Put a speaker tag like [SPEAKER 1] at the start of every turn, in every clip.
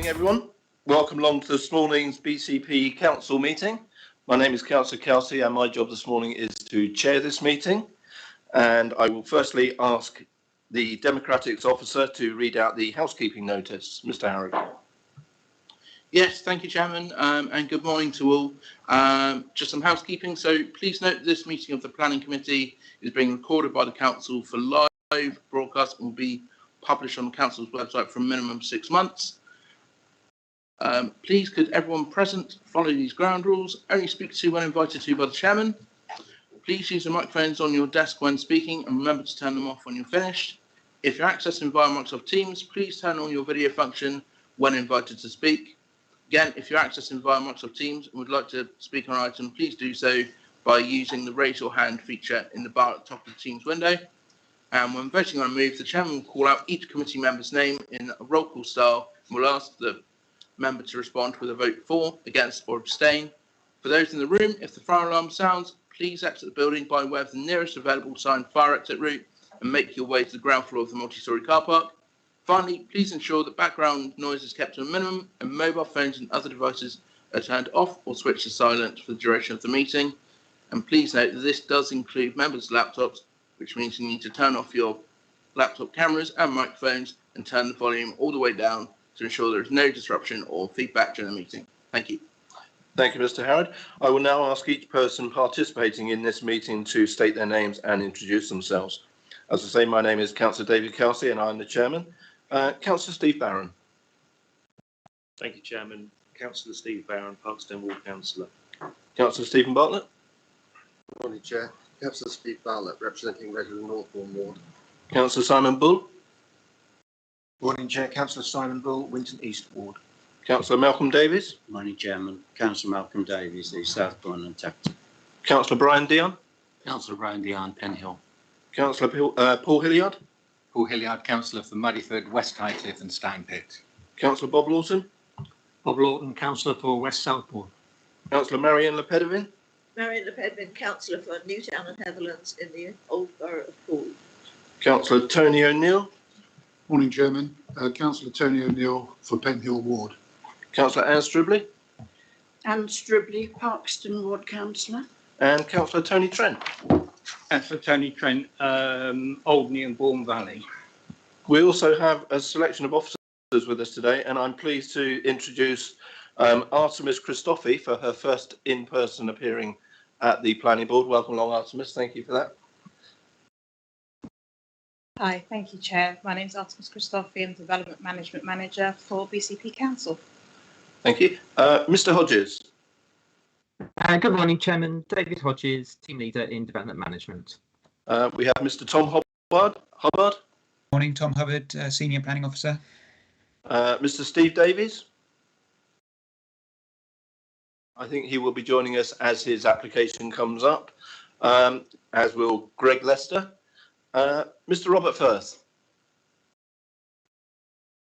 [SPEAKER 1] morning, everyone. Welcome along to this morning's BCP Council meeting. My name is Councillor Kelsey, and my job this morning is to chair this meeting. And I will firstly ask the Democratics officer to read out the housekeeping notice. Mr. Harry.
[SPEAKER 2] Yes, thank you, Chairman, and good morning to all. Just some housekeeping. So please note this meeting of the Planning Committee is being recorded by the Council for live broadcast and will be published on the Council's website for a minimum of 6 months. Please could everyone present follow these ground rules. Only speak to when invited to by the Chairman. Please use the microphones on your desk when speaking and remember to turn them off when you're finished. If you're accessing via Microsoft Teams, please turn on your video function when invited to speak. Again, if you're accessing via Microsoft Teams and would like to speak on an item, please do so by using the raise your hand feature in the bar at the top of the Teams window. And when voting on a move, the Chairman will call out each committee member's name in a roll call style and will ask the member to respond with a vote for, against or abstain. For those in the room, if the fire alarm sounds, please exit the building by way of the nearest available signed fire exit route and make your way to the ground floor of the multi-storey car park. Finally, please ensure that background noise is kept to a minimum and mobile phones and other devices are turned off or switched to silent for the duration of the meeting. And please note that this does include members' laptops, which means you need to turn off your laptop cameras and microphones and turn the volume all the way down to ensure there is no disruption or feedback during the meeting. Thank you.
[SPEAKER 1] Thank you, Mr. Howard. I will now ask each person participating in this meeting to state their names and introduce themselves. As I say, my name is Councillor David Kelsey and I'm the Chairman. Councillor Steve Barron.
[SPEAKER 3] Thank you, Chairman. Councillor Steve Barron, Parkstone Ward Councillor.
[SPEAKER 1] Councillor Stephen Bartlett.
[SPEAKER 4] Good morning, Chair. Councillor Steve Bartlett, representing Redevelopment Northbourne Ward.
[SPEAKER 1] Councillor Simon Bull.
[SPEAKER 5] Morning, Chair. Councillor Simon Bull, Winton East Ward.
[SPEAKER 1] Councillor Malcolm Davies.
[SPEAKER 6] Morning, Chairman. Councillor Malcolm Davies, East Southbourne and Tacton.
[SPEAKER 1] Councillor Brian Dion.
[SPEAKER 7] Councillor Brian Dion, Penhill.
[SPEAKER 1] Councillor Paul Hilliard.
[SPEAKER 7] Paul Hilliard, Councillor for Muddyford, West Highcliffe and Stanpit.
[SPEAKER 1] Councillor Bob Lawson.
[SPEAKER 8] Bob Lawton, Councillor for West Southbourne.
[SPEAKER 1] Councillor Marion Lepedevin.
[SPEAKER 9] Marion Lepedevin, Councillor for Newtown and Heatherlands in the Old Borough of Poole.
[SPEAKER 1] Councillor Tony O'Neill.
[SPEAKER 10] Morning, Chairman. Councillor Tony O'Neill for Penhill Ward.
[SPEAKER 1] Councillor Anne Stribley.
[SPEAKER 11] Anne Stribley, Parkston Ward Councillor.
[SPEAKER 1] And Councillor Tony Trent.
[SPEAKER 8] Councillor Tony Trent, Alderney and Bourne Valley.
[SPEAKER 1] We also have a selection of officers with us today, and I'm pleased to introduce Artemis Christophe for her first in-person appearing at the Planning Board. Welcome along, Artemis. Thank you for that.
[SPEAKER 12] Hi, thank you, Chair. My name is Artemis Christophe. I'm Development Management Manager for BCP Council.
[SPEAKER 1] Thank you. Mr. Hodges.
[SPEAKER 13] Good morning, Chairman. David Hodges, Team Leader in Development Management.
[SPEAKER 1] We have Mr. Tom Hubbard.
[SPEAKER 14] Morning, Tom Hubbard, Senior Planning Officer.
[SPEAKER 1] Mr. Steve Davies. I think he will be joining us as his application comes up, as will Greg Lester. Mr. Robert Firth.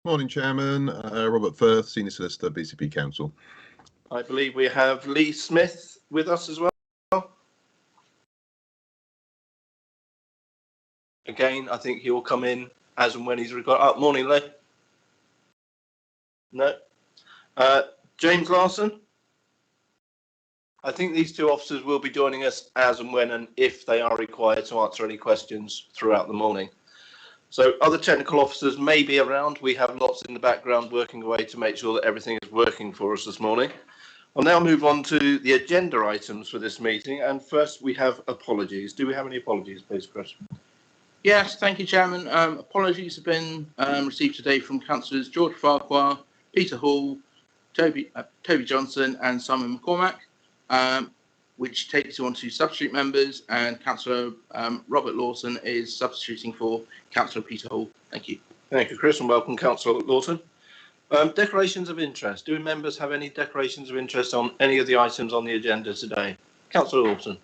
[SPEAKER 15] Morning, Chairman. Robert Firth, Senior Solicitor, BCP Council.
[SPEAKER 1] I believe we have Lee Smith with us as well. Again, I think he will come in as and when he's required. Morning, Lee. No. James Larson. I think these two officers will be joining us as and when and if they are required to answer any questions throughout the morning. So other technical officers may be around. We have lots in the background working away to make sure that everything is working for us this morning. I'll now move on to the agenda items for this meeting. And first we have apologies. Do we have any apologies, please, Chris?
[SPEAKER 2] Yes, thank you, Chairman. Apologies have been received today from Councillors George Farquhar, Peter Hall, Toby Johnson and Simon McCormack, which takes you on to substitute members, and Councillor Robert Lawson is substituting for Councillor Peter Hall. Thank you.
[SPEAKER 1] Thank you, Chris, and welcome, Councillor Lawson. Declarations of interest. Do members have any declarations of interest on any of the items on the agenda today? Councillor Lawson.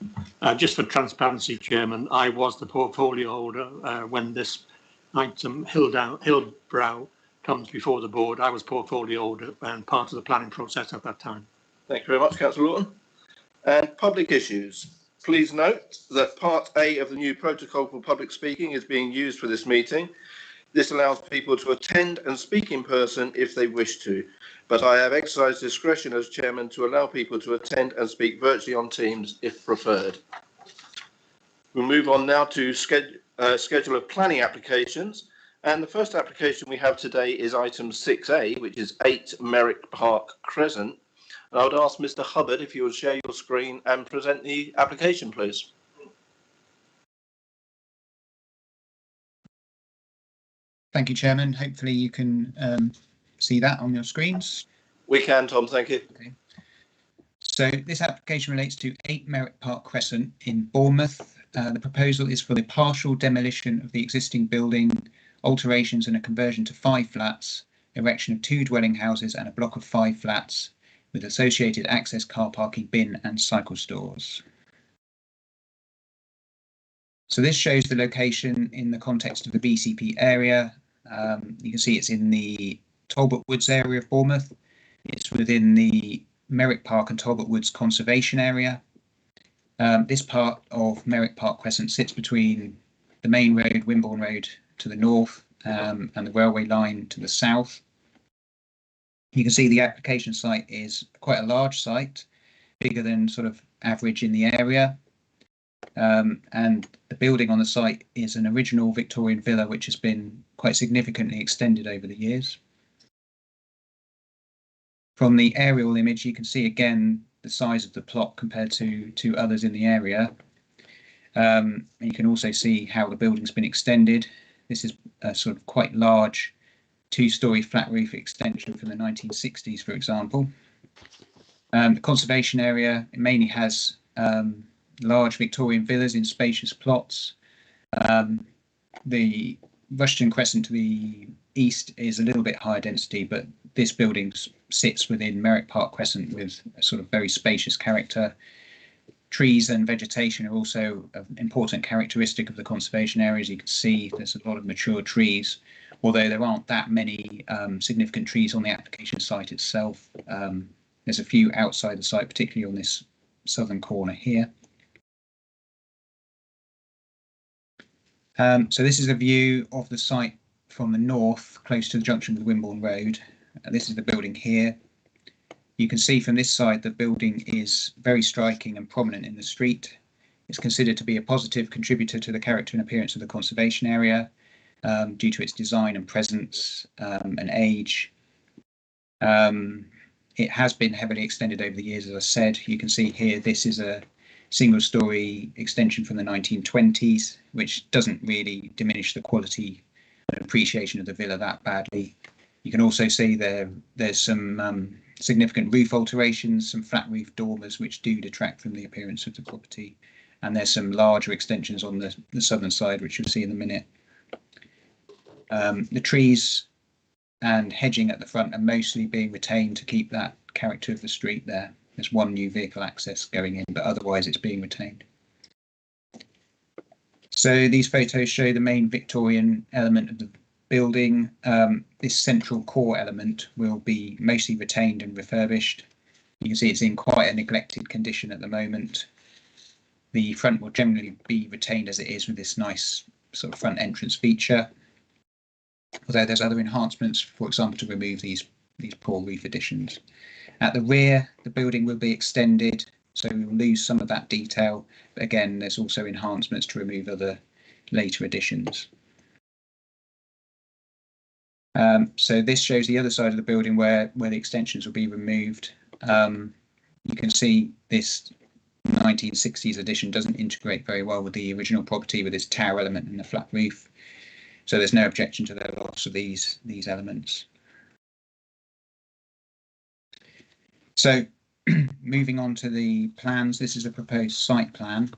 [SPEAKER 8] Just for transparency, Chairman, I was the portfolio holder when this item Hillbrow comes before the board. I was portfolio holder and part of the planning process at that time.
[SPEAKER 1] Thank you very much, Councillor Lawton. And public issues. Please note that Part A of the new protocol for public speaking is being used for this meeting. This allows people to attend and speak in person if they wish to, but I have exercised discretion as chairman to allow people to attend and speak virtually on Teams if preferred. We'll move on now to schedule of planning applications. And the first application we have today is item 6A, which is 8 Merrick Park Crescent. And I would ask Mr. Hubbard if you would share your screen and present the application, please.
[SPEAKER 14] Thank you, Chairman. Hopefully you can see that on your screens.
[SPEAKER 1] We can, Tom, thank you.
[SPEAKER 14] Okay. So this application relates to 8 Merrick Park Crescent in Bournemouth. The proposal is for the partial demolition of the existing building, alterations and a conversion to 5 flats, erection of 2 dwelling houses and a block of 5 flats with associated access car parking, bin and cycle stores. So this shows the location in the context of the BCP area. You can see it's in the Talbot Woods area of Bournemouth. It's within the Merrick Park and Talbot Woods conservation area. This part of Merrick Park Crescent sits between the main road, Wimborne Road, to the north and the railway line to the south. You can see the application site is quite a large site, bigger than sort of average in the area. And the building on the site is an original Victorian villa which has been quite significantly extended over the years. From the aerial image you can see again the size of the plot compared to others in the area. And you can also see how the building's been extended. This is a sort of quite large 2-storey flat roof extension from the 1960s, for example. The conservation area mainly has large Victorian villas in spacious plots. The Rushton Crescent to the east is a little bit higher density, but this building sits within Merrick Park Crescent with a sort of very spacious character. Trees and vegetation are also an important characteristic of the conservation areas. You can see there's a lot of mature trees, although there aren't that many significant trees on the application site itself. There's a few outside the site, particularly on this southern corner here. So this is a view of the site from the north, close to the junction with Wimborne Road. This is the building here. You can see from this side the building is very striking and prominent in the street. It's considered to be a positive contributor to the character and appearance of the conservation area due to its design and presence and age. It has been heavily extended over the years, as I said. You can see here this is a single-storey extension from the 1920s, which doesn't really diminish the quality and appreciation of the villa that badly. You can also see there's some significant roof alterations, some flat roof dormers which do detract from the appearance of the property, and there's some larger extensions on the southern side which you'll see in a minute. The trees and hedging at the front are mostly being retained to keep that character of the street there. There's one new vehicle access going in, but otherwise it's being retained. So these photos show the main Victorian element of the building. This central core element will be mostly retained and refurbished. You can see it's in quite a neglected condition at the moment. The front will generally be retained as it is with this nice sort of front entrance feature, although there's other enhancements, for example, to remove these poor roof additions. At the rear, the building will be extended, so we will lose some of that detail. But again, there's also enhancements to remove other later additions. So this shows the other side of the building where the extensions will be removed. You can see this 1960s addition doesn't integrate very well with the original property with its tower element and the flat roof. So there's no objection to the loss of these elements. So moving on to the plans, this is a proposed site plan.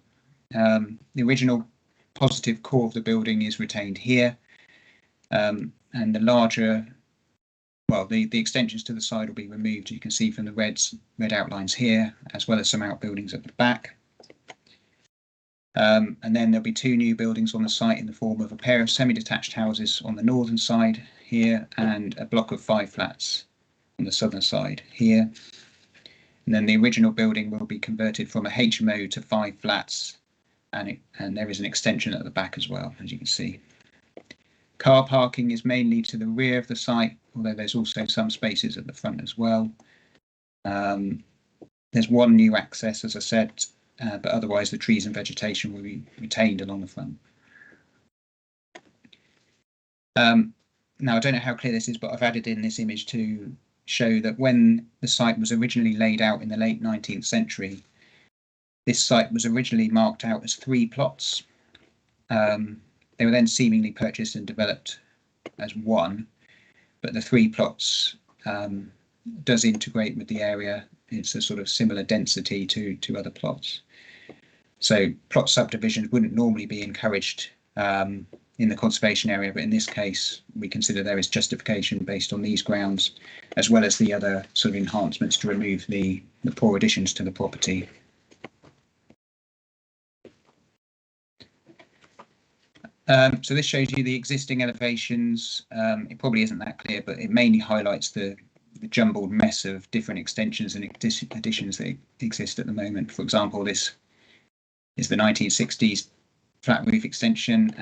[SPEAKER 14] The original positive core of the building is retained here, and the larger, well, the extensions to the side will be removed. You can see from the red outlines here, as well as some outbuildings at the back. And then there'll be 2 new buildings on the site in the form of a pair of semi-detached houses on the northern side here and a block of 5 flats on the southern side here. And then the original building will be converted from a HMO to 5 flats, and there is an extension at the back as well, as you can see. Car parking is mainly to the rear of the site, although there's also some spaces at the front as well. There's one new access, as I said, but otherwise the trees and vegetation will be retained along the front. Now, I don't know how clear this is, but I've added in this image to show that when the site was originally laid out in the late 19th century, this site was originally marked out as 3 plots. They were then seemingly purchased and developed as 1, but the 3 plots does integrate with the area. It's a sort of similar density to other plots. So plot subdivisions wouldn't normally be encouraged in the conservation area, but in this case, we consider there is justification based on these grounds, as well as the other sort of enhancements to remove the poor additions to the property. So this shows you the existing elevations. It probably isn't that clear, but it mainly highlights the jumbled mess of different extensions and additions that exist at the moment. For example, this is the 1960s flat roof extension.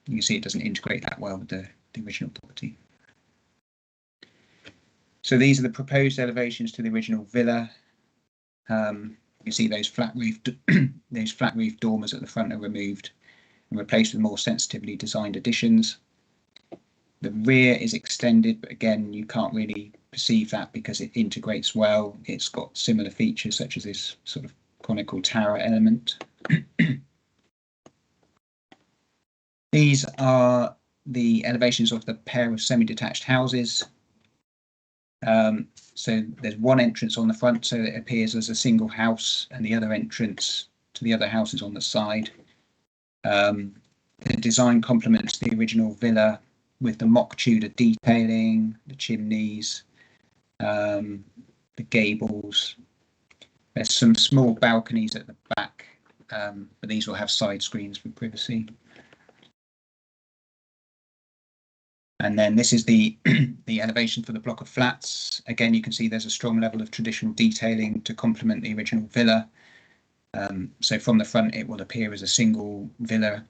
[SPEAKER 14] You can see it doesn't integrate that well with the original property. So these are the proposed elevations to the original villa. You see those flat roof dormers at the front are removed and replaced with more sensitively designed additions. The rear is extended, but again, you can't really perceive that because it integrates well. It's got similar features such as this sort of conical tower element. These are the elevations of the pair of semi-detached houses. So there's one entrance on the front, so it appears as a single house, and the other entrance to the other house is on the side. The design complements the original villa with the mock Tudor detailing, the chimneys, the gables. There's some small balconies at the back, but these will have side screens for privacy. And then this is the elevation for the block of flats. Again, you can see there's a strong level of traditional detailing to complement the original villa. So from the front, it will appear as a single villa.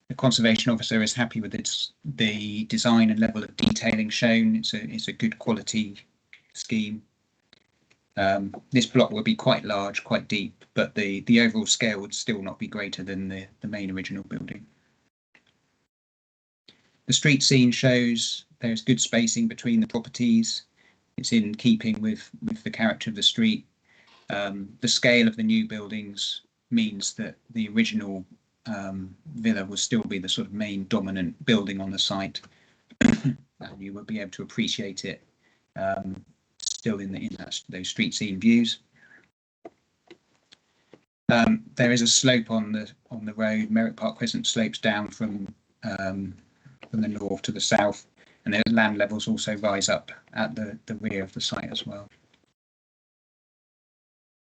[SPEAKER 14] The conservation officer is happy with the design and level of detailing shown. It's a good quality scheme. This block will be quite large, quite deep, but the overall scale would still not be greater than the main original building. The street scene shows there's good spacing between the properties. It's in keeping with the character of the street. The scale of the new buildings means that the original villa will still be the sort of main dominant building on the site, and you will be able to appreciate it still in those street scene views. There is a slope on the road. Merrick Park Crescent slopes down from the north to the south, and the land levels also rise up at the rear of the site as well.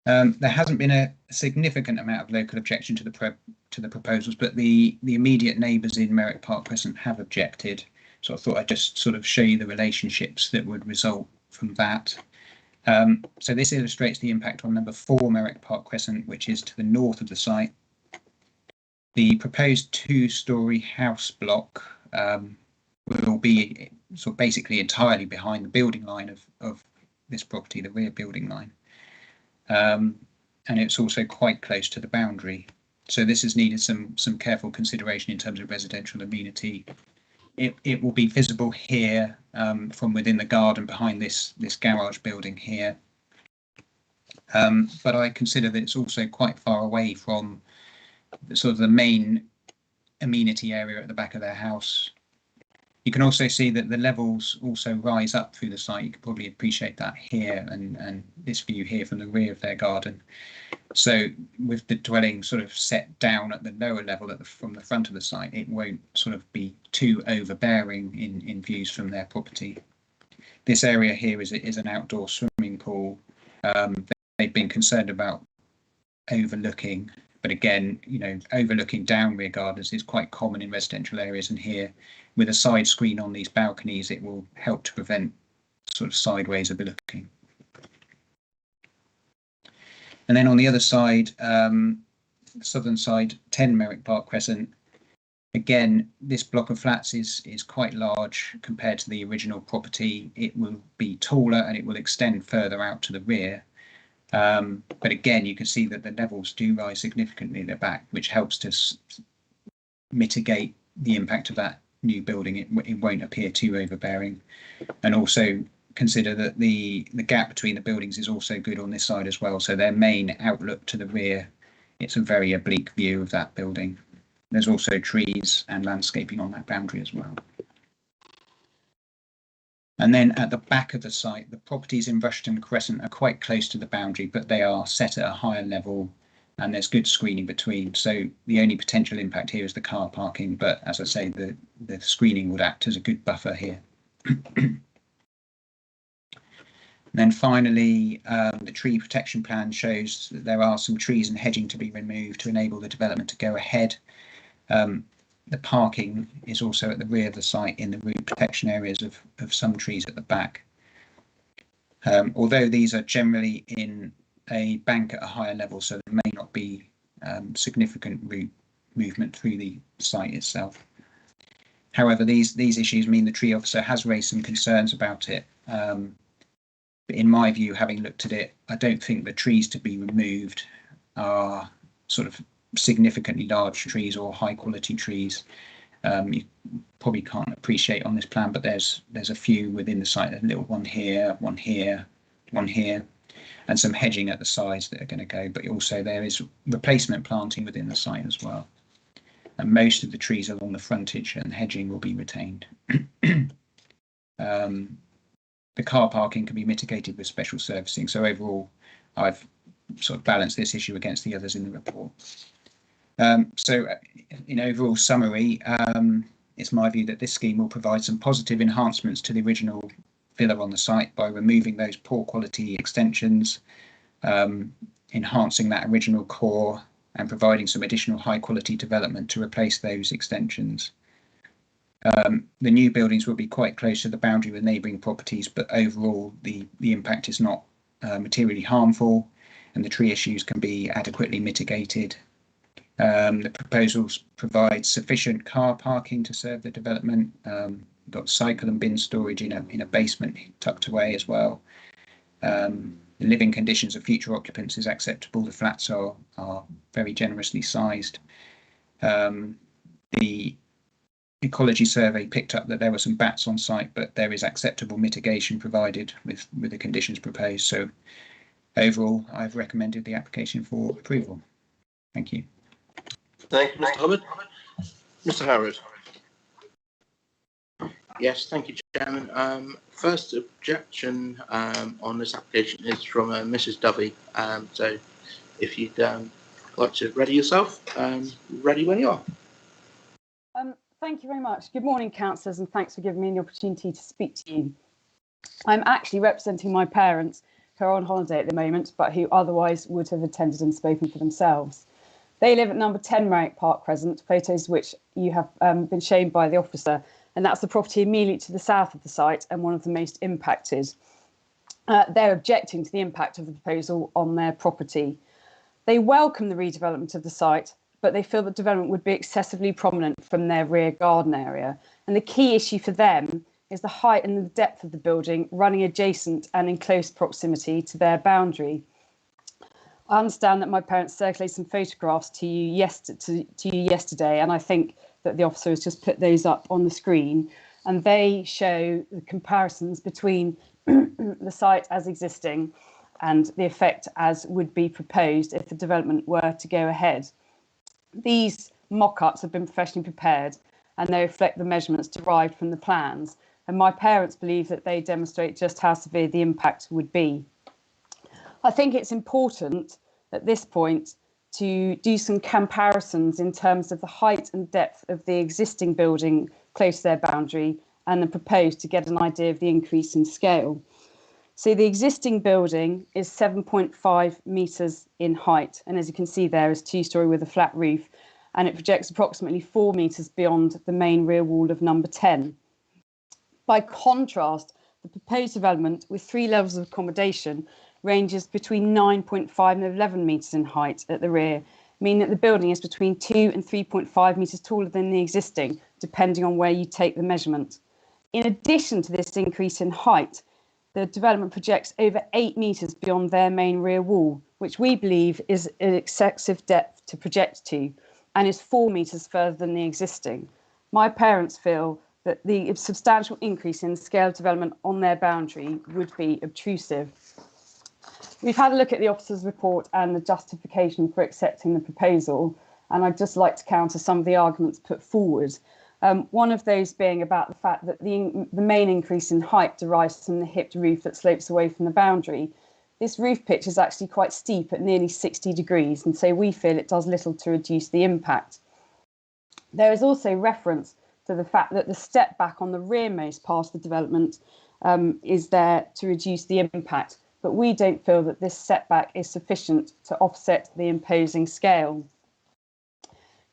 [SPEAKER 14] There hasn't been a significant amount of local objection to the proposals, but the immediate neighbours in Merrick Park Crescent have objected. So I thought I'd just sort of show you the relationships that would result from that. So this illustrates the impact on number 4 Merrick Park Crescent, which is to the north of the site. The proposed 2-storey house block will be sort of basically entirely behind the building line of this property, the rear building line. And it's also quite close to the boundary. So this has needed some careful consideration in terms of residential amenity. It will be visible here from within the garden behind this garage building here. But I consider that it's also quite far away from the main amenity area at the back of their house. You can also see that the levels also rise up through the site. You can probably appreciate that here and this view here from the rear of their garden. So with the dwelling sort of set down at the lower level from the front of the site, it won't sort of be too overbearing in views from their property. This area here is an outdoor swimming pool. They've been concerned about overlooking, but again, overlooking down rear gardens is quite common in residential areas, and here with a side screen on these balconies, it will help to prevent sort of sideways overlooking. And then on the other side, the southern side, 10 Merrick Park Crescent, Again, this block of flats is quite large compared to the original property. It will be taller and it will extend further out to the rear. But again, you can see that the levels do rise significantly at the back, which helps to mitigate the impact of that new building. It won't appear too overbearing. And also consider that the gap between the buildings is also good on this side as well. So their main outlook to the rear, it's a very oblique view of that building. There's also trees and landscaping on that boundary as well. And then at the back of the site, the properties in Rushton Crescent are quite close to the boundary, but they are set at a higher level and there's good screening between. So the only potential impact here is the car parking. But as I say, the screening would act as a good buffer here. And then finally, the tree protection plan shows that there are some trees and hedging to be removed to enable the development to go ahead. The parking is also at the rear of the site in the root protection areas of some trees at the back. Although these are generally in a bank at a higher level, so there may not be significant root movement through the site itself. However, these issues mean the tree officer has raised some concerns about it. But in my view, having looked at it, I don't think the trees to be removed are sort of significantly large trees or high quality trees. You probably can't appreciate on this plan, but there's a few within the site. There's a little one here, one here, one here, and some hedging at the sides that are going to go. But also there is replacement planting within the site as well. And most of the trees along the frontage and hedging will be retained. The car parking can be mitigated with special servicing. So overall, I've sort of balanced this issue against the others in the report. So in overall summary, it's my view that this scheme will provide some positive enhancements to the original villa on the site by removing those poor quality extensions, enhancing that original core and providing some additional high quality development to replace those extensions. The new buildings will be quite close to the boundary with neighbouring properties, but overall the impact is not materially harmful and the tree issues can be adequately mitigated. The proposals provide sufficient car parking to serve the development. We've got cycle and bin storage in a basement tucked away as well. The living conditions of future occupants is acceptable. The flats are very generously sized. The Ecology survey picked up that there were some bats on site, but there is acceptable mitigation provided with the conditions proposed. So overall, I've recommended the application for approval. Thank you.
[SPEAKER 1] Thank you, Mr. Hubbard. Mr. Howard.
[SPEAKER 2] Yes, thank you, Chairman. First objection on this application is from Mrs. Dovey. So if you'd like to ready yourself, ready when you are.
[SPEAKER 16] Thank you very much. Good morning, councillors, and thanks for giving me the opportunity to speak to you. I'm actually representing my parents who are on holiday at the moment, but who otherwise would have attended and spoken for themselves. They live at number 10 Merrick Park Crescent, photos which you have been shown by the officer, and that's the property immediately to the south of the site and one of the most impacted. They're objecting to the impact of the proposal on their property. They welcome the redevelopment of the site, but they feel that development would be excessively prominent from their rear garden area. And the key issue for them is the height and the depth of the building running adjacent and in close proximity to their boundary. I understand that my parents circulated some photographs to you yesterday, and I think that the officer has just put those up on the screen, and they show the comparisons between the site as existing and the effect as would be proposed if the development were to go ahead. These mock-ups have been professionally prepared and they reflect the measurements derived from the plans, and my parents believe that they demonstrate just how severe the impact would be. I think it's important at this point to do some comparisons in terms of the height and depth of the existing building close to their boundary and the proposed to get an idea of the increase in scale. So the existing building is 7.5 metres in height, and as you can see there is two-storey with a flat roof, and it projects approximately 4 metres beyond the main rear wall of number 10. By contrast, the proposed development with 3 levels of accommodation ranges between 9.5 and 11 metres in height at the rear, mean that the building is between 2 and 3.5 metres taller than the existing, depending on where you take the measurement. In addition to this increase in height, the development projects over 8 metres beyond their main rear wall, which we believe is an excessive depth to project to, and is 4 metres further than the existing. My parents feel that the substantial increase in the scale of development on their boundary would be obtrusive. We've had a look at the officer's report and the justification for accepting the proposal, and I'd just like to counter some of the arguments put forward. One of those being about the fact that the main increase in height derives from the hipped roof that slopes away from the boundary. This roof pitch is actually quite steep at nearly 60 degrees, and so we feel it does little to reduce the impact. There is also reference to the fact that the step back on the rearmost part of the development is there to reduce the impact, but we don't feel that this setback is sufficient to offset the imposing scale.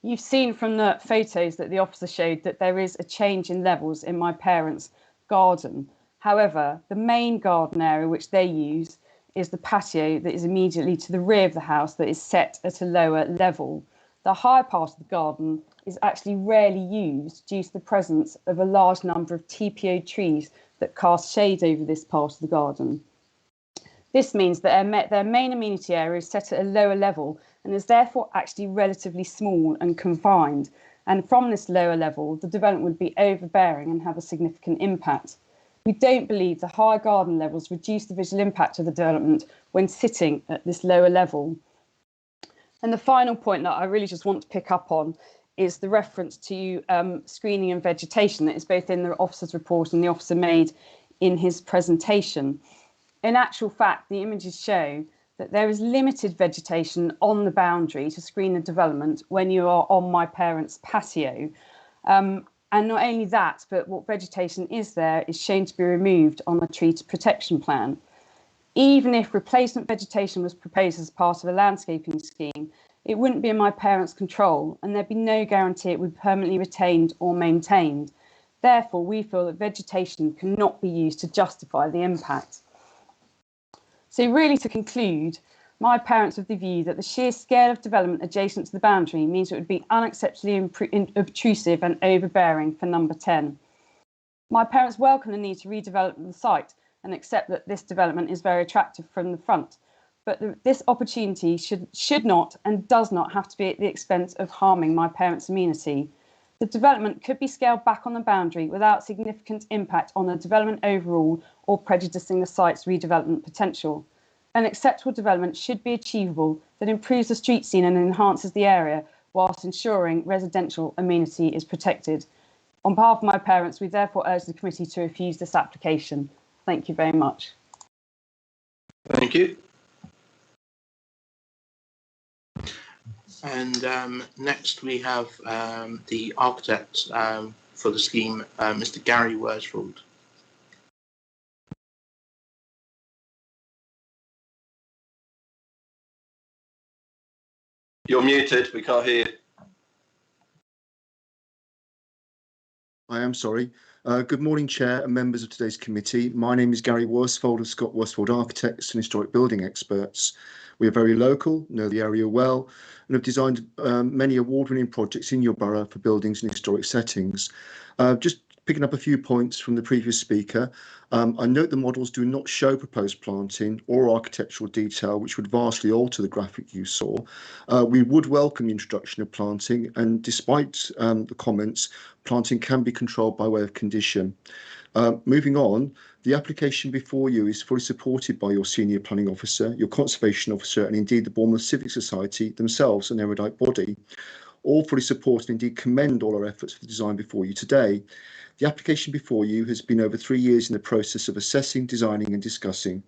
[SPEAKER 16] You've seen from the photos that the officer showed that there is a change in levels in my parents' garden. However, the main garden area which they use is the patio that is immediately to the rear of the house that is set at a lower level. The higher part of the garden is actually rarely used due to the presence of a large number of TPO trees that cast shade over this part of the garden. This means that their main amenity area is set at a lower level and is therefore actually relatively small and confined. And from this lower level, the development would be overbearing and have a significant impact. We don't believe the higher garden levels reduce the visual impact of the development when sitting at this lower level. And the final point that I really just want to pick up on is the reference to screening and vegetation that is both in the officer's report and the officer made in his presentation. In actual fact, the images show that there is limited vegetation on the boundary to screen the development when you are on my parents' patio. And not only that, but what vegetation is there is shown to be removed on the tree protection plan. Even if replacement vegetation was proposed as part of a landscaping scheme, it wouldn't be in my parents' control and there'd be no guarantee it would be permanently retained or maintained. Therefore, we feel that vegetation cannot be used to justify the impact. So really, to conclude, my parents of the view that the sheer scale of development adjacent to the boundary means it would be unacceptably obtrusive and overbearing for number 10. My parents welcome the need to redevelop the site and accept that this development is very attractive from the front, but this opportunity should not and does not have to be at the expense of harming my parents' amenity. The development could be scaled back on the boundary without significant impact on the development overall or prejudicing the site's redevelopment potential. An acceptable development should be achievable that improves the street scene and enhances the area whilst ensuring residential amenity is protected. On behalf of my parents, we therefore urge the committee to refuse this application. Thank you very much.
[SPEAKER 2] Thank you. And next we have the architect for the scheme, Mr. Gary Worsfold.
[SPEAKER 1] You're muted, we can't hear you.
[SPEAKER 17] I am sorry. Good morning, Chair and members of today's committee. My name is Gary Worsfold of Scott Worsfold Architects and Historic Building Experts. We are very local, know the area well, and have designed many award-winning projects in your borough for buildings in historic settings. Just picking up a few points from the previous speaker, I note the models do not show proposed planting or architectural detail, which would vastly alter the graphic you saw. We would welcome the introduction of planting, and despite the comments, planting can be controlled by way of condition. Moving on, the application before you is fully supported by your senior planning officer, your conservation officer, and indeed the Bournemouth Civic Society themselves, an erudite body. All fully support and indeed commend all our efforts for the design before you today. The application before you has been over 3 years in the process of assessing, designing and discussing.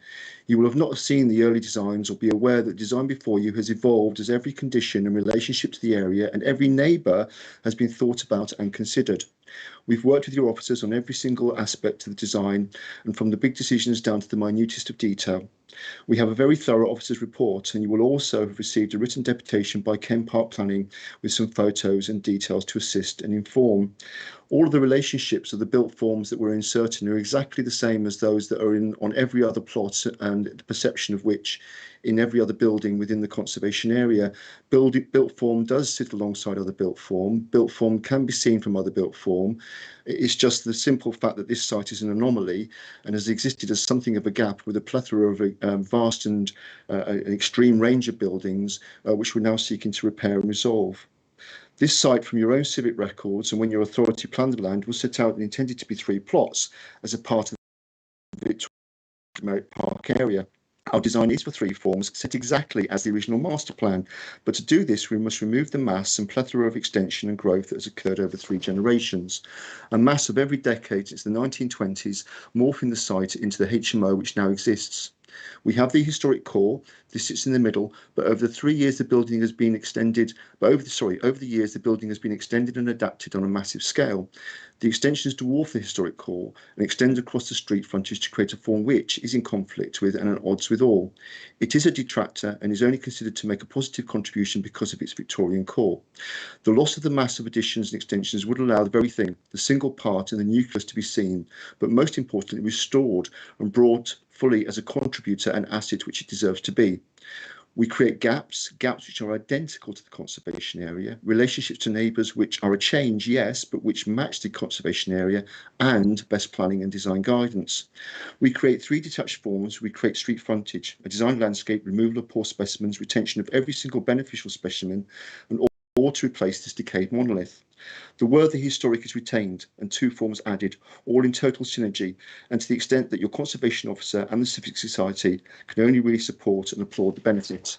[SPEAKER 17] You will have not seen the early designs or be aware that the design before you has evolved as every condition and relationship to the area and every neighbour has been thought about and considered. We've worked with your officers on every single aspect of the design and from the big decisions down to the minutest of detail. We have a very thorough officer's report, and you will also have received a written deputation by Kent Park Planning with some photos and details to assist and inform. All of the relationships of the built forms that we're inserting are exactly the same as those that are on every other plot, and the perception of which in every other building within the conservation area. Built form does sit alongside other built form. Built form can be seen from other built form. It's just the simple fact that this site is an anomaly and has existed as something of a gap with a plethora of vast and an extreme range of buildings, which we're now seeking to repair and resolve. This site, from your own civic records and when your authority planned the land, was set out and intended to be 3 plots as a part of the Merrick Park area. Our design is for 3 forms, set exactly as the original master plan, but to do this we must remove the mass and plethora of extension and growth that has occurred over 3 generations. A mass of every decade since the 1920s, morphing the site into the HMO which now exists. We have the historic core. This sits in the middle, but over the 3 years the building has been extended. Over the years the building has been extended and adapted on a massive scale. The extensions dwarf the historic core and extend across the street frontage to create a form which is in conflict with and at odds with all. It is a detractor and is only considered to make a positive contribution because of its Victorian core. The loss of the mass of additions and extensions would allow the very thing, the single part in the nucleus, to be seen, but most importantly restored and brought fully as a contributor and asset which it deserves to be. We create gaps which are identical to the conservation area, relationships to neighbours which are a change, yes, but which match the conservation area, and best planning and design guidance. We create 3 detached forms. We create street frontage, a designed landscape, removal of poor specimens, retention of every single beneficial specimen, and all to replace this decayed monolith. The worthy historic is retained and 2 forms added, all in total synergy, and to the extent that your conservation officer and the civic society can only really support and applaud the benefit.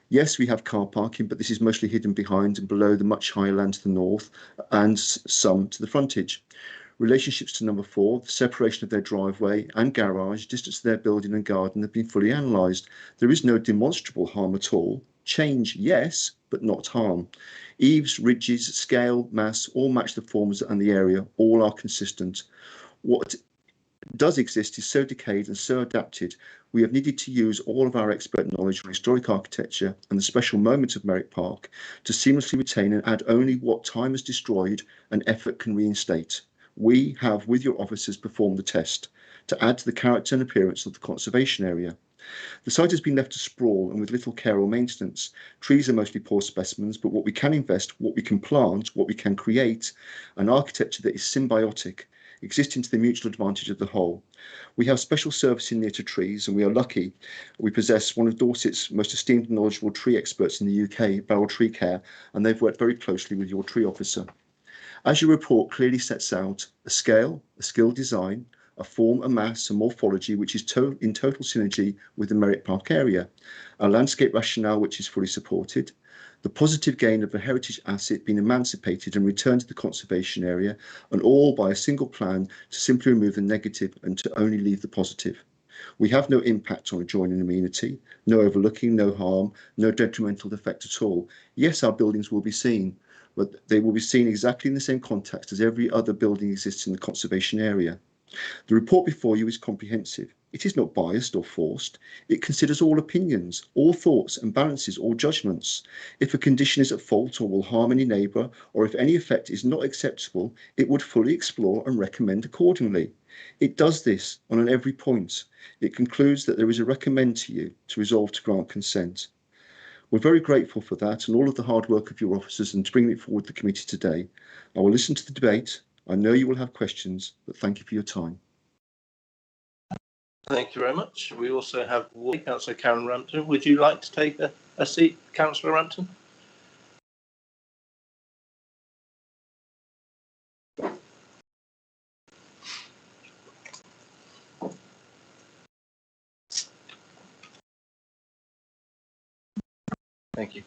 [SPEAKER 17] Yes, we have car parking, but this is mostly hidden behind and below the much higher land to the north and some to the frontage. Relationships to number 4, the separation of their driveway and garage, distance to their building and garden have been fully analysed. There is no demonstrable harm at all. Change, yes, but not harm. Eaves, ridges, scale, mass, all match the forms and the area, all are consistent. What does exist is so decayed and so adapted, we have needed to use all of our expert knowledge on historic architecture and the special moments of Merrick Park to seamlessly retain and add only what time has destroyed and effort can reinstate. We have, with your officers, performed the test to add to the character and appearance of the conservation area. The site has been left to sprawl and with little care or maintenance. Trees are mostly poor specimens, but what we can invest, what we can plant, what we can create, an architecture that is symbiotic, existing to the mutual advantage of the whole. We have special servicing near to trees, and we are lucky. We possess one of Dorset's most esteemed and knowledgeable tree experts in the UK, Barrel Tree Care, and they've worked very closely with your tree officer. As your report clearly sets out, a scale, a skilled design, a form, a mass, a morphology which is in total synergy with the Merrick Park area, a landscape rationale which is fully supported, the positive gain of a heritage asset being emancipated and returned to the conservation area, and all by a single plan to simply remove the negative and to only leave the positive. We have no impact on adjoining amenity, no overlooking, no harm, no detrimental effect at all. Yes, our buildings will be seen, but they will be seen exactly in the same context as every other building exists in the conservation area. The report before you is comprehensive. It is not biased or forced. It considers all opinions, all thoughts and balances all judgments. If a condition is at fault or will harm any neighbour, or if any effect is not acceptable, it would fully explore and recommend accordingly. It does this on every point. It concludes that there is a recommend to you to resolve to grant consent. We're very grateful for that and all of the hard work of your officers and to bring it forward to the committee today. I will listen to the debate. I know you will have questions, but thank you for your time.
[SPEAKER 1] Thank you very much. We also have Councillor Karen Rampton. Would you like to take a seat, Councillor Rampton? Thank you.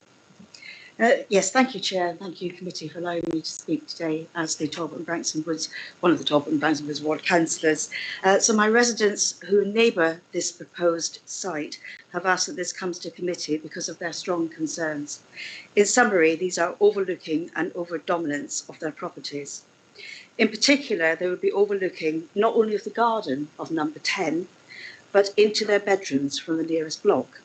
[SPEAKER 11] Yes, thank you, Chair. Thank you, Committee, for allowing me to speak today as the Talbot and Branksome Woods, one of the Talbot and Branksome Woods ward councillors. So my residents who neighbour this proposed site have asked that this comes to committee because of their strong concerns. In summary, these are overlooking and over-dominance of their properties. In particular, they would be overlooking not only of the garden of number 10, but into their bedrooms from the nearest block.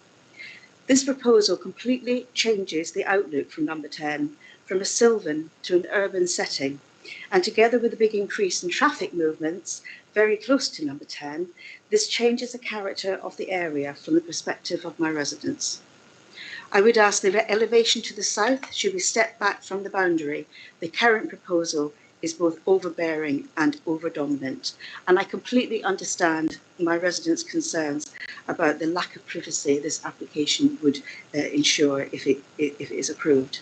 [SPEAKER 11] This proposal completely changes the outlook from number 10 from a sylvan to an urban setting, and together with a big increase in traffic movements very close to number 10, this changes the character of the area from the perspective of my residents. I would ask the elevation to the south should be stepped back from the boundary. The current proposal is both overbearing and overdominant, and I completely understand my residents' concerns about the lack of privacy this application would ensure if it is approved.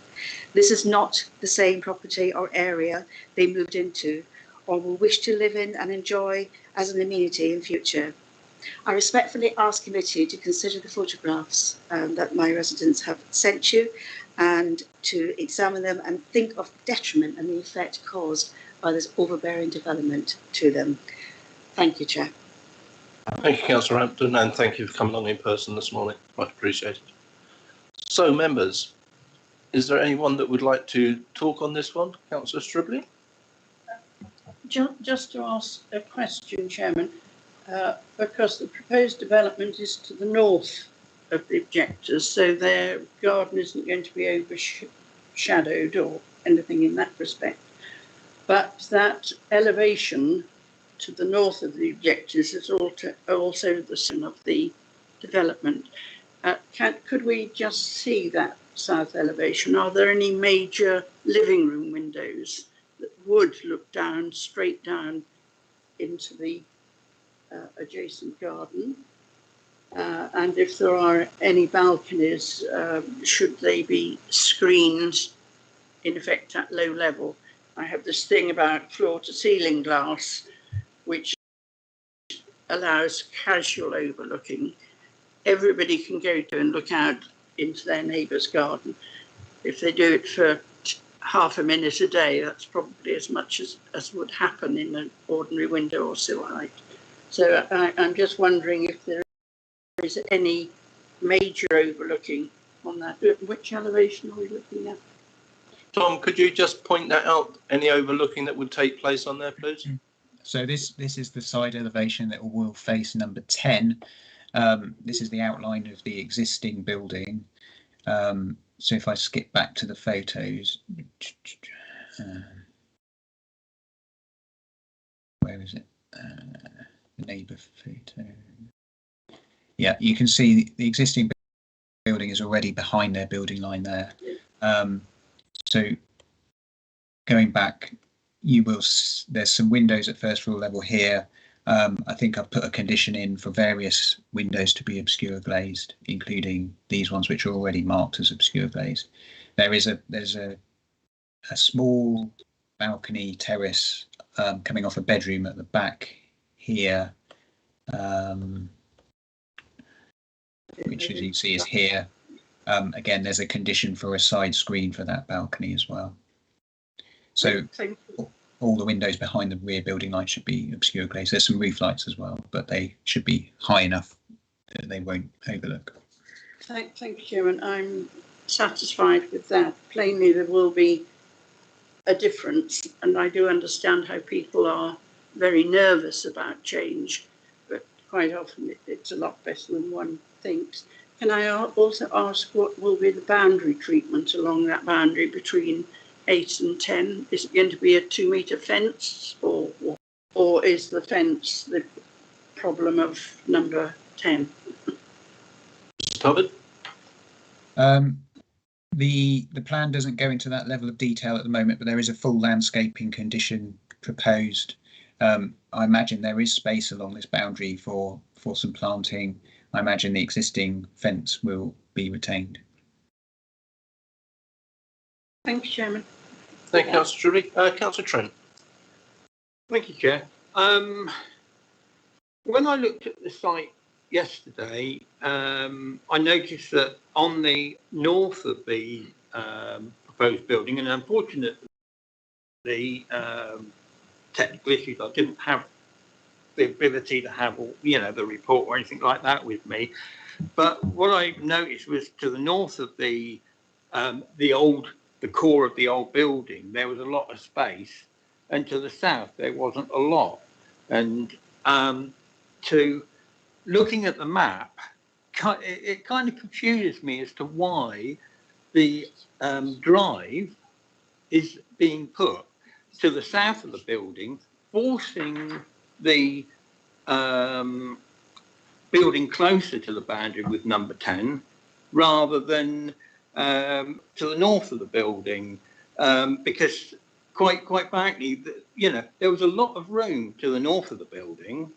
[SPEAKER 11] This is not the same property or area they moved into or will wish to live in and enjoy as an amenity in future. I respectfully ask committee to consider the photographs that my residents have sent you and to examine them and think of the detriment and the effect caused by this overbearing development to them. Thank you, Chair.
[SPEAKER 1] Thank you, Councillor Hampton, and thank you for coming along in person this morning. Much appreciated. So, members, is there anyone that would like to talk on this one? Councillor Stribley?
[SPEAKER 18] Just to ask a question, Chairman, because the proposed development is to the north of the objectors, so their garden isn't going to be overshadowed or anything in that respect. But that elevation to the north of the objectors is also the sun of the development. Could we just see that south elevation? Are there any major living room windows that would look down, straight down into the adjacent garden? And if there are any balconies, should they be screened in effect at low level? I have this thing about floor to ceiling glass, which allows casual overlooking. Everybody can go to and look out into their neighbour's garden. If they do it for half a minute a day, that's probably as much as would happen in an ordinary window or sill height. So I'm just wondering if there is any major overlooking on that. Which elevation are we looking at?
[SPEAKER 1] Tom, could you just point that out, any overlooking that would take place on there, please?
[SPEAKER 14] So this is the side elevation that will face number 10. This is the outline of the existing building. So if I skip back to the photos, where is it? The neighbour photo. Yeah, you can see the existing building is already behind their building line there. So going back, there's some windows at first floor level here. I think I've put a condition in for various windows to be obscure glazed, including these ones which are already marked as obscure glazed. There's a small balcony terrace coming off a bedroom at the back here, which as you can see is here. Again, there's a condition for a side screen for that balcony as well. So all the windows behind the rear building line should be obscure glazed. There's some roof lights as well, but they should be high enough that they won't overlook.
[SPEAKER 18] Thank you, Chairman. I'm satisfied with that. Plainly, there will be a difference, and I do understand how people are very nervous about change, but quite often it's a lot better than one thinks. Can I also ask what will be the boundary treatment along that boundary between 8 and 10? Is it going to be a 2-metre fence, or is the fence the problem of number 10?
[SPEAKER 1] Covered.
[SPEAKER 14] The plan doesn't go into that level of detail at the moment, but there is a full landscaping condition proposed. I imagine there is space along this boundary for some planting. I imagine the existing fence will be retained.
[SPEAKER 18] Thank you, Chairman.
[SPEAKER 1] Thank you, Councillor Stribley. Councillor Trent.
[SPEAKER 19] Thank you, Chair. When I looked at the site yesterday, I noticed that on the north of the proposed building, and unfortunately, technical issues, I didn't have the ability to have, the report or anything like that with me. But what I noticed was to the north of the core of the old building, there was a lot of space, and to the south there wasn't a lot. And to looking at the map, it kind of confuses me as to why the drive is being put to the south of the building, forcing the building closer to the boundary with number 10, rather than to the north of the building, because quite frankly, there was a lot of room to the north of the building.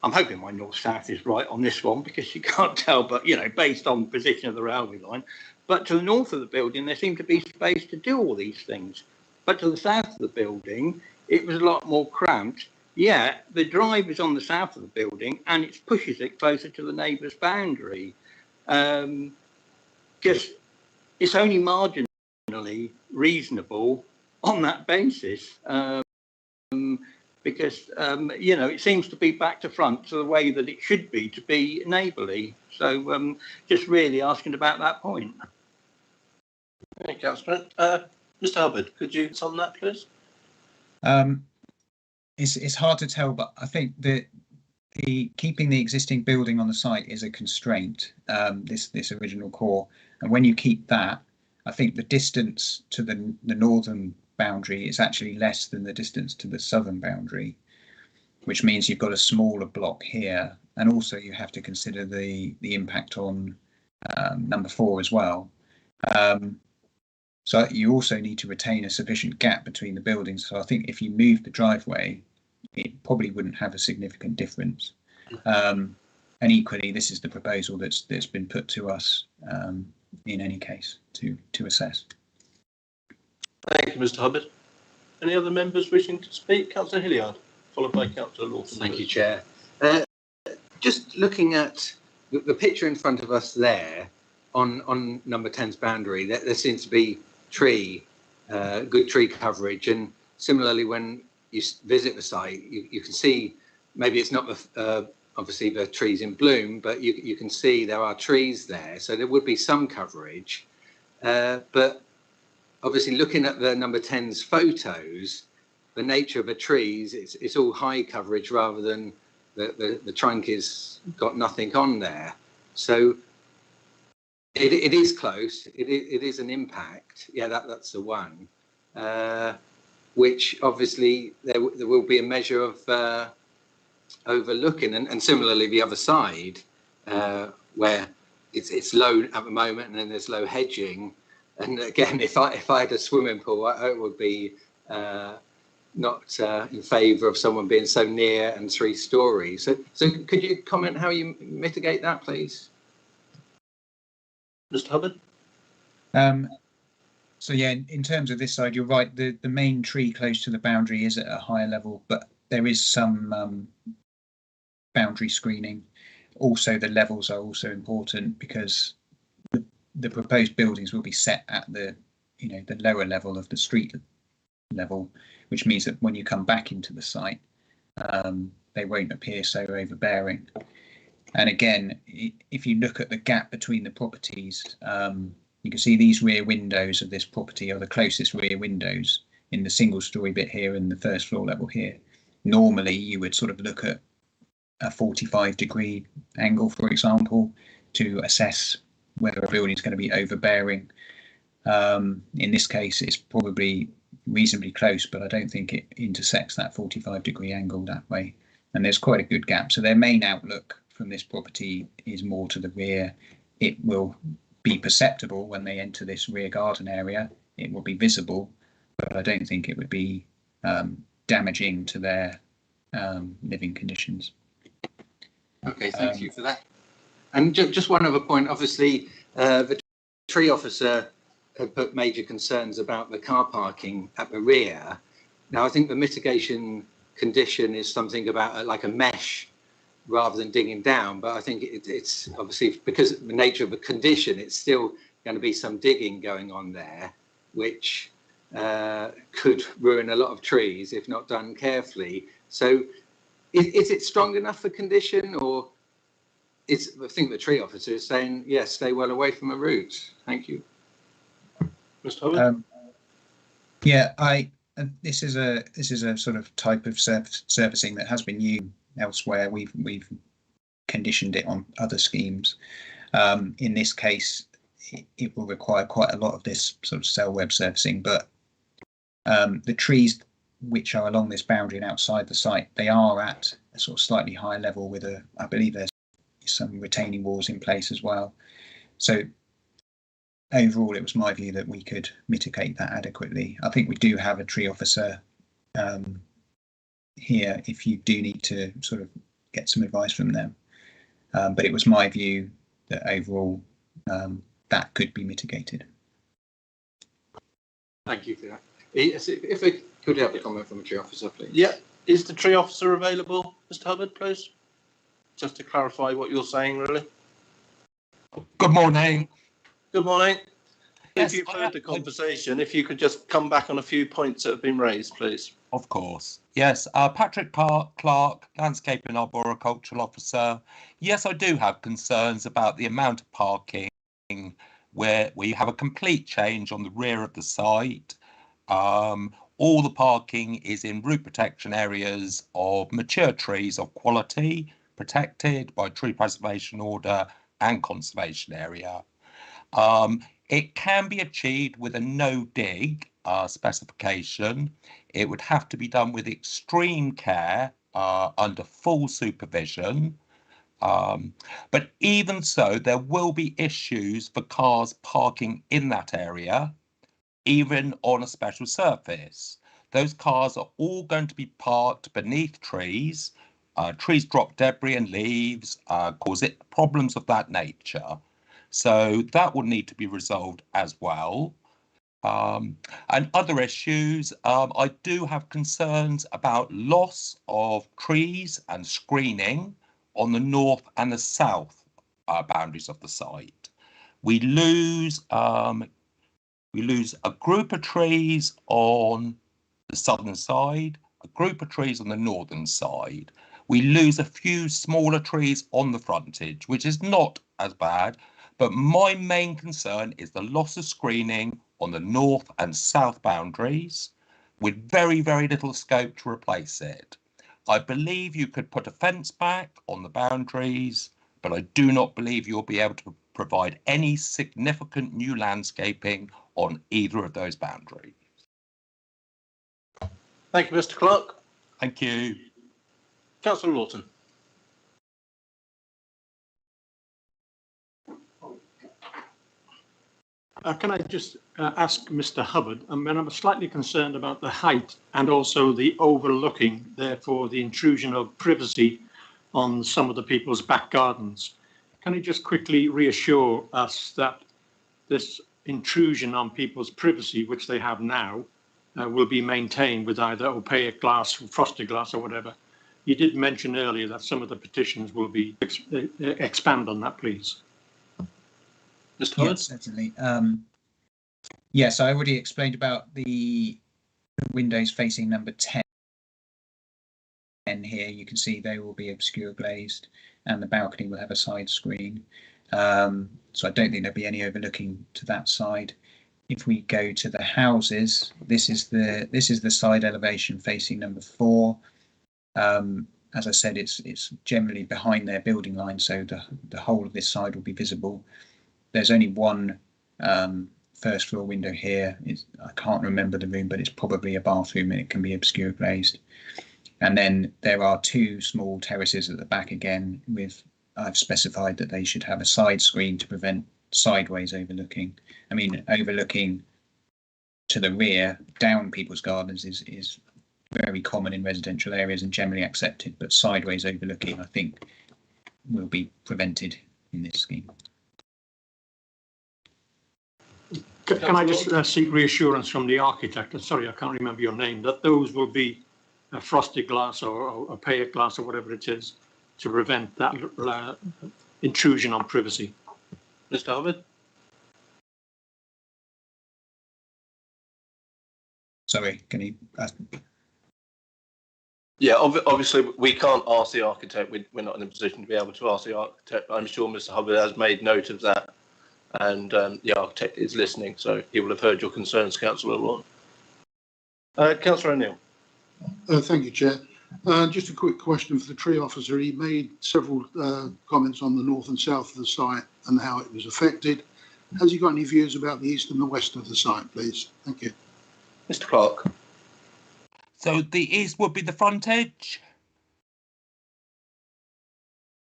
[SPEAKER 19] I'm hoping my north-south is right on this one, because you can't tell, but, based on the position of the railway line. But to the north of the building, there seemed to be space to do all these things. But to the south of the building, it was a lot more cramped. Yeah, the drive is on the south of the building, and it pushes it closer to the neighbour's boundary. Just, it's only marginally reasonable on that basis. Because, it seems to be back to front to the way that it should be to be neighbourly. So just really asking about that point.
[SPEAKER 1] Thank you, Councillor. Mr. Hubbard, could you on that, please?
[SPEAKER 14] It's hard to tell, but I think that keeping the existing building on the site is a constraint, this original core. And when you keep that, I think the distance to the northern boundary is actually less than the distance to the southern boundary, which means you've got a smaller block here, and also you have to consider the impact on number 4 as well. So you also need to retain a sufficient gap between the buildings. So I think if you move the driveway, it probably wouldn't have a significant difference. And equally, this is the proposal that's been put to us in any case to assess.
[SPEAKER 1] Thank you, Mr. Hubbard. Any other members wishing to speak? Councillor Hilliard, followed by Councillor Lawson.
[SPEAKER 20] Thank you, Chair. Just looking at the picture in front of us there on number 10's boundary, there seems to be good tree coverage, and similarly when you visit the site, you can see, maybe it's not obviously the trees in bloom, but you can see there are trees there, so there would be some coverage. But obviously, looking at the number 10's photos, the nature of the trees, it's all high coverage rather than the trunk is got nothing on there. So it is close. It is an impact. Yeah, that's the one. Which obviously there will be a measure of overlooking, and similarly the other side, where it's low at the moment, and then there's low hedging. And again, if I had a swimming pool, I would be not in favour of someone being so near and 3 stories. So could you comment how you mitigate that, please?
[SPEAKER 1] Mr. Hubbard?
[SPEAKER 14] So yeah, in terms of this side, you're right. The main tree close to the boundary is at a higher level, but there is some boundary screening. Also, the levels are also important, because the proposed buildings will be set at the lower level of the street level, which means that when you come back into the site, they won't appear so overbearing. And again, if you look at the gap between the properties, you can see these rear windows of this property are the closest rear windows in the single-story bit here and the first floor level here. Normally, you would sort of look at a 45-degree angle, for example, to assess whether a building is going to be overbearing. In this case, it's probably reasonably close, but I don't think it intersects that 45-degree angle that way. And there's quite a good gap. So their main outlook from this property is more to the rear. It will be perceptible when they enter this rear garden area. It will be visible, but I don't think it would be damaging to their living conditions.
[SPEAKER 20] Okay, thank you for that. And just one other point, obviously, the tree officer had put major concerns about the car parking at the rear. Now, I think the mitigation condition is something about like a mesh rather than digging down, but I think it's obviously, because of the nature of the condition, it's still going to be some digging going on there, which could ruin a lot of trees if not done carefully. So is it strong enough for condition, or I think the tree officer is saying, yes, stay well away from the roots. Thank you.
[SPEAKER 1] Mr. Hubbard?
[SPEAKER 14] Yeah, this is a sort of type of surfacing that has been elsewhere. We've conditioned it on other schemes. In this case, it will require quite a lot of this sort of cell web surfacing, but the trees which are along this boundary and outside the site, they are at a sort of slightly higher level with I believe there's some retaining walls in place as well. So overall, it was my view that we could mitigate that adequately. I think we do have a tree officer here if you do need to sort of get some advice from them. But it was my view that overall that could be mitigated.
[SPEAKER 2] Thank you for that.
[SPEAKER 20] If I could have a comment from the tree officer, please.
[SPEAKER 1] Yeah, is the tree officer available, Mr. Hubbard, please? Just to clarify what you're saying, really.
[SPEAKER 21] Good morning.
[SPEAKER 1] Good morning.
[SPEAKER 21] Yes,
[SPEAKER 1] if you've heard the conversation, if you could just come back on a few points that have been raised, please.
[SPEAKER 21] Of course. Yes, Patrick Clark, Landscape and Arboricultural Officer. Yes, I do have concerns about the amount of parking where you have a complete change on the rear of the site. All the parking is in root protection areas of mature trees of quality, protected by tree preservation order and conservation area. It can be achieved with a no dig specification. It would have to be done with extreme care under full supervision. But even so, there will be issues for cars parking in that area, even on a special surface. Those cars are all going to be parked beneath trees. Trees drop debris and leaves, cause problems of that nature. So that will need to be resolved as well. And other issues, I do have concerns about loss of trees and screening on the north and the south boundaries of the site. We lose a group of trees on the southern side, a group of trees on the northern side. We lose a few smaller trees on the frontage, which is not as bad. But my main concern is the loss of screening on the north and south boundaries with very, very little scope to replace it. I believe you could put a fence back on the boundaries, but I do not believe you'll be able to provide any significant new landscaping on either of those boundaries.
[SPEAKER 1] Thank you, Mr. Clark.
[SPEAKER 21] Thank you.
[SPEAKER 1] Councillor Lawton.
[SPEAKER 8] Can I just ask Mr. Hubbard, I'm slightly concerned about the height and also the overlooking, therefore the intrusion of privacy on some of the people's back gardens. Can you just quickly reassure us that this intrusion on people's privacy, which they have now, will be maintained with either opaque glass, frosted glass or whatever? You did mention earlier that some of the petitions will be expand on that, please.
[SPEAKER 1] Mr. Hubbard?
[SPEAKER 14] Yes, certainly. Yes, I already explained about the windows facing number 10 here. You can see they will be obscure glazed and the balcony will have a side screen. So I don't think there'll be any overlooking to that side. If we go to the houses, this is the side elevation facing number 4. As I said, it's generally behind their building line, so the whole of this side will be visible. There's only one first floor window here. I can't remember the room, but it's probably a bathroom and it can be obscure glazed. And then there are 2 small terraces at the back again I've specified that they should have a side screen to prevent sideways overlooking. I mean, overlooking to the rear down people's gardens is very common in residential areas and generally accepted, but sideways overlooking, I think, will be prevented in this scheme.
[SPEAKER 8] Can I just seek reassurance from the architect? Sorry, I can't remember your name. That those will be frosted glass or opaque glass or whatever it is to prevent that intrusion on privacy.
[SPEAKER 1] Mr. Hubbard?
[SPEAKER 14] Sorry, can you?
[SPEAKER 1] Yeah, obviously we can't ask the architect. We're not in a position to be able to ask the architect. I'm sure Mr. Hubbard has made note of that. And the architect is listening, so he will have heard your concerns, Councillor Lawton. Councillor O'Neill.
[SPEAKER 10] Thank you, Chair. Just a quick question for the tree officer. He made several comments on the north and south of the site and how it was affected. Has he got any views about the east and the west of the site, please? Thank you.
[SPEAKER 1] Mr. Clark.
[SPEAKER 21] So the east would be the frontage?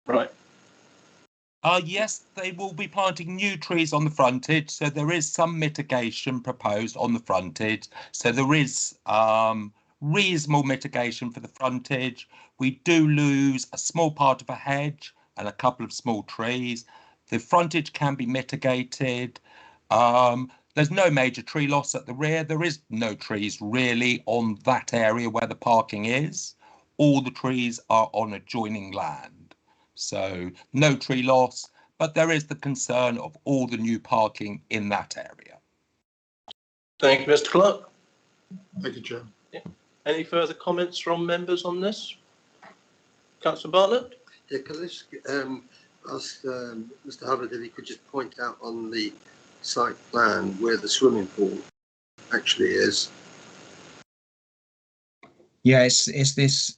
[SPEAKER 1] Right.
[SPEAKER 21] Yes, they will be planting new trees on the frontage, so there is some mitigation proposed on the frontage. So there is reasonable mitigation for the frontage. We do lose a small part of a hedge and a couple of small trees. The frontage can be mitigated. There's no major tree loss at the rear. There is no trees really on that area where the parking is. All the trees are on adjoining land. So no tree loss, but there is the concern of all the new parking in that area.
[SPEAKER 1] Thank you, Mr. Clark.
[SPEAKER 10] Thank you, Chair.
[SPEAKER 1] Yeah. Any further comments from members on this? Councillor Bartlett?
[SPEAKER 4] Yeah, can I just ask Mr. Hubbard if he could just point out on the site plan where the swimming pool actually is?
[SPEAKER 14] Yeah, it's this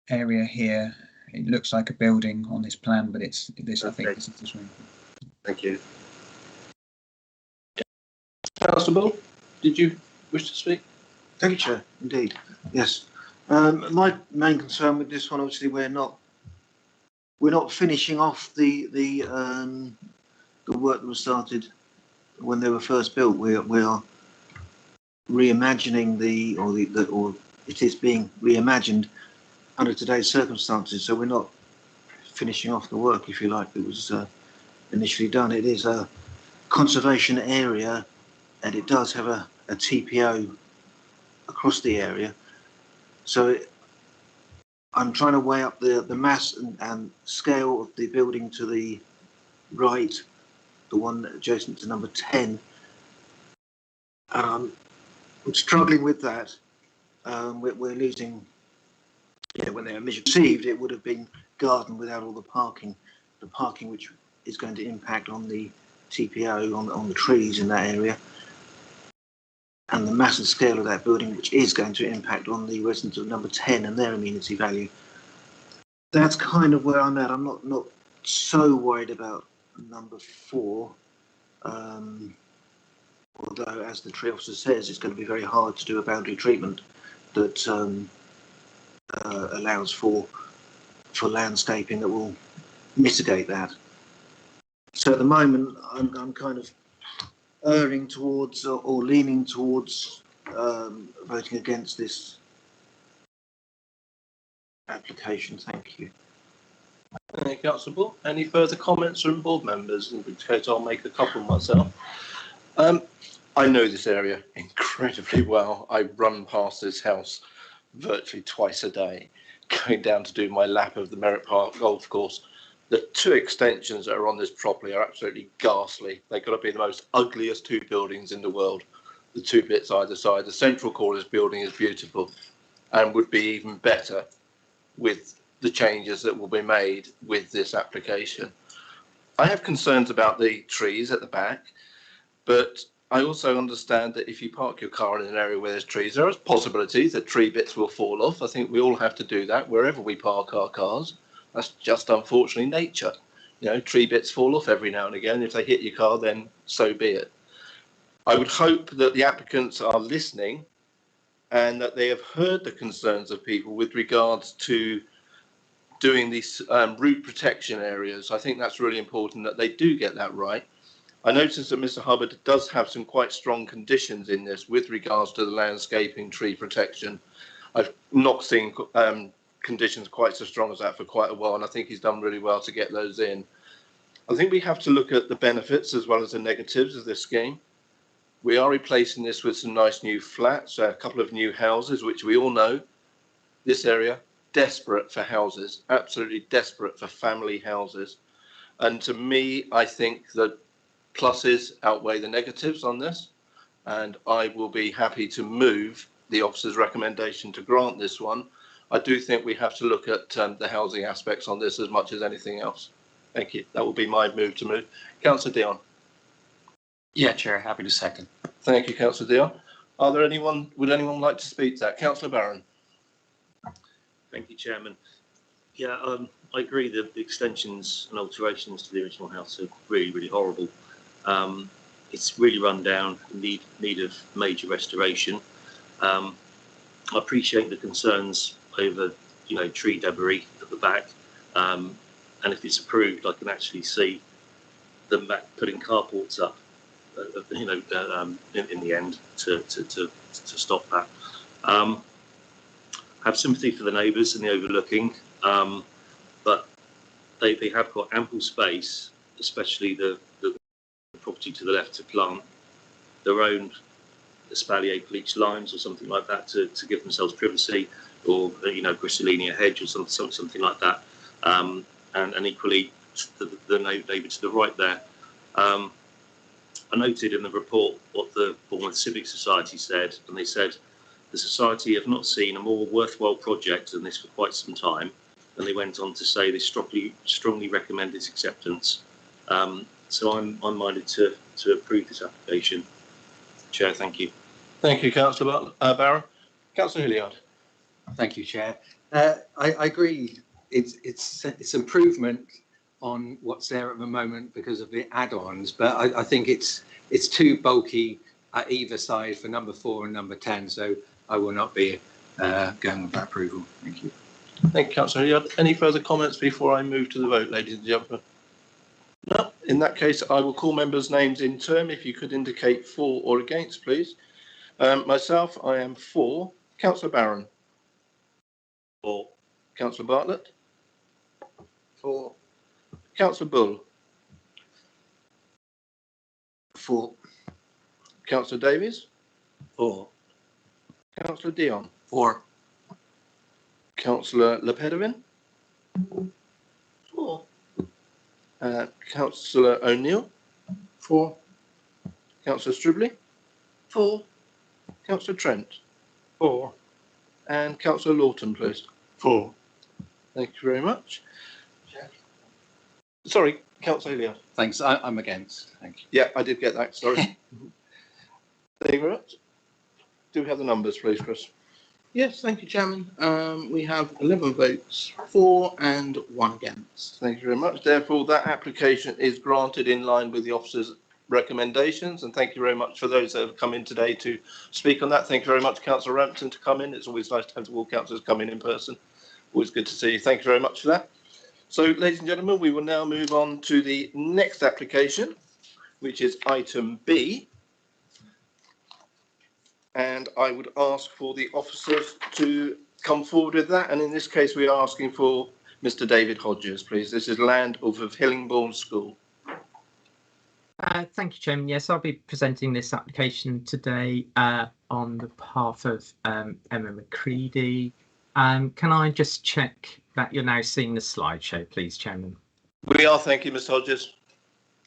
[SPEAKER 14] area here. It looks like a building on this plan, but it's this. Okay. I think this is the swimming pool.
[SPEAKER 4] Thank you.
[SPEAKER 1] Councillor Bull, did you wish to speak?
[SPEAKER 5] Thank you, Chair. Indeed, yes. My main concern with this one, obviously, we're not finishing off the work that was started when they were first built. We are reimagining or it is being reimagined under today's circumstances. So we're not finishing off the work, if you like, that was initially done. It is a conservation area, and it does have a TPO across the area. So I'm trying to weigh up the mass and scale of the building to the right, the one adjacent to number 10. And I'm struggling with that. We're losing, when they were received, it would have been garden without all the parking which is going to impact on the TPO, on the trees in that area, and the massive scale of that building, which is going to impact on the residents of number 10 and their amenity value. That's kind of where I'm at. I'm not so worried about number 4, although, as the tree officer says, it's going to be very hard to do a boundary treatment that allows for landscaping that will mitigate that. So at the moment, I'm kind of erring towards or leaning towards voting against this application. Thank you.
[SPEAKER 1] Thank you, Councillor Bull. Any further comments from board members? In which case, I'll make a couple myself. I know this area incredibly well. I run past this house virtually twice a day, going down to do my lap of the Merrick Park golf course. The 2 extensions that are on this property are absolutely ghastly. They've got to be the most ugliest 2 buildings in the world. The 2 bits either side. The central core of this building is beautiful and would be even better with the changes that will be made with this application. I have concerns about the trees at the back, but I also understand that if you park your car in an area where there's trees, there is possibilities that tree bits will fall off. I think we all have to do that wherever we park our cars. That's just unfortunately nature. Tree bits fall off every now and again. If they hit your car, then so be it. I would hope that the applicants are listening and that they have heard the concerns of people with regards to doing these root protection areas. I think that's really important that they do get that right. I noticed that Mr. Hubbard does have some quite strong conditions in this with regards to the landscaping, tree protection. I've not seen conditions quite so strong as that for quite a while, and I think he's done really well to get those in. I think we have to look at the benefits as well as the negatives of this scheme. We are replacing this with some nice new flats, a couple of new houses, which we all know this area desperate for houses, absolutely desperate for family houses. And to me, I think that pluses outweigh the negatives on this, and I will be happy to move the officer's recommendation to grant this one. I do think we have to look at the housing aspects on this as much as anything else. Thank you. That will be my move to move. Councillor Dion.
[SPEAKER 7] Yeah, Chair, happy to second.
[SPEAKER 1] Thank you, Councillor Dion. Would anyone like to speak to that? Councillor Barron.
[SPEAKER 3] Thank you, Chairman. Yeah, I agree that the extensions and alterations to the original house are really, really horrible. It's really run down, need of major restoration. I appreciate the concerns over, tree debris at the back. And if it's approved, I can actually see them back putting carports up, in the end to stop that. I have sympathy for the neighbours and the overlooking, but they have got ample space, especially the property to the left, to plant their own espalier bleached limes or something like that to give themselves privacy, or Gristolinia hedge or something like that, and equally the neighbour to the right there. I noted in the report what the Bournemouth Civic Society said, and they said the Society have not seen a more worthwhile project than this for quite some time, and they went on to say they strongly recommend its acceptance. So I'm minded to approve this application. Chair, thank you.
[SPEAKER 1] Thank you, Councillor Barron. Councillor Hilliard.
[SPEAKER 20] Thank you, Chair. I agree. It's improvement on what's there at the moment because of the add-ons, but I think it's too bulky at either side for number 4 and number 10. So I will not be going with that approval. Thank you.
[SPEAKER 1] Thank you, Councillor Hilliard. Any further comments before I move to the vote, ladies and gentlemen? No. In that case, I will call members' names in turn. If you could indicate for or against, please. Myself, I am for. Councillor Barron.
[SPEAKER 3] For.
[SPEAKER 1] Councillor Bartlett.
[SPEAKER 4] For.
[SPEAKER 1] Councillor Bull.
[SPEAKER 5] For.
[SPEAKER 1] Councillor Davies.
[SPEAKER 3] For.
[SPEAKER 1] Councillor Dion.
[SPEAKER 5] For.
[SPEAKER 1] Councillor Lepedevin.
[SPEAKER 9] For.
[SPEAKER 1] Councillor O'Neill.
[SPEAKER 10] For.
[SPEAKER 1] Councillor Stribley.
[SPEAKER 9] For.
[SPEAKER 1] Councillor Trent.
[SPEAKER 8] For.
[SPEAKER 1] And Councillor Lawton, please.
[SPEAKER 8] For.
[SPEAKER 1] Thank you very much. Sorry, Councillor Hilliard.
[SPEAKER 20] Thanks. I'm against. Thank you.
[SPEAKER 1] Yeah, I did get that. Sorry. Thank you very much. Do we have the numbers, please, Chris?
[SPEAKER 2] Yes, thank you, Chairman. We have 11 votes for and 1 against.
[SPEAKER 1] Thank you very much. Therefore, that application is granted in line with the officer's recommendations. And thank you very much for those that have come in today to speak on that. Thank you very much, Councillor Rampton, to come in. It's always nice to have all councillors come in person. Always good to see you. Thank you very much for that. So, ladies and gentlemen, we will now move on to the next application, which is item B. And I would ask for the officers to come forward with that. And in this case, we are asking for Mr. David Hodges, please. This is land off of Hillborn School.
[SPEAKER 13] Thank you, Chairman. Yes, I'll be presenting this application today on behalf of Emma McCready. Can I just check that you're now seeing the slideshow, please, Chairman?
[SPEAKER 1] We are. Thank you, Mr. Hodges.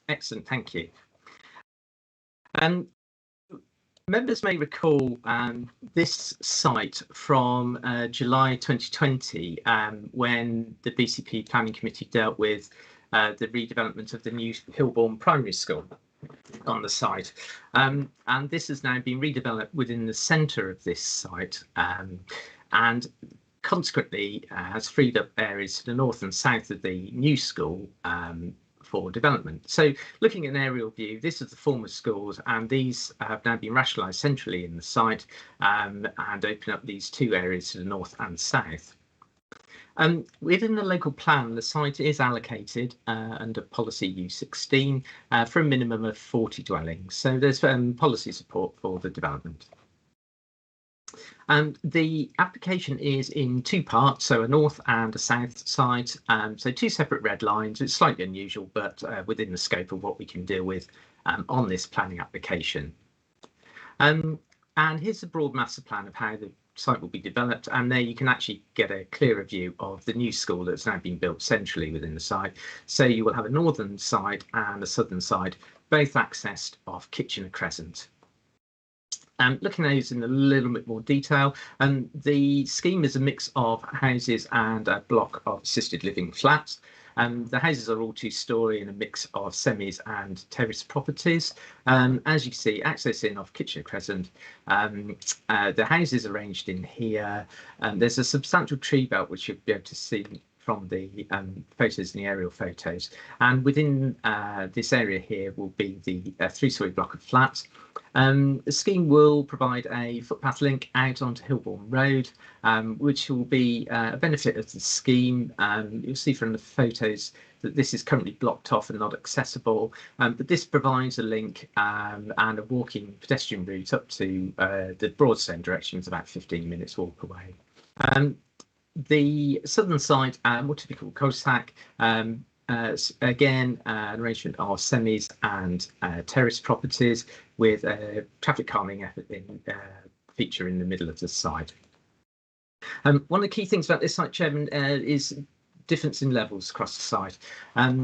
[SPEAKER 13] Excellent. Thank you. Members may recall this site from July 2020 when the BCP Planning Committee dealt with the redevelopment of the new Hillborn Primary School on the site. And this has now been redeveloped within the centre of this site and consequently has freed up areas to the north and south of the new school for development. So looking at an aerial view, this is the former schools, and these have now been rationalised centrally in the site and open up these 2 areas to the north and south. Within the local plan, the site is allocated under policy U16 for a minimum of 40 dwellings. So there's policy support for the development. The application is in 2 parts, so a north and a south side, so 2 separate red lines. It's slightly unusual, but within the scope of what we can deal with on this planning application. And here's a broad master plan of how the site will be developed, and there you can actually get a clearer view of the new school that's now been built centrally within the site. So you will have a northern side and a southern side, both accessed off Kitchener Crescent. Looking at those in a little bit more detail, the scheme is a mix of houses and a block of assisted living flats. The houses are all two-storey and a mix of semis and terrace properties. As you can see, access in off Kitchener Crescent. The houses arranged in here. There's a substantial tree belt which you'll be able to see from the photos and the aerial photos. And within this area here will be the three-storey block of flats. The scheme will provide a footpath link out onto Hillborn Road, which will be a benefit of the scheme. You'll see from the photos that this is currently blocked off and not accessible, but this provides a link and a walking pedestrian route up to the Broadstone direction. It's about 15 minutes walk away. The southern side, more typical cul-de-sac, again, an arrangement of semis and terrace properties with a traffic calming feature in the middle of the site. One of the key things about this site, Chairman, is difference in levels across the site.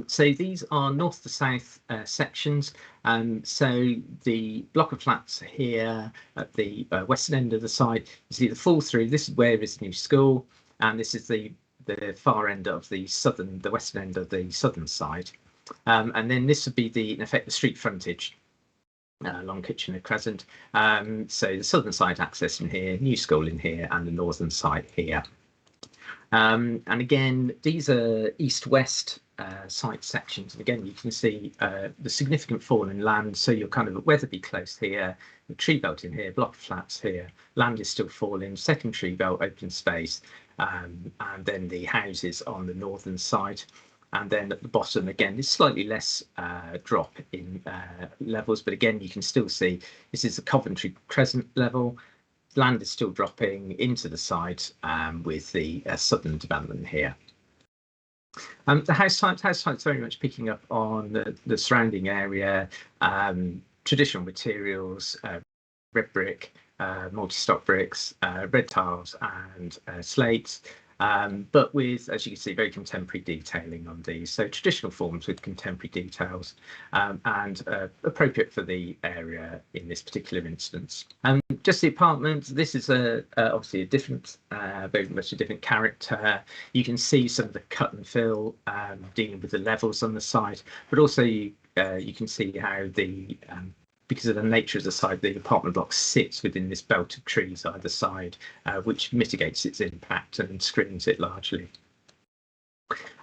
[SPEAKER 13] So these are north to south sections. So the block of flats here at the western end of the site, you see the fall through. This is where is the new school. And this is the far end of the western end of the southern side. And then this would be in effect, the street frontage along Kitchener Crescent. So the southern side access in here, new school in here, and the northern side here. And again, these are east-west site sections. And again, you can see the significant fall in land. So you're kind of at Weatherby Close here, the tree belt in here, block of flats here. Land is still falling, second tree belt, open space. And then the houses on the northern side, and then at the bottom again is slightly less drop in levels, but again you can still see this is the Coventry Crescent level. Land is still dropping into the side with the southern development here. The house type's very much picking up on the surrounding area, traditional materials, red brick, multi-stock bricks, red tiles and slates, but with, as you can see, very contemporary detailing on these. So traditional forms with contemporary details and appropriate for the area in this particular instance. Just the apartment, this is obviously a different, very much a different character. You can see some of the cut and fill dealing with the levels on the site, but also you can see how because of the nature of the site, the apartment block sits within this belt of trees either side, which mitigates its impact and screens it largely.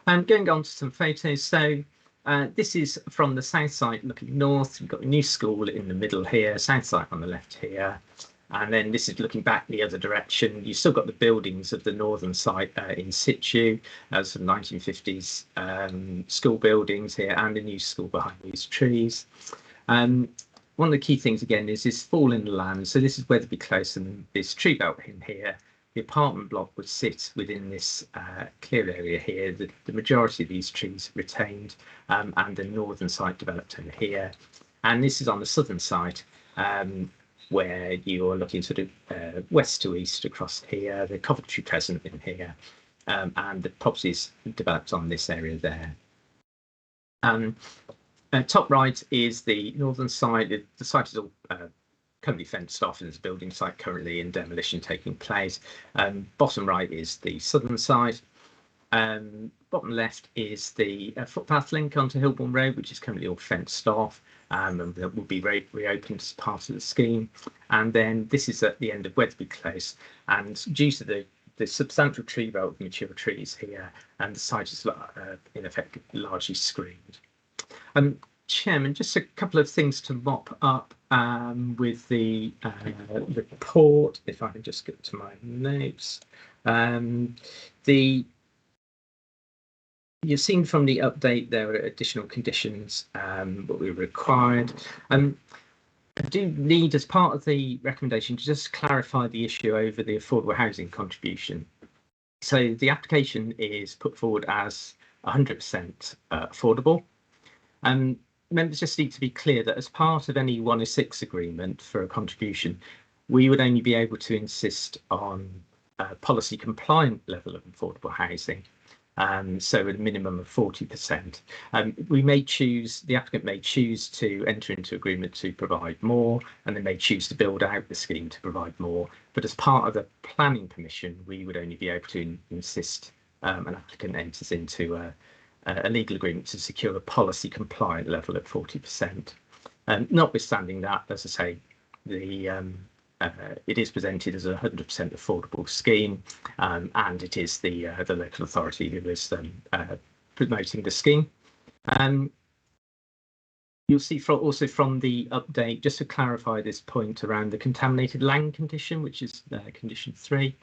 [SPEAKER 13] Going on to some photos. So this is from the south side looking north. We've got a new school in the middle here, south side on the left here. And then this is looking back the other direction. You've still got the buildings of the northern site in situ, some 1950s school buildings here and a new school behind these trees. One of the key things again is this fall in the land. So this is Weatherby Close and this tree belt in here. The apartment block would sit within this clear area here. The majority of these trees retained and the northern side developed in here. And this is on the southern side where you're looking sort of west to east across here, the Coventry Crescent in here, and the properties developed on this area there. Top right is the northern side. The site is all currently fenced off and there's a building site currently in demolition taking place. Bottom right is the southern side. Bottom left is the footpath link onto Hillborn Road, which is currently all fenced off and that will be reopened as part of the scheme. And then this is at the end of Weatherby Close, and due to the substantial tree belt of mature trees here, and the site is in effect largely screened. Chairman, just a couple of things to mop up with the report, if I can just get to my notes. You've seen from the update there are additional conditions what we required. I do need, as part of the recommendation, to just clarify the issue over the affordable housing contribution. So the application is put forward as 100% affordable. Members just need to be clear that as part of any 106 agreement for a contribution, we would only be able to insist on a policy compliant level of affordable housing. So at a minimum of 40%. The applicant may choose to enter into agreement to provide more, and they may choose to build out the scheme to provide more. But as part of the planning permission, we would only be able to insist an applicant enters into a legal agreement to secure a policy compliant level at 40%. Notwithstanding that, as I say, it is presented as a 100% affordable scheme, and it is the local authority who is promoting the scheme. You'll see also from the update, just to clarify this point around the contaminated land condition, which is condition 3.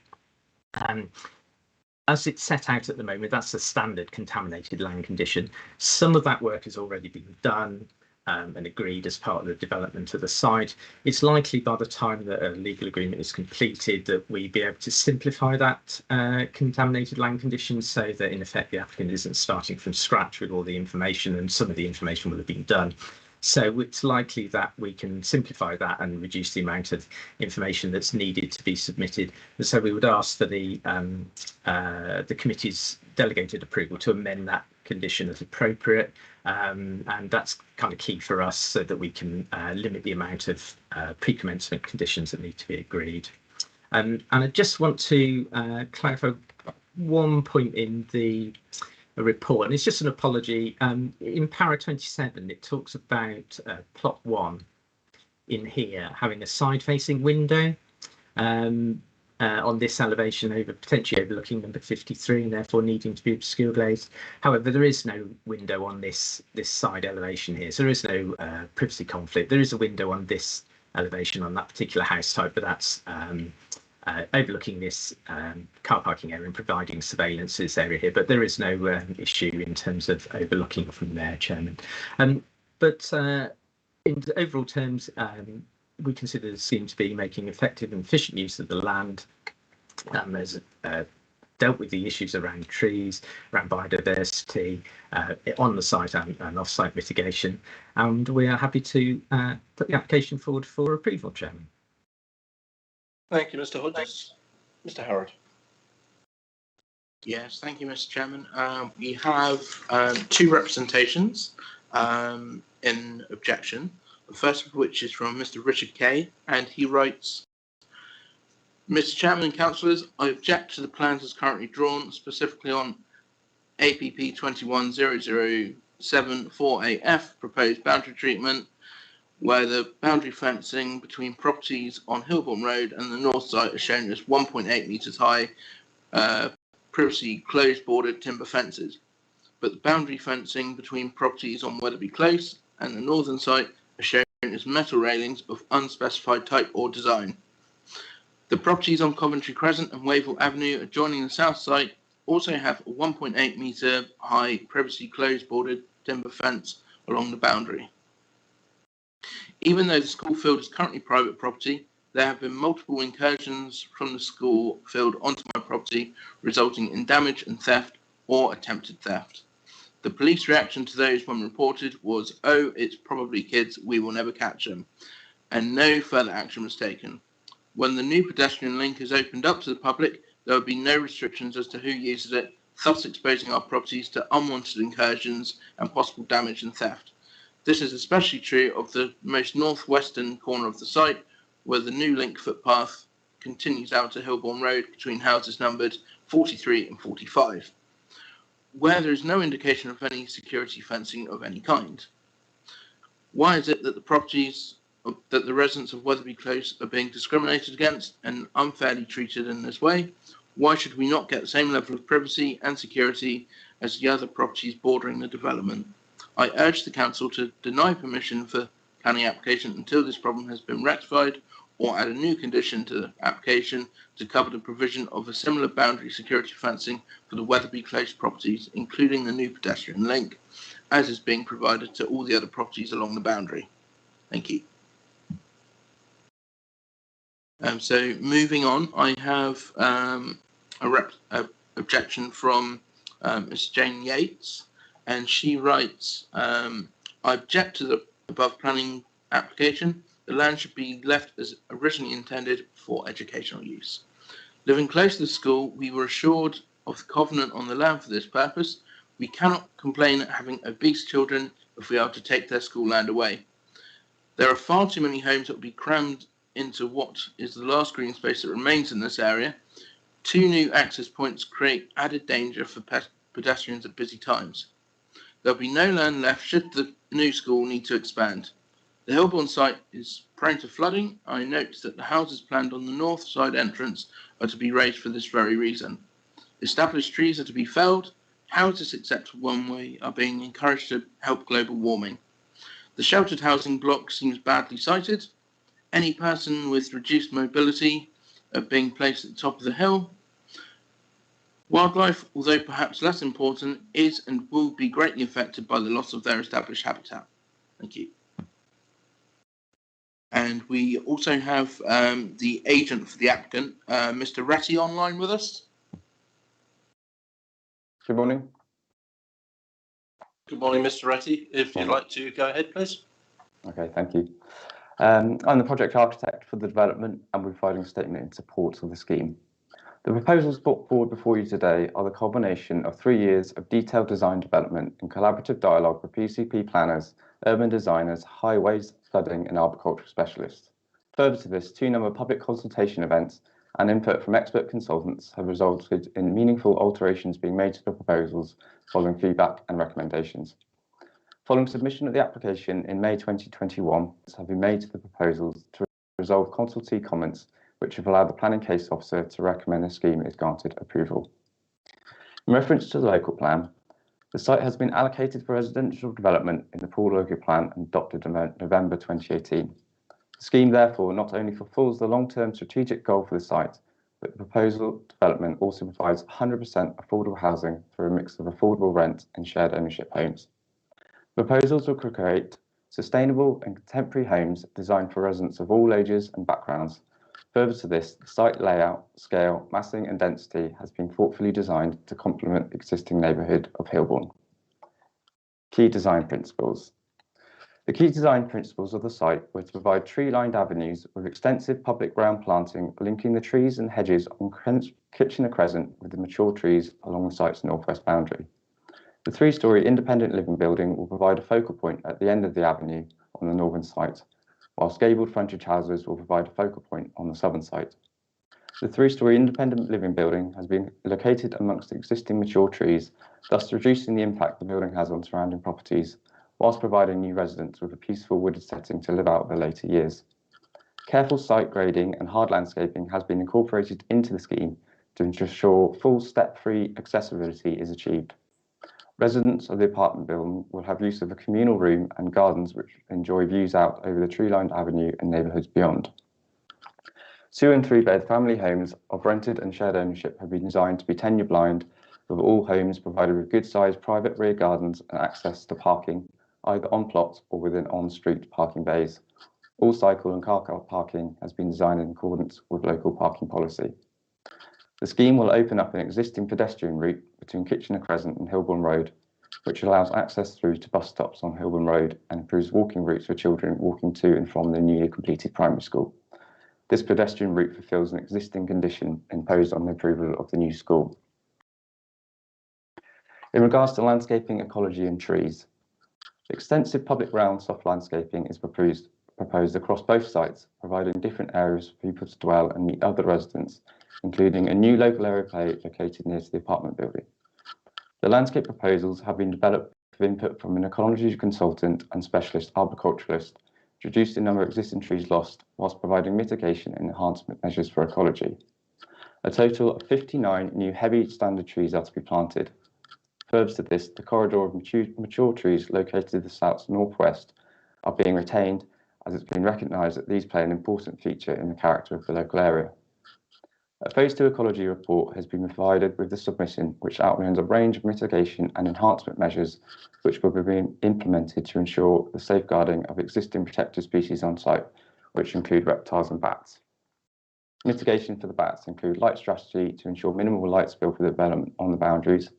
[SPEAKER 13] As it's set out at the moment, that's a standard contaminated land condition. Some of that work has already been done and agreed as part of the development of the site. It's likely by the time that a legal agreement is completed that we'll be able to simplify that contaminated land condition, so that in effect the applicant isn't starting from scratch with all the information, and some of the information will have been done. So it's likely that we can simplify that and reduce the amount of information that's needed to be submitted. And so we would ask for the committee's delegated approval to amend that condition as appropriate. And that's kind of key for us, so that we can limit the amount of pre-commencement conditions that need to be agreed. And I just want to clarify one point in the report, and it's just an apology. In para 27, it talks about plot 1 in here having a side-facing window on this elevation, potentially overlooking number 53, and therefore needing to be obscure glazed. However, there is no window on this side elevation here, so there is no privacy conflict. There is a window on this elevation on that particular house type, but that's overlooking this car parking area and providing surveillance to this area here, but there is no issue in terms of overlooking from there, Chairman. But in overall terms, we consider the scheme to be making effective and efficient use of the land. There's dealt with the issues around trees, around biodiversity, on the site and off-site mitigation, and we are happy to put the application forward for approval, Chairman.
[SPEAKER 1] Thank you, Mr. Hodges. Mr. Howard.
[SPEAKER 2] Yes, thank you, Mr. Chairman. We have 2 representations in objection. The first of which is from Mr. Richard Kay, and he writes, Mr. Chairman and Councillors, I object to the plans as currently drawn, specifically on APP 21007-4AF, proposed boundary treatment, where the boundary fencing between properties on Hillborn Road and the north side is shown as 1.8 metres high, previously closed bordered timber fences. But the boundary fencing between properties on Wetherby Close and the northern site are shown as metal railings of unspecified type or design. The properties on Coventry Crescent and Wavell Avenue adjoining the south site also have a 1.8 metre high previously closed bordered timber fence along the boundary. Even though the school field is currently private property, there have been multiple incursions from the school field onto my property, resulting in damage and theft or attempted theft. The police reaction to those when reported was, "Oh, it's probably kids, we will never catch them," and no further action was taken. When the new pedestrian link is opened up to the public, there will be no restrictions as to who uses it, thus exposing our properties to unwanted incursions and possible damage and theft. This is especially true of the most northwestern corner of the site, where the new link footpath continues out to Hillborn Road between houses numbered 43 and 45, where there is no indication of any security fencing of any kind. Why is it that the residents of Wetherby Close are being discriminated against and unfairly treated in this way? Why should we not get the same level of privacy and security as the other properties bordering the development? I urge the Council to deny permission for planning application until this problem has been rectified, or add a new condition to the application to cover the provision of a similar boundary security fencing for the Wetherby Close properties, including the new pedestrian link, as is being provided to all the other properties along the boundary. Thank you. So moving on, I have a objection from Ms. Jane Yates, and she writes, I object to the above planning application. The land should be left as originally intended for educational use. Living close to the school, we were assured of the covenant on the land for this purpose. We cannot complain at having obese children if we are to take their school land away. There are far too many homes that will be crammed into what is the last green space that remains in this area. 2 new access points create added danger for pedestrians at busy times. There'll be no land left should the new school need to expand. The Hillborn site is prone to flooding. I note that the houses planned on the north side entrance are to be raised for this very reason. Established trees are to be felled. Houses except for one way are being encouraged to help global warming. The sheltered housing block seems badly sited. Any person with reduced mobility are being placed at the top of the hill. Wildlife, although perhaps less important, is and will be greatly affected by the loss of their established habitat. Thank you. And we also have the agent for the applicant, Mr. Retty, online with us.
[SPEAKER 6] Good morning.
[SPEAKER 1] Good morning, Mr. Retty. If you'd like to go ahead, please.
[SPEAKER 6] Okay, thank you. I'm the project architect for the development and we're providing a statement in support of the scheme. The proposals brought forward before you today are the culmination of 3 years of detailed design development and collaborative dialogue with BCP planners, urban designers, highways, flooding and arboricultural specialists. Further to this, 2 number of public consultation events and input from expert consultants have resulted in meaningful alterations being made to the proposals following feedback and recommendations. Following submission of the application in May 2021, have been made to the proposals to resolve consultee comments which have allowed the planning case officer to recommend the scheme is granted approval. In reference to the local plan, the site has been allocated for residential development in the pooled local plan and adopted in November 2018. The scheme therefore not only fulfills the long-term strategic goal for the site, but the proposal development also provides 100% affordable housing through a mix of affordable rent and shared ownership homes. The proposals will create sustainable and contemporary homes designed for residents of all ages and backgrounds. Further to this, the site layout, scale, massing and density has been thoughtfully designed to complement the existing neighbourhood of Hillborn. Key design principles. The key design principles of the site were to provide tree-lined avenues with extensive public ground planting linking the trees and hedges on Kitchener Crescent with the mature trees along the site's northwest boundary. The 3-storey independent living building will provide a focal point at the end of the avenue on the northern site, whilst gabled frontage houses will provide a focal point on the southern site. The 3-storey independent living building has been located amongst existing mature trees, thus reducing the impact the building has on surrounding properties, whilst providing new residents with a peaceful wooded setting to live out their later years. Careful site grading and hard landscaping has been incorporated into the scheme to ensure full step-free accessibility is achieved. Residents of the apartment building will have use of a communal room and gardens which enjoy views out over the tree-lined avenue and neighbourhoods beyond. 2- and 3-bed family homes of rented and shared ownership have been designed to be tenure blind, with all homes provided with good-sized private rear gardens and access to parking, either on plot or within on-street parking bays. All cycle and car parking has been designed in accordance with local parking policy. The scheme will open up an existing pedestrian route between Kitchener Crescent and Hillborn Road, which allows access through to bus stops on Hillborn Road and improves walking routes for children walking to and from the newly completed primary school. This pedestrian route fulfills an existing condition imposed on the approval of the new school. In regards to landscaping, ecology and trees, extensive public ground soft landscaping is proposed across both sites, providing different areas for people to dwell and meet other residents, including a new local area play located near to the apartment building. The landscape proposals have been developed with input from an ecology consultant and specialist arboriculturalist to reduce the number of existing trees lost whilst providing mitigation and enhancement measures for ecology. A total of 59 new heavy standard trees are to be planted. Further to this, the corridor of mature trees located to the south northwest are being retained, as it's been recognised that these play an important feature in the character of the local area. A Phase 2 ecology report has been provided with the submission, which outlines a range of mitigation and enhancement measures which will be implemented to ensure the safeguarding of existing protected species on site, which include reptiles and bats. Mitigation for the bats include light strategy to ensure minimal light spill for the development on the boundaries.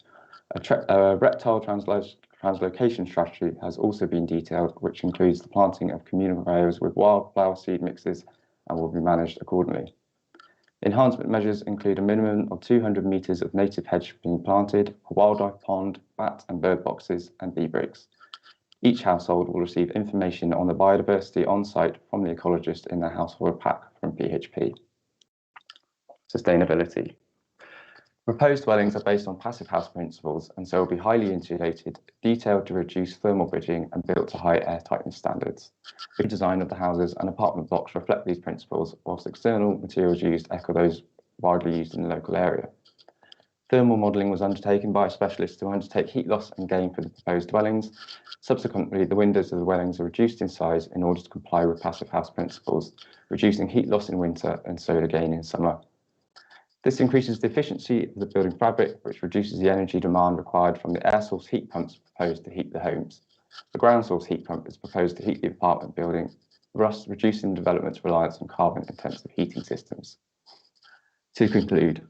[SPEAKER 6] A reptile translocation strategy has also been detailed, which includes the planting of communal areas with wildflower seed mixes and will be managed accordingly. Enhancement measures include a minimum of 200 metres of native hedge being planted, a wildlife pond, bat and bird boxes and bee breaks. Each household will receive information on the biodiversity on site from the ecologist in their household pack from PHP. Sustainability. Proposed dwellings are based on passive house principles and so will be highly insulated, detailed to reduce thermal bridging and built to high air tightness standards. The design of the houses and apartment blocks reflect these principles, whilst external materials used echo those widely used in the local area. Thermal modelling was undertaken by a specialist to undertake heat loss and gain for the proposed dwellings. Subsequently, the windows of the dwellings are reduced in size in order to comply with passive house principles, reducing heat loss in winter and solar gain in summer. This increases the efficiency of the building fabric, which reduces the energy demand required from the air source heat pumps proposed to heat the homes. The ground source heat pump is proposed to heat the apartment building, thus reducing the development's reliance on carbon-intensive heating systems. To conclude,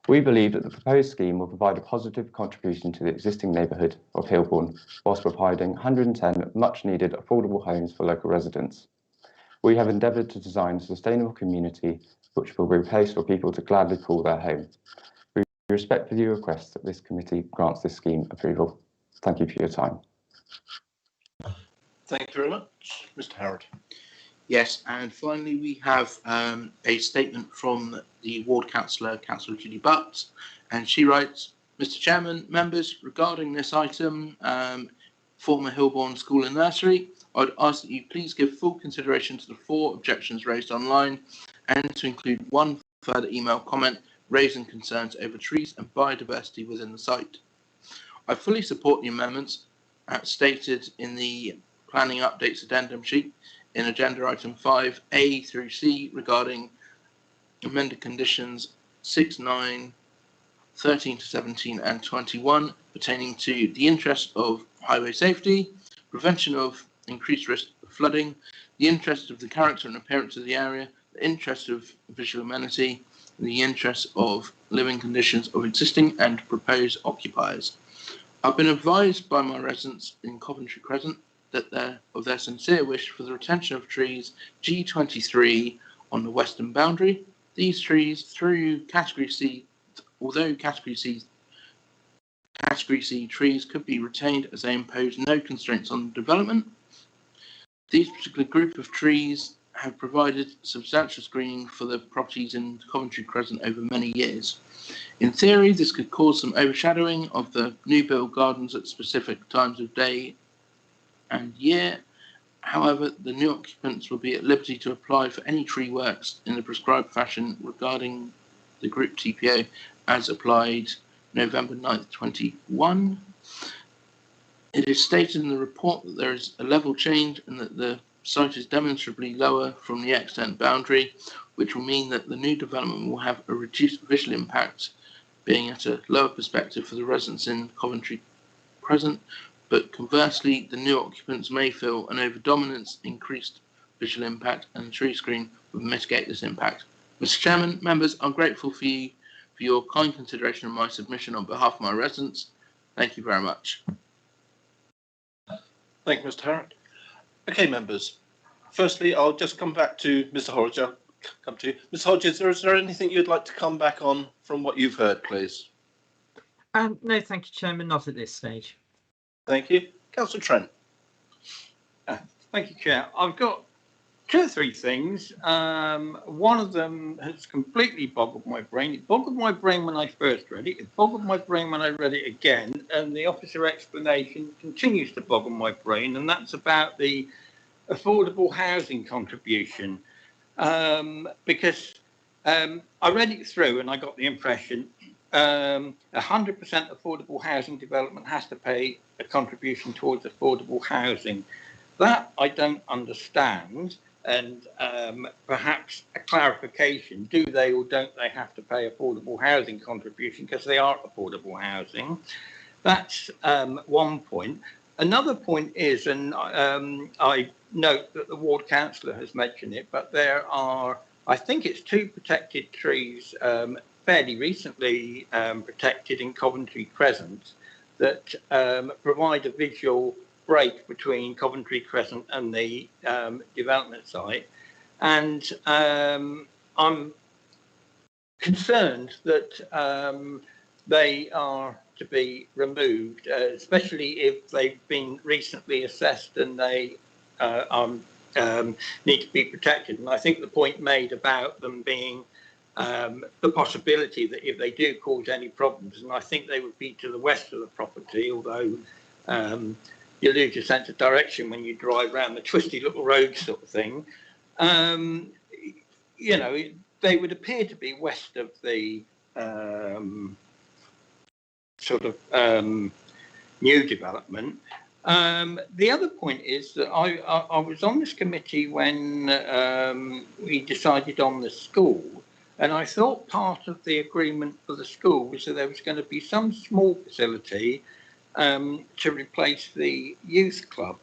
[SPEAKER 6] we believe that the proposed scheme will provide a positive contribution to the existing neighbourhood of Hillborn, whilst providing 110 much-needed affordable homes for local residents. We have endeavoured to design a sustainable community which will be a place for people to gladly call their home. We respectfully request that this committee grants this scheme approval. Thank you for your time.
[SPEAKER 1] Thank you very much. Mr. Howard.
[SPEAKER 2] Yes, and finally we have a statement from the ward councillor, Councillor Judy Butt, and she writes, Mr. Chairman, members, regarding this item, former Hillborn School and Nursery, I'd ask that you please give full consideration to the 4 objections raised online and to include 1 further email comment raising concerns over trees and biodiversity within the site. I fully support the amendments stated in the planning updates addendum sheet in agenda item 5A through C regarding amended conditions 6, 9, 13 to 17 and 21 pertaining to the interest of highway safety, prevention of increased risk of flooding, the interest of the character and appearance of the area, the interest of visual amenity, and the interest of living conditions of existing and proposed occupiers. I've been advised by my residents in Coventry Crescent that of their sincere wish for the retention of trees G23 on the western boundary. These trees through Category C, although Category C trees could be retained as they impose no constraints on development. These particular group of trees have provided substantial screening for the properties in Coventry Crescent over many years. In theory, this could cause some overshadowing of the new build gardens at specific times of day and year. However, the new occupants will be at liberty to apply for any tree works in the prescribed fashion regarding the group TPO as applied November 9th, 21. It is stated in the report that there is a level change and that the site is demonstrably lower from the extent boundary, which will mean that the new development will have a reduced visual impact, being at a lower perspective for the residents in Coventry Crescent, but conversely, the new occupants may feel an over-dominance increased visual impact and the tree screen will mitigate this impact. Mr. Chairman, members, I'm grateful for your kind consideration of my submission on behalf of my residents. Thank you very much.
[SPEAKER 1] Thank you, Mr. Harrod. Okay, members. Firstly, I'll just come back to Mr. Hodge. I'll come to you. Ms. Hodges, is there anything you'd like to come back on from what you've heard, please?
[SPEAKER 13] No, thank you, Chairman, not at this stage.
[SPEAKER 1] Thank you. Councillor Trent.
[SPEAKER 19] Thank you, Chair. I've got 2 or 3 things. One of them has completely boggled my brain. It boggled my brain when I first read it. It boggled my brain when I read it again. And the officer explanation continues to boggle my brain. And that's about the affordable housing contribution. Because I read it through and I got the impression 100% affordable housing development has to pay a contribution towards affordable housing. That I don't understand. And perhaps a clarification, do they or don't they have to pay affordable housing contribution because they are affordable housing? That's one point. Another point is, and I note that the ward councillor has mentioned it, but there are, I think it's 2 protected trees fairly recently protected in Coventry Crescent that provide a visual break between Coventry Crescent and the development site, and I'm concerned that they are to be removed, especially if they've been recently assessed and they need to be protected. And I think the point made about them being the possibility that if they do cause any problems, and I think they would be to the west of the property, although you lose your sense of direction when you drive around the twisty little road sort of thing. You know, they would appear to be west of the new development. The other point is that I was on this committee when we decided on the school, and I thought part of the agreement for the school was that there was going to be some small facility to replace the youth club.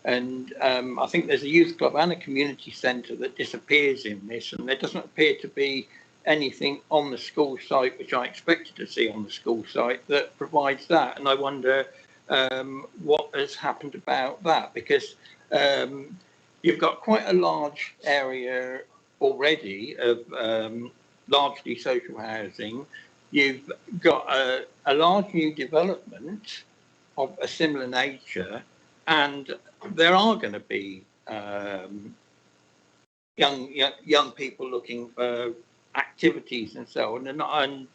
[SPEAKER 19] And I think there's a youth club and a community centre that disappears in this, and there doesn't appear to be anything on the school site, which I expected to see on the school site, that provides that. And I wonder what has happened about that, because you've got quite a large area already of largely social housing. You've got a large new development of a similar nature, and there are going to be young people looking for activities and so on, and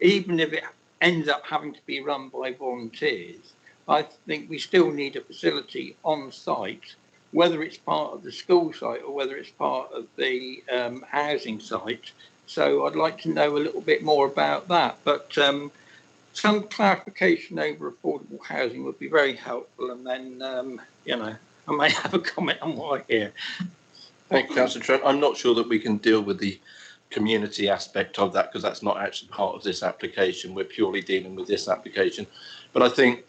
[SPEAKER 19] even if it ends up having to be run by volunteers, I think we still need a facility on site, whether it's part of the school site or whether it's part of the housing site. So I'd like to know a little bit more about that, but some clarification over affordable housing would be very helpful, and then you know, I may have a comment on what I hear.
[SPEAKER 1] Thank you, Councillor Trent. I'm not sure that we can deal with the community aspect of that, because that's not actually part of this application. We're purely dealing with this application. But I think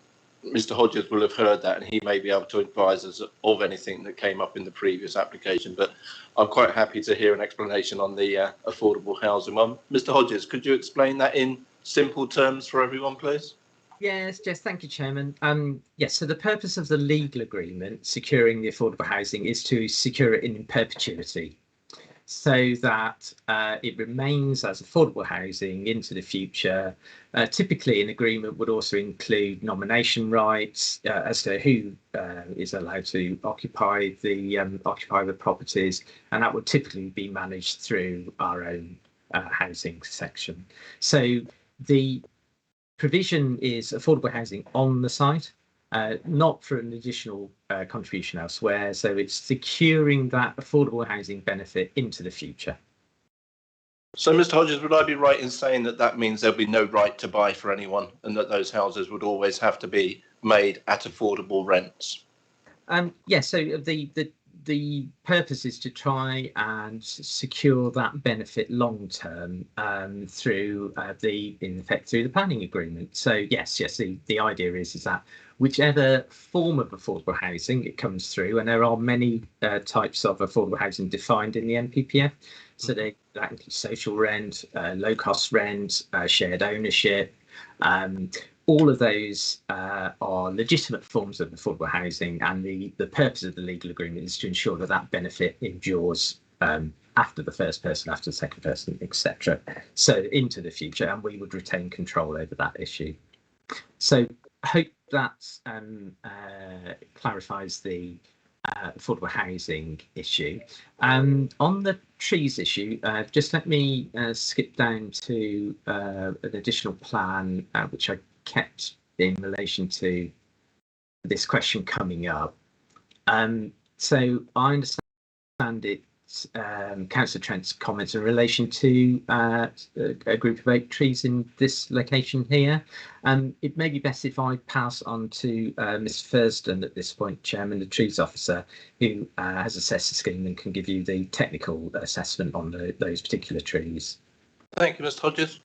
[SPEAKER 1] Mr. Hodges will have heard that, and he may be able to advise us of anything that came up in the previous application. But I'm quite happy to hear an explanation on the affordable housing one. Mr. Hodges, could you explain that in simple terms for everyone, please?
[SPEAKER 13] Yes, thank you, Chairman. Yes, so the purpose of the legal agreement securing the affordable housing is to secure it in perpetuity, so that it remains as affordable housing into the future. Typically, an agreement would also include nomination rights as to who is allowed to occupy the properties, and that would typically be managed through our own housing section. So the provision is affordable housing on the site, not for an additional contribution elsewhere. So it's securing that affordable housing benefit into the future.
[SPEAKER 1] So, Mr. Hodges, would I be right in saying that that means there'll be no right to buy for anyone, and that those houses would always have to be made at affordable rents?
[SPEAKER 13] Yes, so the purpose is to try and secure that benefit long term through the planning agreement. So yes, the idea is that whichever form of affordable housing it comes through, and there are many types of affordable housing defined in the NPPF. So that includes social rent, low cost rent, shared ownership. All of those are legitimate forms of affordable housing, and the purpose of the legal agreement is to ensure that that benefit endures after the first person, after the second person, etc. So into the future, and we would retain control over that issue. So I hope that clarifies the affordable housing issue. On the trees issue, just let me skip down to an additional plan which I kept in relation to this question coming up. So I understand it, Councillor Trent's comments in relation to a group of oak trees in this location here. It may be best if I pass on to Ms. Thurston at this point, Chairman, the Trees Officer, who has assessed the scheme and can give you the technical assessment on those particular trees.
[SPEAKER 1] Thank you, Mr. Hodges.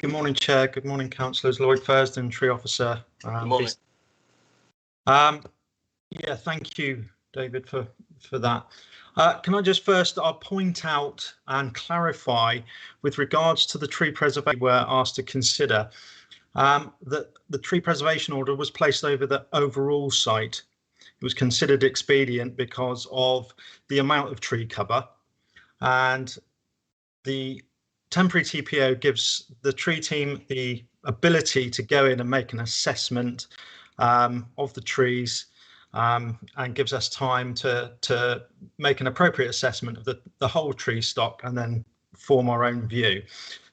[SPEAKER 12] Good morning, Chair. Good morning, Councillors. Lloyd Thurston, Tree Officer.
[SPEAKER 1] Good morning.
[SPEAKER 12] Yeah, thank you, David, for that. Can I just first point out and clarify with regards to the tree preservation we're asked to consider that the tree preservation order was placed over the overall site. It was considered expedient because of the amount of tree cover, and the temporary TPO gives the tree team the ability to go in and make an assessment of the trees and gives us time to make an appropriate assessment of the whole tree stock and then form our own view.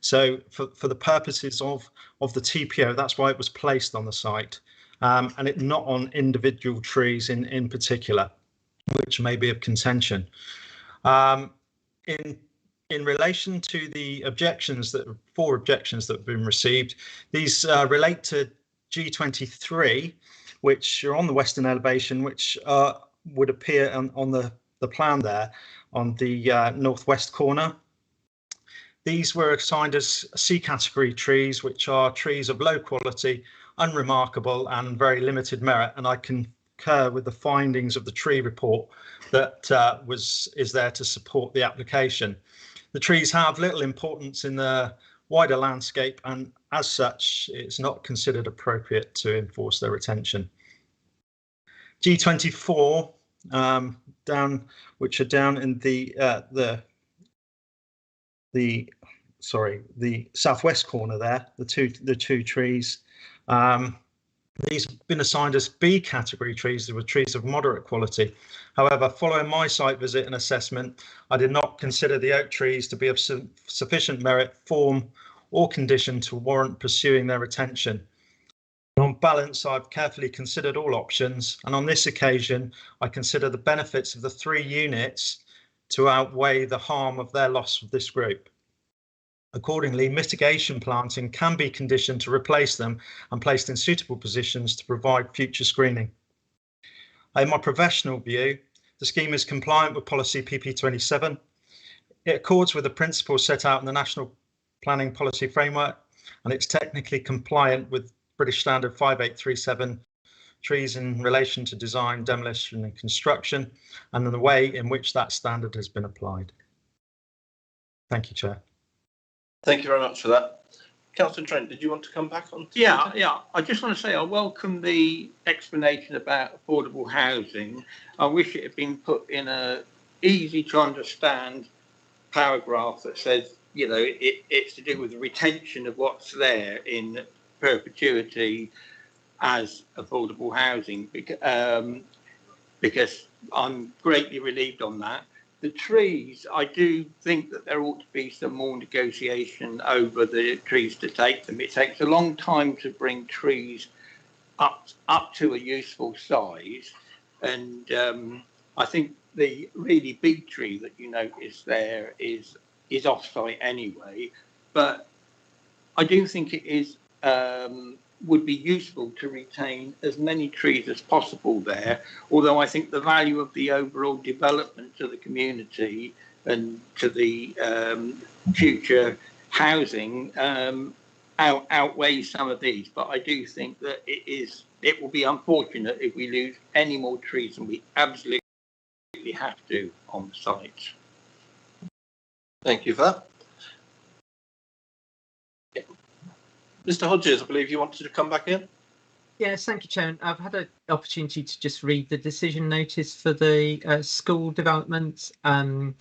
[SPEAKER 12] So for the purposes of the TPO, that's why it was placed on the site, and it not on individual trees in particular, which may be of contention. In relation to the four objections that have been received, these relate to G23, which are on the western elevation, which would appear on the plan there on the northwest corner. These were assigned as C category trees, which are trees of low quality, unremarkable and very limited merit, and I concur with the findings of the tree report that is there to support the application. The trees have little importance in the wider landscape, and as such, it's not considered appropriate to enforce their retention. G24, which are down in the southwest corner there, the two trees. These have been assigned as B category trees. They were trees of moderate quality. However, following my site visit and assessment, I did not consider the oak trees to be of sufficient merit, form or condition to warrant pursuing their retention. On balance, I've carefully considered all options, and on this occasion, I consider the benefits of the 3 units to outweigh the harm of their loss of this group. Accordingly, mitigation planting can be conditioned to replace them and placed in suitable positions to provide future screening. In my professional view, the scheme is compliant with policy PP27. It accords with the principles set out in the National Planning Policy Framework, and it's technically compliant with British Standard 5837 trees in relation to design, demolition and construction, and the way in which that standard has been applied. Thank you, Chair.
[SPEAKER 1] Thank you very much for that. Councillor Trent, did you want to come back on?
[SPEAKER 19] Yeah. I just want to say I welcome the explanation about affordable housing. I wish it had been put in a easy to understand paragraph that says, you know, it's to do with the retention of what's there in perpetuity as affordable housing, because I'm greatly relieved on that. The trees, I do think that there ought to be some more negotiation over the trees to take them. It takes a long time to bring trees up to a useful size, and I think the really big tree that you notice there is off-site anyway, but I do think it is would be useful to retain as many trees as possible there, although I think the value of the overall development to the community and to the future housing outweighs some of these. But I do think that it will be unfortunate if we lose any more trees than we absolutely have to on the site.
[SPEAKER 1] Thank you for that. Mr. Hodges, I believe you wanted to come back in.
[SPEAKER 13] Yes, thank you, Chairman. I've had an opportunity to just read the decision notice for the school development, and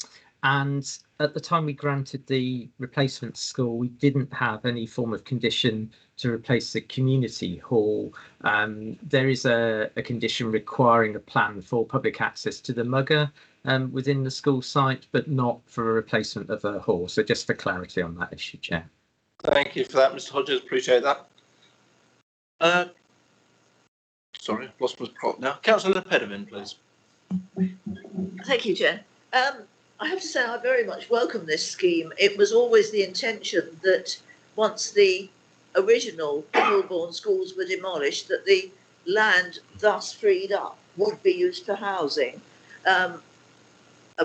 [SPEAKER 13] at the time we granted the replacement school, we didn't have any form of condition to replace the community hall. There is a condition requiring a plan for public access to the mugger within the school site, but not for a replacement of a hall. So just for clarity on that issue, Chair.
[SPEAKER 1] Thank you for that, Mr. Hodges. Appreciate that. Sorry, I've lost my prop now. Councillor Pedderman, please.
[SPEAKER 9] Thank you, Chair. I have to say I very much welcome this scheme. It was always the intention that once the original Hillborn schools were demolished, that the land thus freed up would be used for housing.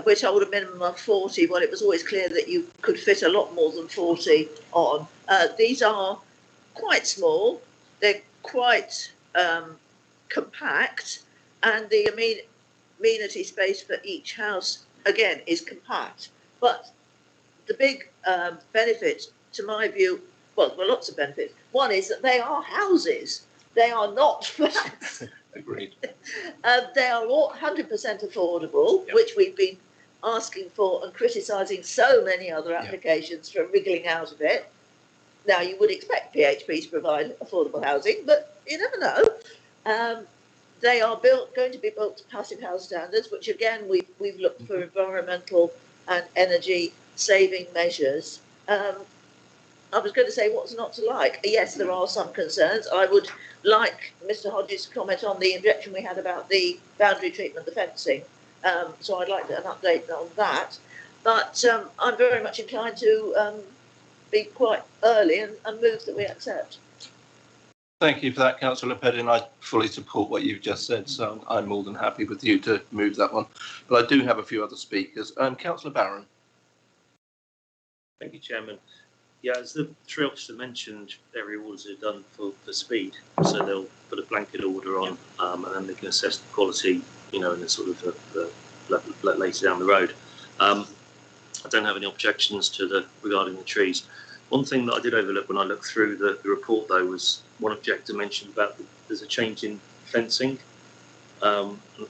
[SPEAKER 9] We're told a minimum of 40. Well, it was always clear that you could fit a lot more than 40 on. These are quite small. They're quite compact, and the amenity space for each house, again, is compact. But the big benefit, to my view, well, there are lots of benefits. One is that they are houses. They are not flats.
[SPEAKER 1] Agreed.
[SPEAKER 9] They are all 100% affordable, yep, which we've been asking for and criticising so many other applications for wriggling out of it. Now, you would expect PHP to provide affordable housing, but you never know. They are going to be built to passive house standards, which again we've looked for environmental and energy saving measures. I was going to say what's not to like. Yes, there are some concerns. I would like Mr. Hodges to comment on the objection we had about the boundary treatment, the fencing. So I'd like an update on that. But I'm very much inclined to be quite early and move that we accept.
[SPEAKER 1] Thank you for that, Councillor Pedding. I fully support what you've just said, so I'm more than happy with you to move that one. But I do have a few other speakers. Councillor Barron.
[SPEAKER 3] Thank you, Chairman. Yeah, as the tree officer mentioned, area orders are done for speed, so they'll put a blanket order on, and then they can assess the quality, in a sort of later down the road. I don't have any objections regarding the trees. One thing that I did overlook when I looked through the report, though, was one objector mentioned about there's a change in fencing.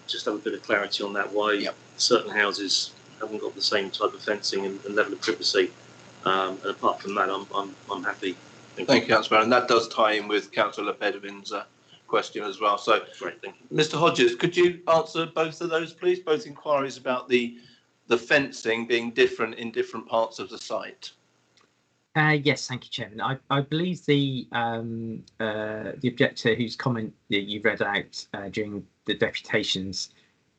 [SPEAKER 3] Just have a bit of clarity on that. Why certain houses haven't got the same type of fencing and level of privacy. And apart from that, I'm happy.
[SPEAKER 1] Thank you, Councillor Barron. That does tie in with Councillor Pedvin's question as well. So,
[SPEAKER 3] great, thank you.
[SPEAKER 1] Mr. Hodges, could you answer both of those, please? Both inquiries about the fencing being different in different parts of the site.
[SPEAKER 13] Yes, thank you, Chairman. I believe the objector whose comment that you read out during the deputations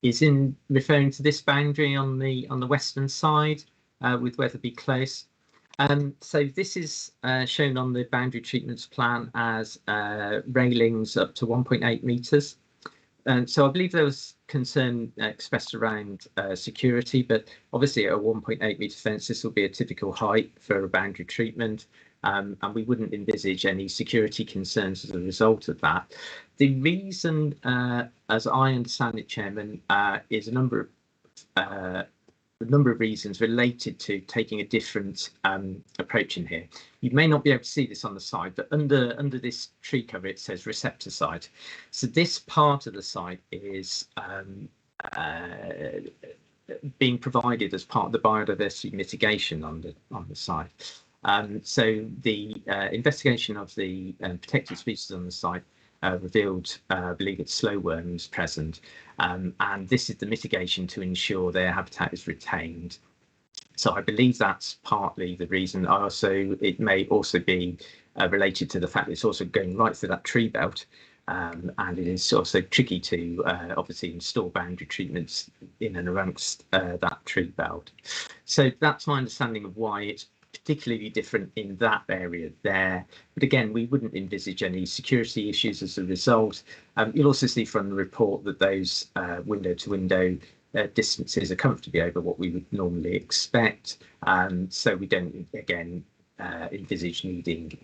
[SPEAKER 13] is in referring to this boundary on the western side with Wetherby Close. So this is shown on the boundary treatments plan as railings up to 1.8 metres. So I believe there was concern expressed around security, but obviously at a 1.8 metre fence, this will be a typical height for a boundary treatment, and we wouldn't envisage any security concerns as a result of that. The reason, as I understand it, Chairman, is a number of reasons related to taking a different approach in here. You may not be able to see this on the side, but under this tree cover it says receptor site. So this part of the site is being provided as part of the biodiversity mitigation on the site. So the investigation of the protected species on the site revealed, I believe it's slow worms present, and this is the mitigation to ensure their habitat is retained. So I believe that's partly the reason. It may also be related to the fact that it's also going right through that tree belt, and it is also tricky to obviously install boundary treatments in and amongst that tree belt. So that's my understanding of why it's particularly different in that area there. But again, we wouldn't envisage any security issues as a result. You'll also see from the report that those window to window distances are comfortably over what we would normally expect. So we don't, again, envisage needing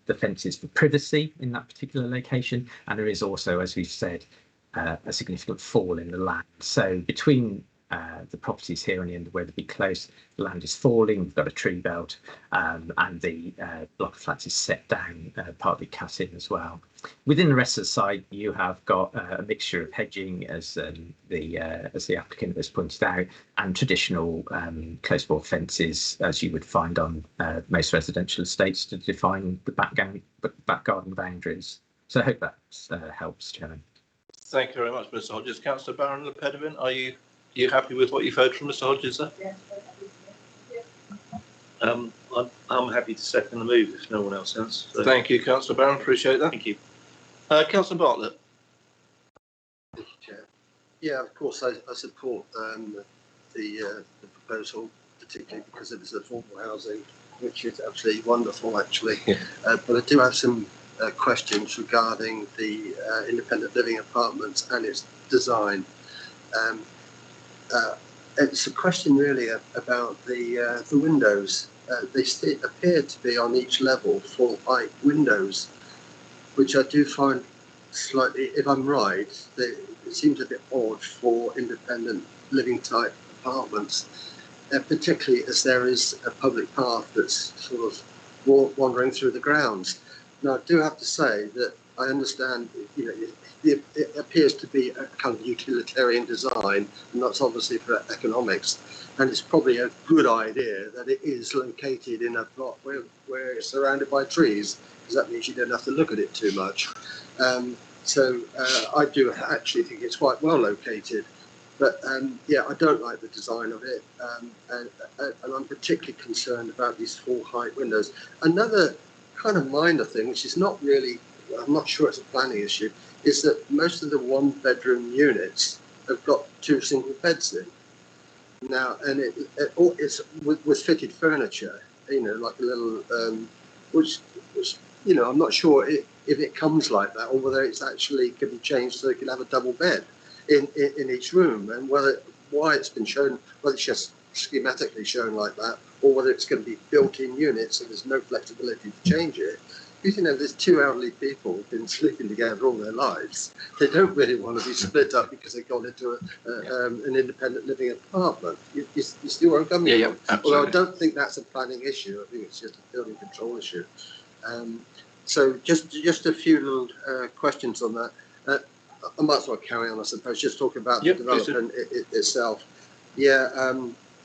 [SPEAKER 13] the fences for privacy in that particular location. And there is also, as we've said, a significant fall in the land. So between the properties here on the end of Wetherby Close, the land is falling, we've got a tree belt, and the block of flats is set down, partly cut in as well. Within the rest of the site, you have got a mixture of hedging, as the applicant has pointed out, and traditional close bore fences, as you would find on most residential estates, to define the back garden boundaries. So I hope that helps, Chairman.
[SPEAKER 1] Thank you very much, Mr. Hodges. Councillor Barron Le Pedevin, are you happy with what you've heard from Mr. Hodges, sir?
[SPEAKER 9] Yes.
[SPEAKER 3] I'm happy to second the move if no one else has. So.
[SPEAKER 1] Thank you, Councillor Barron. Appreciate that.
[SPEAKER 3] Thank you.
[SPEAKER 1] Councillor Bartlett.
[SPEAKER 4] Thank you, Chair. Yeah, of course, I support the proposal, particularly because it is affordable housing, which is absolutely wonderful, actually. But I do have some questions regarding the independent living apartments and its design. It's a question really about the windows. They appear to be on each level full height windows, which I do find slightly, if I'm right, it seems a bit odd for independent living type apartments, particularly as there is a public path that's sort of wandering through the grounds. Now, I do have to say that I understand, it appears to be a kind of utilitarian design, and that's obviously for economics. And it's probably a good idea that it is located in a plot where it's surrounded by trees, because that means you don't have to look at it too much. So I do actually think it's quite well located. But yeah, I don't like the design of it, and I'm particularly concerned about these full height windows. Another kind of minor thing, which is not really, I'm not sure it's a planning issue, is that most of the 1-bedroom units have got 2 single beds in. Now, and it's with fitted furniture, you know, like a little, which you know, I'm not sure if it comes like that or whether it's actually can be changed so they can have a double bed in each room, and why it's been shown, whether it's just schematically shown like that or whether it's going to be built-in units so there's no flexibility to change it. You know, there's 2 elderly people who've been sleeping together all their lives. They don't really want to be split up because they've gone into an independent living apartment. You see where I'm coming from?
[SPEAKER 1] Absolutely.
[SPEAKER 4] Although I don't think that's a planning issue. I think it's just a building control issue. So just a few little questions on that. I might as well carry on, I suppose, just talking about the development itself. Yeah,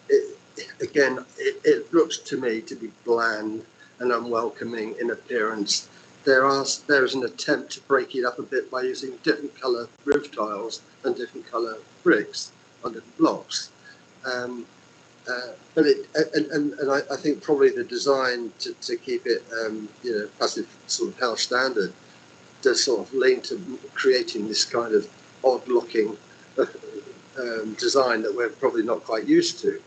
[SPEAKER 4] it looks to me to be bland and unwelcoming in appearance. There is an attempt to break it up a bit by using different colour roof tiles and different colour bricks on different blocks. But I think probably the design to keep it, you know, passive sort of house standard does sort of lean to creating this kind of odd-looking design that we're probably not quite used to.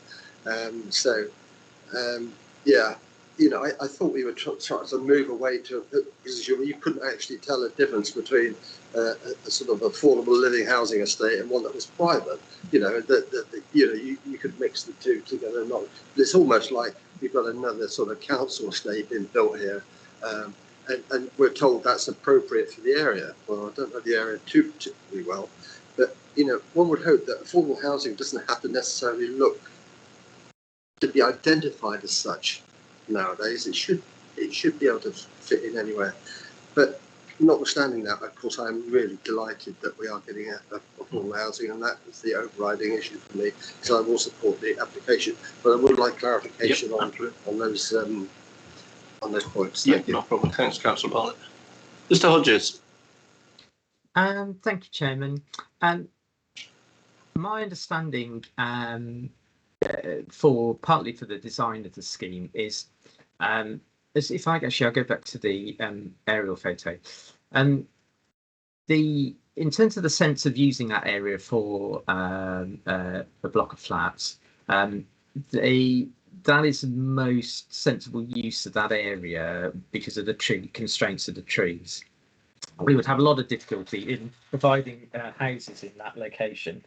[SPEAKER 4] Yeah, you know, I thought we were trying to move away to a position where you couldn't actually tell a difference between a sort of affordable living housing estate and one that was private. You know, you know, you could mix the two together. But it's almost like we've got another sort of council estate being built here. And we're told that's appropriate for the area. Well, I don't know the area too particularly well, but you know, one would hope that affordable housing doesn't have to necessarily look to be identified as such nowadays. It should be able to fit in anywhere. But notwithstanding that, of course, I'm really delighted that we are getting affordable housing, and that is the overriding issue for me. So I will support the application, but I would like clarification on those points. Thank you.
[SPEAKER 1] No problem. Thanks, Councillor Bartlett. Mr. Hodges.
[SPEAKER 13] Thank you, Chairman. My understanding partly for the design of the scheme is, I'll go back to the aerial photo. In terms of the sense of using that area for a block of flats, that is the most sensible use of that area because of the constraints of the trees. We would have a lot of difficulty in providing houses in that location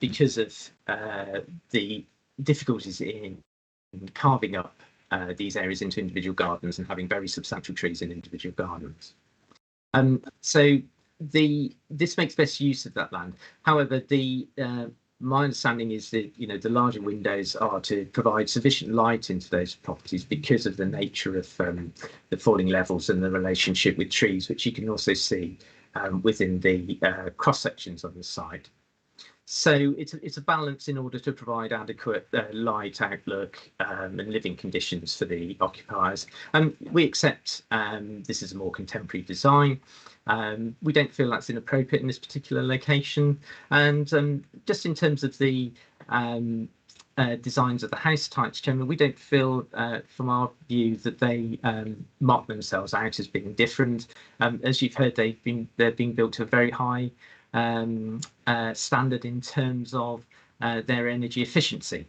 [SPEAKER 13] because of the difficulties in carving up these areas into individual gardens and having very substantial trees in individual gardens. So this makes best use of that land. However, my understanding is that, you know, the larger windows are to provide sufficient light into those properties because of the nature of the falling levels and the relationship with trees, which you can also see within the cross sections on the site. So it's a balance in order to provide adequate light outlook and living conditions for the occupiers. We accept this is a more contemporary design. We don't feel that's inappropriate in this particular location. And just in terms of the designs of the house types, Chairman, we don't feel from our view that they mark themselves out as being different. As you've heard, they're being built to a very high standard in terms of their energy efficiency.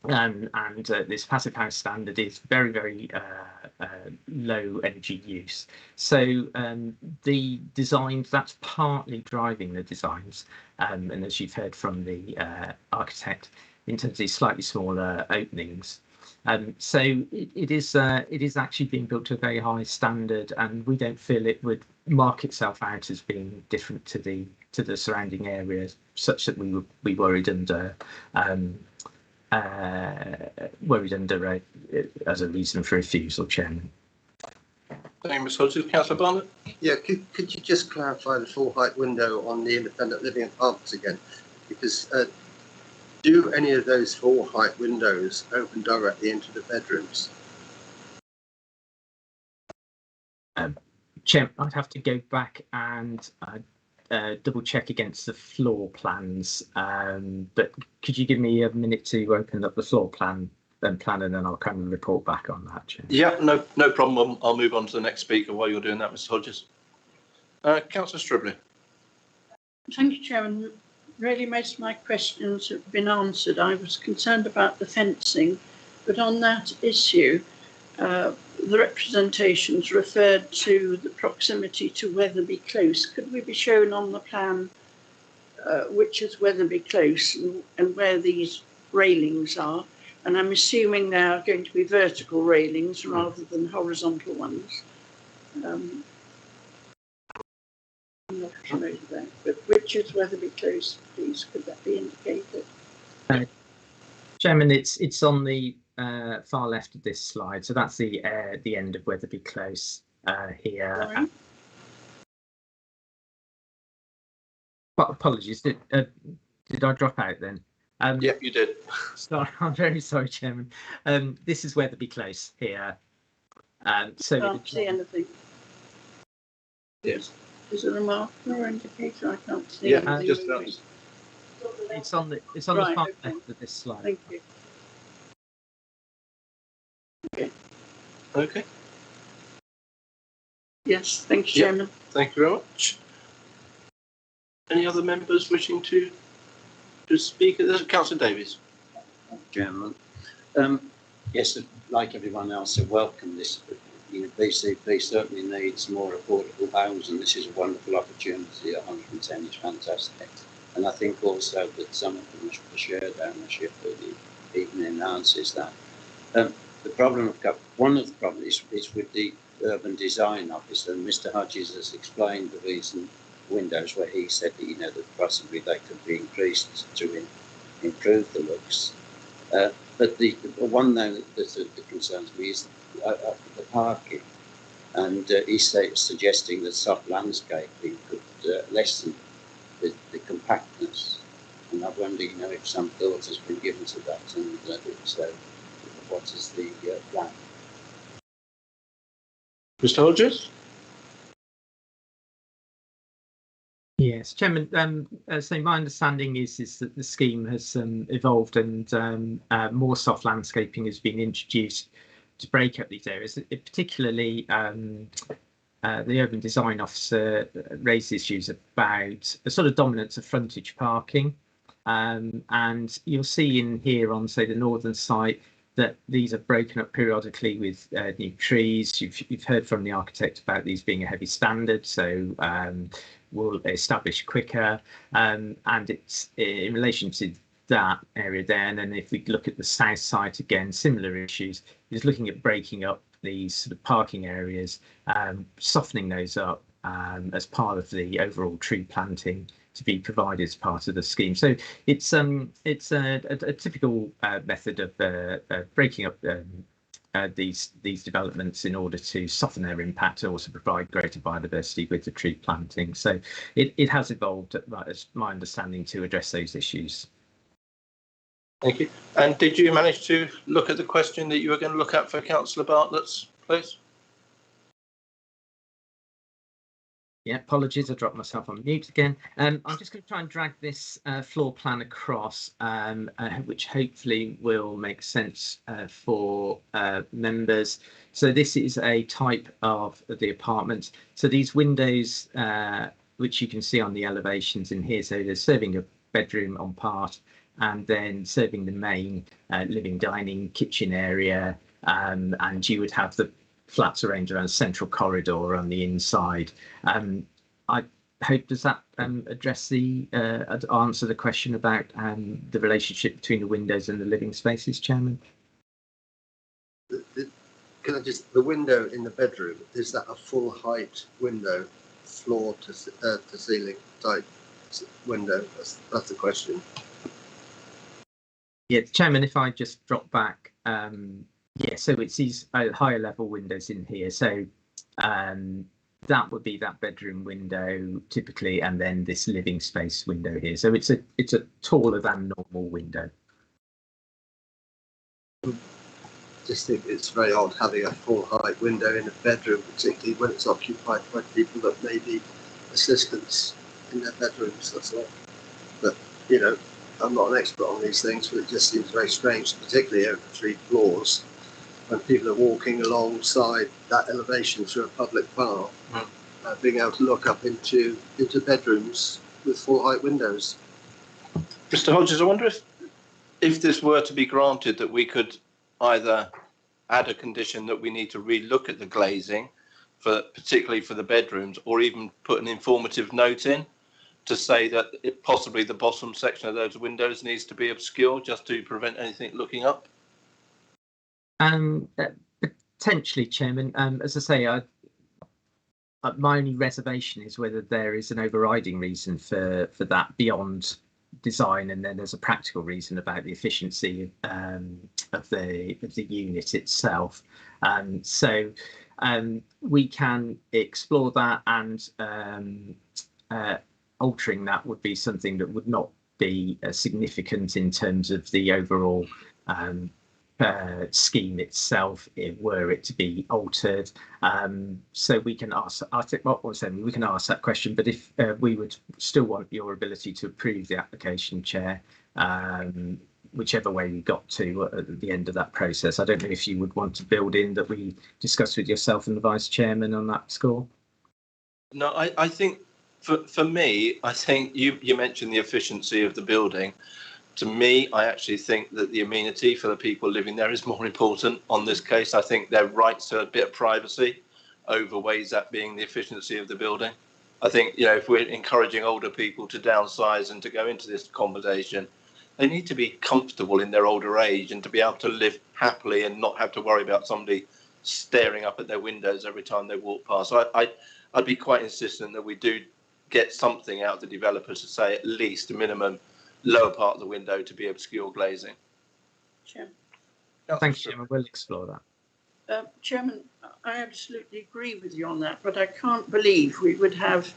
[SPEAKER 13] And this passive house standard is very, very low energy use. So the designs, that's partly driving the designs. And as you've heard from the architect, in terms of these slightly smaller openings. So it is actually being built to a very high standard, and we don't feel it would mark itself out as being different to the surrounding areas, such that we would be worried under as a reason for refusal, Chairman.
[SPEAKER 1] Thank you, Ms. Hodges. Councillor Bartlett?
[SPEAKER 4] Yeah, could you just clarify the full height window on the independent living apartments again? Because do any of those full height windows open directly into the bedrooms?
[SPEAKER 13] Chair, I'd have to go back and double check against the floor plans, but could you give me a minute to open up the floor plan and then I'll kind of report back on that, Chair.
[SPEAKER 1] Yeah, no problem. I'll move on to the next speaker while you're doing that, Mr. Hodges. Councillor Stribley.
[SPEAKER 18] Thank you, Chairman. Really, most of my questions have been answered. I was concerned about the fencing, but on that issue, the representations referred to the proximity to Wetherby Close. Could we be shown on the plan which is Wetherby Close and where these railings are? And I'm assuming they are going to be vertical railings rather than horizontal ones. I'm not sure of that, but which is Wetherby Close, please? Could that be indicated?
[SPEAKER 13] Chairman, it's on the far left of this slide, so that's the end of Wetherby Close here.
[SPEAKER 18] Right.
[SPEAKER 13] But apologies, did I drop out then?
[SPEAKER 1] Yeah, you did.
[SPEAKER 13] Sorry, I'm very sorry, Chairman. This is Wetherby Close here. So
[SPEAKER 18] Can't see anything.
[SPEAKER 1] Yes.
[SPEAKER 18] Is it a marker or indicator? I can't see.
[SPEAKER 1] Yeah, just that.
[SPEAKER 13] It's on the
[SPEAKER 18] Right,
[SPEAKER 13] far
[SPEAKER 18] okay.
[SPEAKER 13] left of this slide.
[SPEAKER 18] Thank you. Okay.
[SPEAKER 1] Okay.
[SPEAKER 18] Yes, thank you,
[SPEAKER 1] Yeah.
[SPEAKER 18] Chairman.
[SPEAKER 1] Thank you very much. Any other members wishing to speak? Councillor Davies.
[SPEAKER 15] Chairman. Yes, like everyone else, I welcome this. You know, BCP certainly needs more affordable housing. This is a wonderful opportunity. 110 is fantastic. And I think also that some of them are shared ownership really even enhances that. The problem I've got, one of the problems is with the urban design officer. Mr. Hodges has explained the reason windows where he said that, you know, that possibly they could be increased to improve the looks. But the one thing that concerns me is the parking. And he's suggesting that soft landscaping could lessen the compactness. And I wonder, you know, if some thought has been given to that, and if so, what is the plan?
[SPEAKER 1] Mr. Hodges?
[SPEAKER 13] Yes, Chairman. So my understanding is that the scheme has evolved and more soft landscaping has been introduced to break up these areas. Particularly, the urban design officer raised issues about a sort of dominance of frontage parking, and you'll see in here on, say, the northern site that these are broken up periodically with new trees. You've heard from the architect about these being a heavy standard, so will establish quicker, and it's in relation to that area there. And then if we look at the south side again, similar issues, is looking at breaking up these sort of parking areas, softening those up as part of the overall tree planting to be provided as part of the scheme. So it's a typical method of breaking up these developments in order to soften their impact and also provide greater biodiversity with the tree planting. So it has evolved, as my understanding, to address those issues.
[SPEAKER 1] Thank you. And did you manage to look at the question that you were going to look at for Councillor Bartlett's place?
[SPEAKER 13] Yeah, apologies, I dropped myself on mute again. I'm just going to try and drag this floor plan across, which hopefully will make sense for members. So this is a type of the apartment. So these windows, which you can see on the elevations in here, so they're serving a bedroom on part and then serving the main living, dining, kitchen area, and you would have the flats arranged around a central corridor on the inside. I hope, does that address the answer the question about the relationship between the windows and the living spaces, Chairman?
[SPEAKER 4] Can I just, the window in the bedroom, is that a full height window, floor to ceiling type window? That's the question.
[SPEAKER 13] Yeah, Chairman, if I just drop back, yeah, so it's these higher level windows in here. So that would be that bedroom window typically, and then this living space window here. So it's a taller than normal window.
[SPEAKER 4] just think it's very odd having a full height window in a bedroom, particularly when it's occupied by people that may need assistance in their bedrooms, that's all. But, you know, I'm not an expert on these things, but it just seems very strange, particularly over 3 floors, when people are walking alongside that elevation through a public path, being able to look up into bedrooms with full height windows.
[SPEAKER 1] Mr. Hodges, I wonder if this were to be granted, that we could either add a condition that we need to relook at the glazing, particularly for the bedrooms, or even put an informative note in to say that possibly the bottom section of those windows needs to be obscured just to prevent anything looking up.
[SPEAKER 13] Potentially, Chairman. As I say, my only reservation is whether there is an overriding reason for that beyond design, and then there's a practical reason about the efficiency of the unit itself. So we can explore that, and altering that would be something that would not be significant in terms of the overall scheme itself, were it to be altered. So we can ask, we can ask that question, but if we would still want your ability to approve the application, Chair, whichever way we got to at the end of that process. I don't know if you would want to build in that we discussed with yourself and the Vice Chairman on that score.
[SPEAKER 1] No, I think for me, I think you mentioned the efficiency of the building. To me, I actually think that the amenity for the people living there is more important on this case. I think their rights to a bit of privacy overweighs that being the efficiency of the building. I think, you know, if we're encouraging older people to downsize and to go into this accommodation, they need to be comfortable in their older age and to be able to live happily and not have to worry about somebody staring up at their windows every time they walk past. So I'd be quite insistent that we do get something out of the developers to say at least a minimum lower part of the window to be obscure glazing.
[SPEAKER 18] Chairman.
[SPEAKER 13] Thanks, Chairman. We'll explore that.
[SPEAKER 18] Chairman, I absolutely agree with you on that, but I can't believe we would have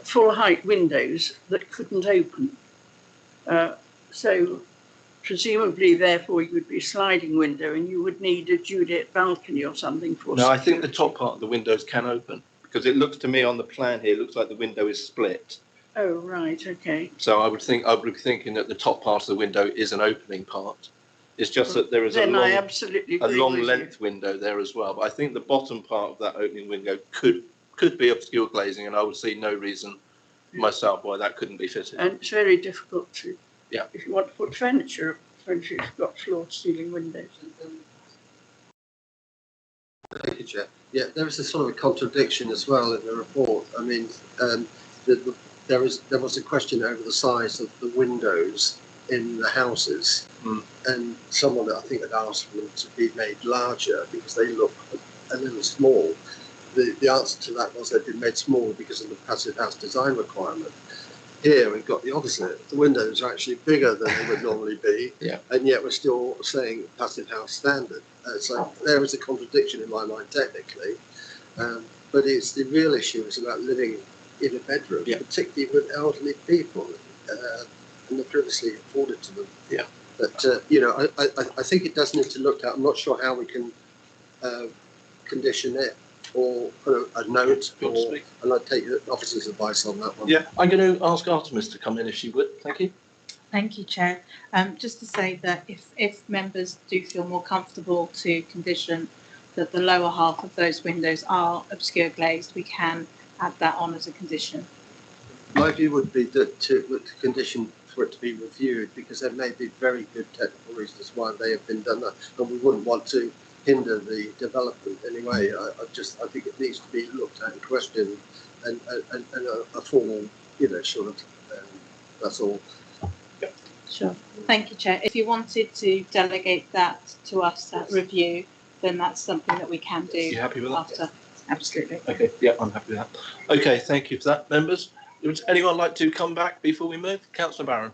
[SPEAKER 18] full height windows that couldn't open. So presumably, therefore, you would be a sliding window and you would need a Juliet balcony or something for
[SPEAKER 1] No,
[SPEAKER 18] security.
[SPEAKER 1] I think the top part of the windows can open, because it looks to me on the plan here, it looks like the window is split.
[SPEAKER 18] Oh, right, okay.
[SPEAKER 1] So I would be thinking that the top part of the window is an opening part. It's just that there is a long length window there as well. But I think the bottom part of that opening window could be obscure glazing, and I would see no reason myself why that couldn't be fitted.
[SPEAKER 18] And it's very difficult to,
[SPEAKER 1] yeah,
[SPEAKER 18] if you want to put furniture up, it's got floor-to-ceiling windows.
[SPEAKER 4] Thank you, Chair. Yeah, there is a sort of a contradiction as well in the report. I mean, there was a question over the size of the windows in the houses, and someone I think had asked for them to be made larger because they look a little small. The answer to that was they've been made small because of the passive house design requirement. Here we've got the opposite. The windows are actually bigger than they would normally be, and yet we're still saying passive house standard. So there is a contradiction in my mind technically, but it's the real issue is about living in a bedroom, particularly with elderly people, and the privacy afforded to them.
[SPEAKER 1] Yeah.
[SPEAKER 4] But you know, I think it does need to look at. I'm not sure how we can condition it or put a note, and I'd take the officer's advice on that one.
[SPEAKER 1] Yeah, I'm going to ask Artemis to come in if she would. Thank you.
[SPEAKER 16] Thank you, Chair. Just to say that if members do feel more comfortable to condition that the lower half of those windows are obscure glazed, we can add that on as a condition.
[SPEAKER 4] My view would be that to condition for it to be reviewed, because there may be very good technical reasons why they have been done, and we wouldn't want to hinder the development anyway. I think it needs to be looked at and questioned, and a formal, you know, sort of. That's all.
[SPEAKER 16] Sure. Thank you, Chair. If you wanted to delegate that to us at review, then that's something that we can do.
[SPEAKER 1] You happy with that?
[SPEAKER 16] After. Absolutely.
[SPEAKER 1] Okay. Yeah, I'm happy with that. Okay. Thank you for that, members. Would anyone like to come back before we move? Councillor Barron.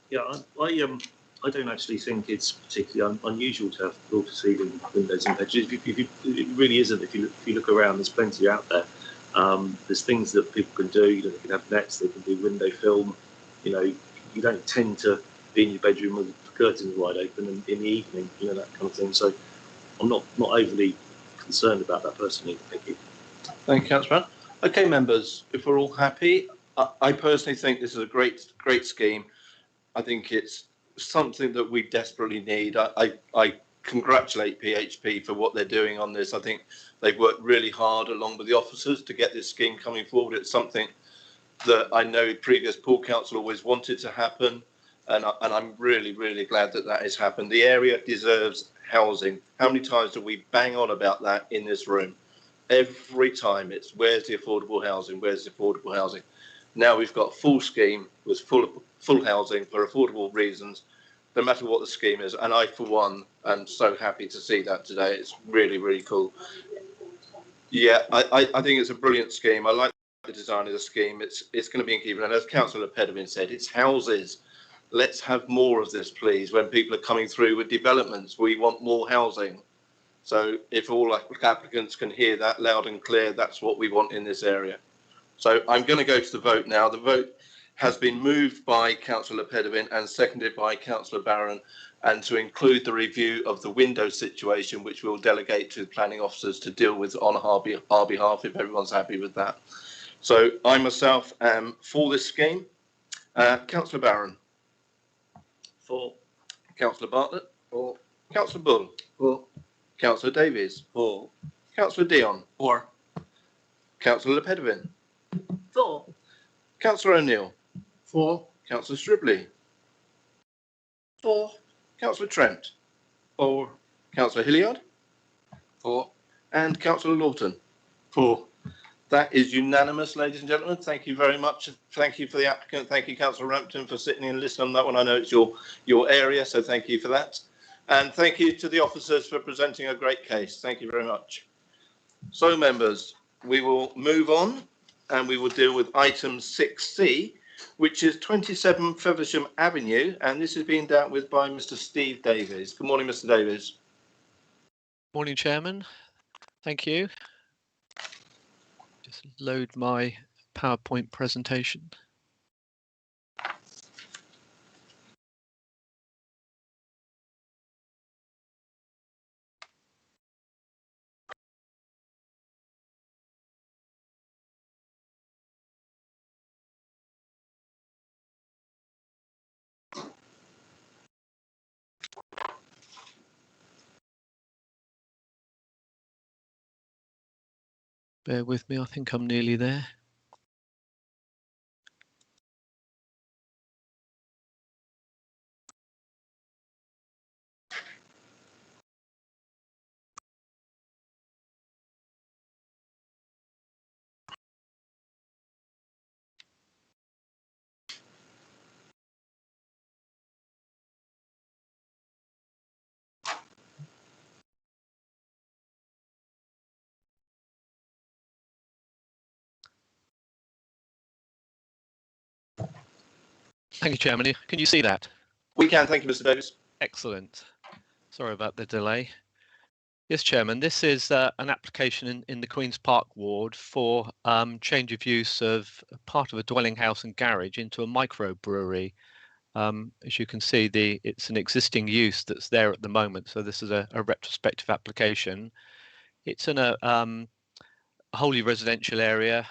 [SPEAKER 3] Yeah, I don't actually think it's particularly unusual to have floor-to-ceiling windows in bedrooms. It really isn't. If you look around, there's plenty out there. There's things that people can do. You know, they can have nets. They can do window film. You know, you don't tend to be in your bedroom with curtains wide open in the evening, you know, that kind of thing. So I'm not overly concerned about that personally. Thank you.
[SPEAKER 1] Thank you, Councillor Brown. Okay, members, if we're all happy, I personally think this is a great scheme. I think it's something that we desperately need. I congratulate PHP for what they're doing on this. I think they've worked really hard along with the officers to get this scheme coming forward. It's something that I know previous Pool Council always wanted to happen, and I'm really glad that that has happened. The area deserves housing. How many times do we bang on about that in this room? Every time it's where's the affordable housing? Where's the affordable housing? Now we've got a full scheme with full housing for affordable reasons, no matter what the scheme is. And I, for one, am so happy to see that today. It's really cool. Yeah, I think it's a brilliant scheme. I like the design of the scheme. It's going to be in keeping. And as Councillor Pedevin said, it's houses. Let's have more of this, please. When people are coming through with developments, we want more housing. So if all applicants can hear that loud and clear, that's what we want in this area. So I'm going to go to the vote now. The vote has been moved by Councillor Pedevin and seconded by Councillor Barron, and to include the review of the window situation, which we'll delegate to the planning officers to deal with on our behalf, if everyone's happy with that. So I myself am for this scheme. Councillor Barron.
[SPEAKER 3] For.
[SPEAKER 1] Councillor Bartlett. For. Councillor Bull.
[SPEAKER 3] For.
[SPEAKER 1] Councillor Davies.
[SPEAKER 3] For.
[SPEAKER 1] Councillor Dion.
[SPEAKER 2] For.
[SPEAKER 1] Councillor Pedevin.
[SPEAKER 9] For.
[SPEAKER 1] Councillor O'Neill.
[SPEAKER 10] For.
[SPEAKER 1] Councillor Stribley.
[SPEAKER 9] For.
[SPEAKER 1] Councillor Trent. For. Councillor Hilliard.
[SPEAKER 2] For.
[SPEAKER 1] And Councillor Lawton.
[SPEAKER 8] For.
[SPEAKER 1] That is unanimous, ladies and gentlemen. Thank you very much. Thank you for the applicant. Thank you, Councillor Rampton, for sitting and listening on that one. I know it's your area, so thank you for that. And thank you to the officers for presenting a great case. Thank you very much. So, members, we will move on and we will deal with item 6C, which is 27 Feversham Avenue, and this is being dealt with by Mr. Steve Davies. Good morning, Mr. Davies.
[SPEAKER 17] Morning, Chairman. Thank you. Just load my PowerPoint presentation. Bear with me, I think I'm nearly there. Thank you, Chairman. Can you see that?
[SPEAKER 1] We can. Thank you, Mr. Davies.
[SPEAKER 17] Excellent. Sorry about the delay. Yes, Chairman, this is an application in the Queen's Park ward for change of use of part of a dwelling house and garage into a microbrewery. As you can see, it's an existing use that's there at the moment, so this is a retrospective application. It's in a wholly residential area,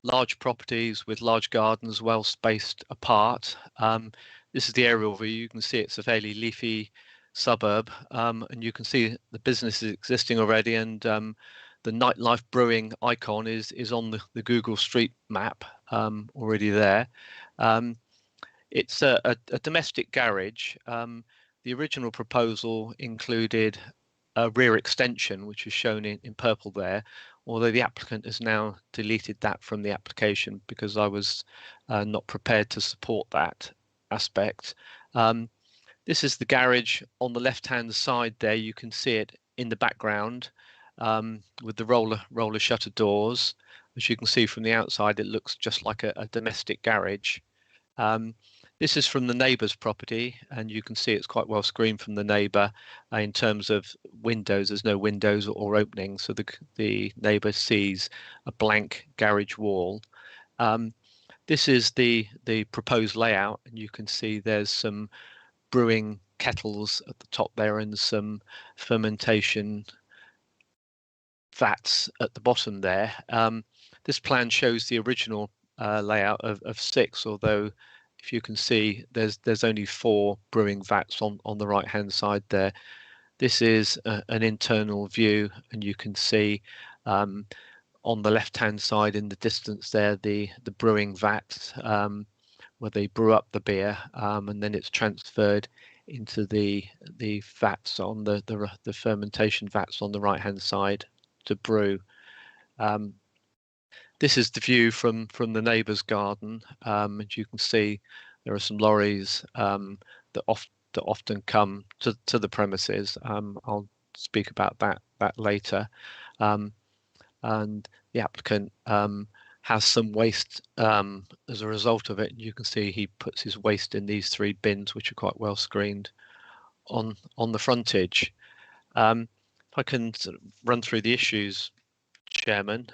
[SPEAKER 17] large properties with large gardens well spaced apart. This is the aerial view. You can see it's a fairly leafy suburb, and you can see the business is existing already, and the nightlife brewing icon is on the Google Street Map already there. It's a domestic garage. The original proposal included a rear extension, which is shown in purple there, although the applicant has now deleted that from the application because I was not prepared to support that aspect. This is the garage on the left-hand side there. You can see it in the background with the roller shutter doors. As you can see from the outside, it looks just like a domestic garage. This is from the neighbour's property, and you can see it's quite well screened from the neighbour in terms of windows. There's no windows or openings, so the neighbour sees a blank garage wall. This is the proposed layout, and you can see there's some brewing kettles at the top there and some fermentation vats at the bottom there. This plan shows the original layout of 6, although if you can see there's only 4 brewing vats on the right hand side there. This is an internal view, and you can see on the left hand side in the distance there the brewing vat where they brew up the beer, and then it's transferred into the vats on the fermentation vats on the right hand side to brew. This is the view from the neighbour's garden, and you can see there are some lorries that often come to the premises. I'll speak about that later. And the applicant has some waste as a result of it. You can see he puts his waste in these 3 bins, which are quite well screened on the frontage. If I can sort of run through the issues, Chairman.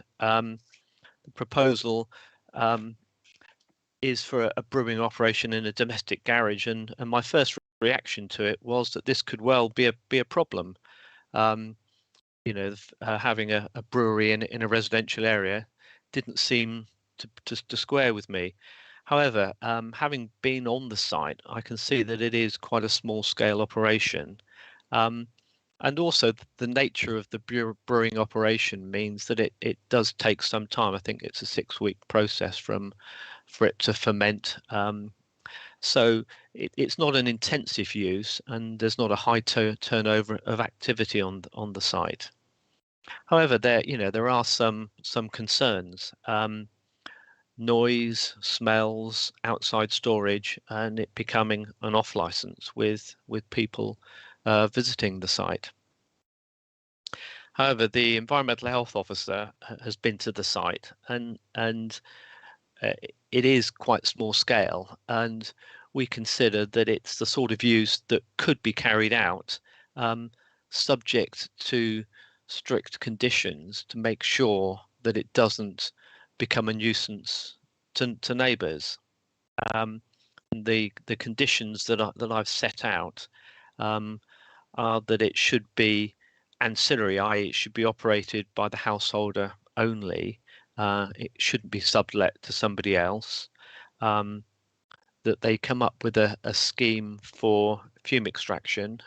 [SPEAKER 17] The proposal is for a brewing operation in a domestic garage, and my first reaction to it was that this could well be a problem. Having a brewery in a residential area didn't seem to square with me. However, having been on the site, I can see that it is quite a small scale operation. And also the nature of the brewing operation means that it does take some time. I think it's a 6-week process for it to ferment. So it's not an intensive use, and there's not a high turnover of activity on the site. However, there are some concerns. Noise, smells, outside storage, and it becoming an off license with people visiting the site. However, the environmental health officer has been to the site, and it is quite small scale, and we consider that it's the sort of use that could be carried out subject to strict conditions to make sure that it doesn't become a nuisance to neighbours. The conditions that I've set out are that it should be ancillary, i.e. it should be operated by the householder only. It shouldn't be sublet to somebody else. That they come up with a scheme for fume extraction.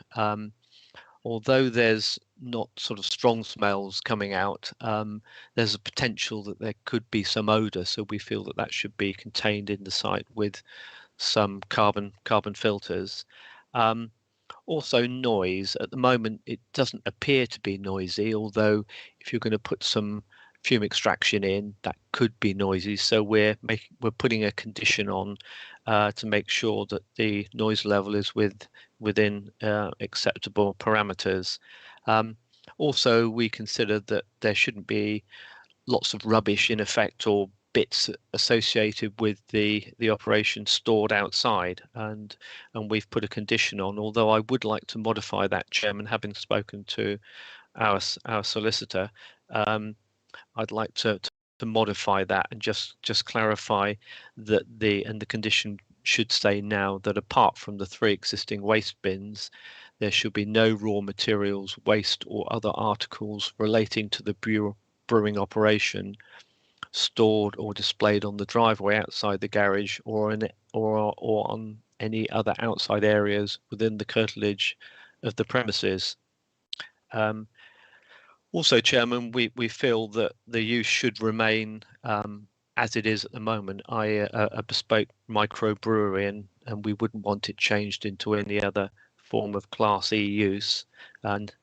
[SPEAKER 17] Although there's not sort of strong smells coming out, there's a potential that there could be some odour, so we feel that should be contained in the site with some carbon filters. Also noise. At the moment it doesn't appear to be noisy, although if you're going to put some fume extraction in, that could be noisy, so we're putting a condition on to make sure that the noise level is within acceptable parameters. Also, we consider that there shouldn't be lots of rubbish in effect or bits associated with the operation stored outside, and we've put a condition on, although I would like to modify that, Chairman, having spoken to our solicitor. I'd like to modify that and just clarify that the condition should say now that apart from the 3 existing waste bins, there should be no raw materials, waste or other articles relating to the brewing operation stored or displayed on the driveway outside the garage or on any other outside areas within the curtilage of the premises. Also, Chairman, we feel that the use should remain as it is at the moment, i.e. a bespoke microbrewery, and we wouldn't want it changed into any other form of Class E use. And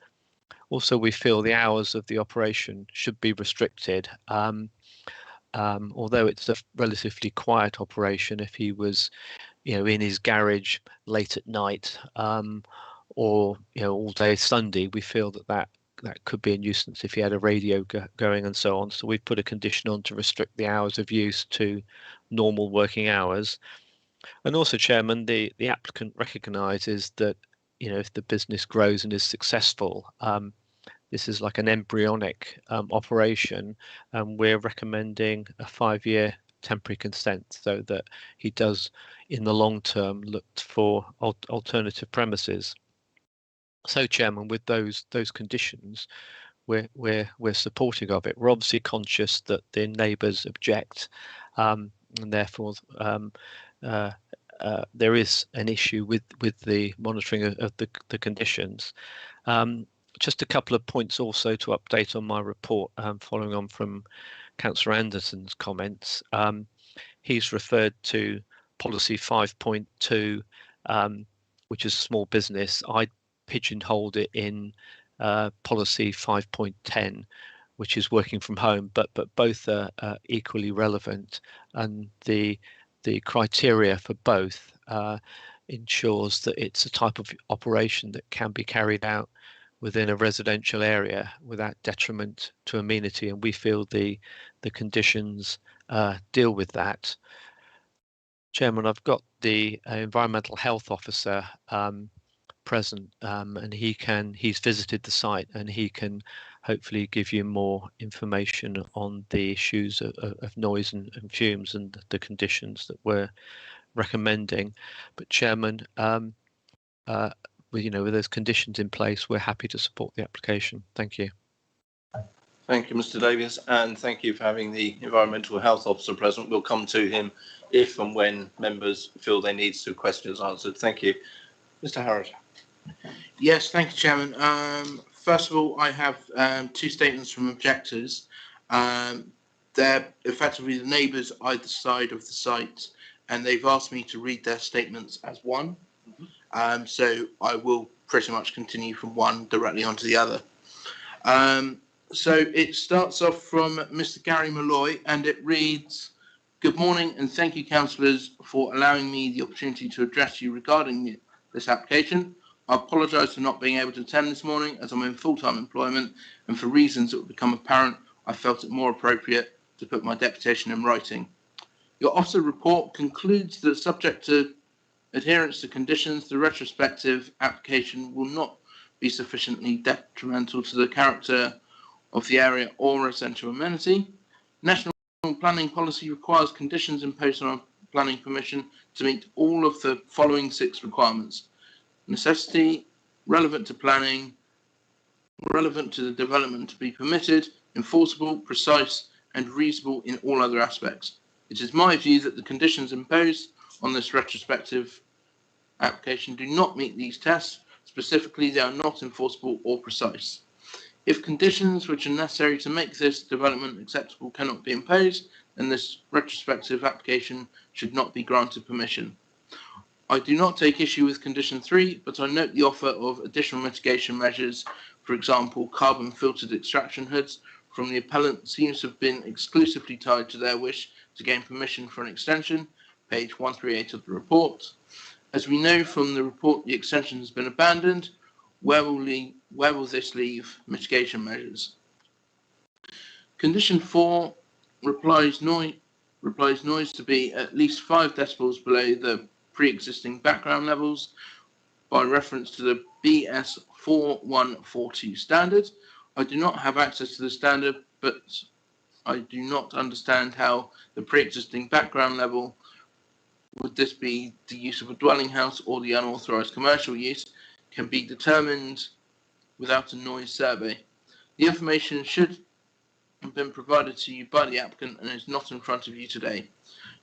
[SPEAKER 17] also we feel the hours of the operation should be restricted. Although it's a relatively quiet operation, if he was, in his garage late at night or all day Sunday, we feel that could be a nuisance if he had a radio going and so on. So we've put a condition on to restrict the hours of use to normal working hours. And also, Chairman, the applicant recognises that if the business grows and is successful, this is like an embryonic operation, and we're recommending a 5-year temporary consent, so that he does in the long term look for alternative premises. So, Chairman, with those conditions, we're supporting of it. We're obviously conscious that the neighbours object, and therefore there is an issue with the monitoring of the conditions. Just a couple of points also to update on my report, following on from Councillor Anderson's comments. He's referred to policy 5.2, which is small business. I pigeonholed it in policy 5.10, which is working from home, but both are equally relevant, and the criteria for both ensures that it's a type of operation that can be carried out within a residential area without detriment to amenity, and we feel the conditions deal with that. Chairman, I've got the environmental health officer present, and he's visited the site, and he can hopefully give you more information on the issues of noise and fumes and the conditions that we're recommending. But Chairman, with those conditions in place, we're happy to support the application. Thank you.
[SPEAKER 1] Thank you, Mr. Davies, and thank you for having the environmental health officer present. We'll come to him if and when members feel they need some questions answered. Thank you. Mr. Harrod.
[SPEAKER 2] Yes, thank you, Chairman. First of all, I have two statements from objectors. They're effectively the neighbours either side of the site, and they've asked me to read their statements as one. So I will pretty much continue from one directly onto the other. So it starts off from Mr. Gary Malloy, and it reads, "Good morning, and thank you, councillors, for allowing me the opportunity to address you regarding this application. I apologise for not being able to attend this morning, as I'm in full-time employment, and for reasons that will become apparent, I felt it more appropriate to put my deputation in writing. Your officer report concludes that, subject to adherence to conditions, the retrospective application will not be sufficiently detrimental to the character of the area or residential amenity. National planning policy requires conditions imposed on a planning permission to meet all of the following 6 requirements: necessity, relevant to planning, relevant to the development to be permitted, enforceable, precise, and reasonable in all other aspects. It is my view that the conditions imposed on this retrospective application do not meet these tests. Specifically, they are not enforceable or precise. If conditions which are necessary to make this development acceptable cannot be imposed, then this retrospective application should not be granted permission. I do not take issue with condition 3, but I note the offer of additional mitigation measures, for example, carbon filtered extraction hoods, from the appellant seems to have been exclusively tied to their wish to gain permission for an extension, page 138 of the report. As we know from the report, the extension has been abandoned. Where will this leave mitigation measures? Condition 4 replies noise to be at least 5 decibels below the pre-existing background levels by reference to the BS 4142 standard. I do not have access to the standard, but I do not understand how the pre-existing background level, would this be the use of a dwelling house or the unauthorised commercial use, can be determined without a noise survey. The information should have been provided to you by the applicant and is not in front of you today.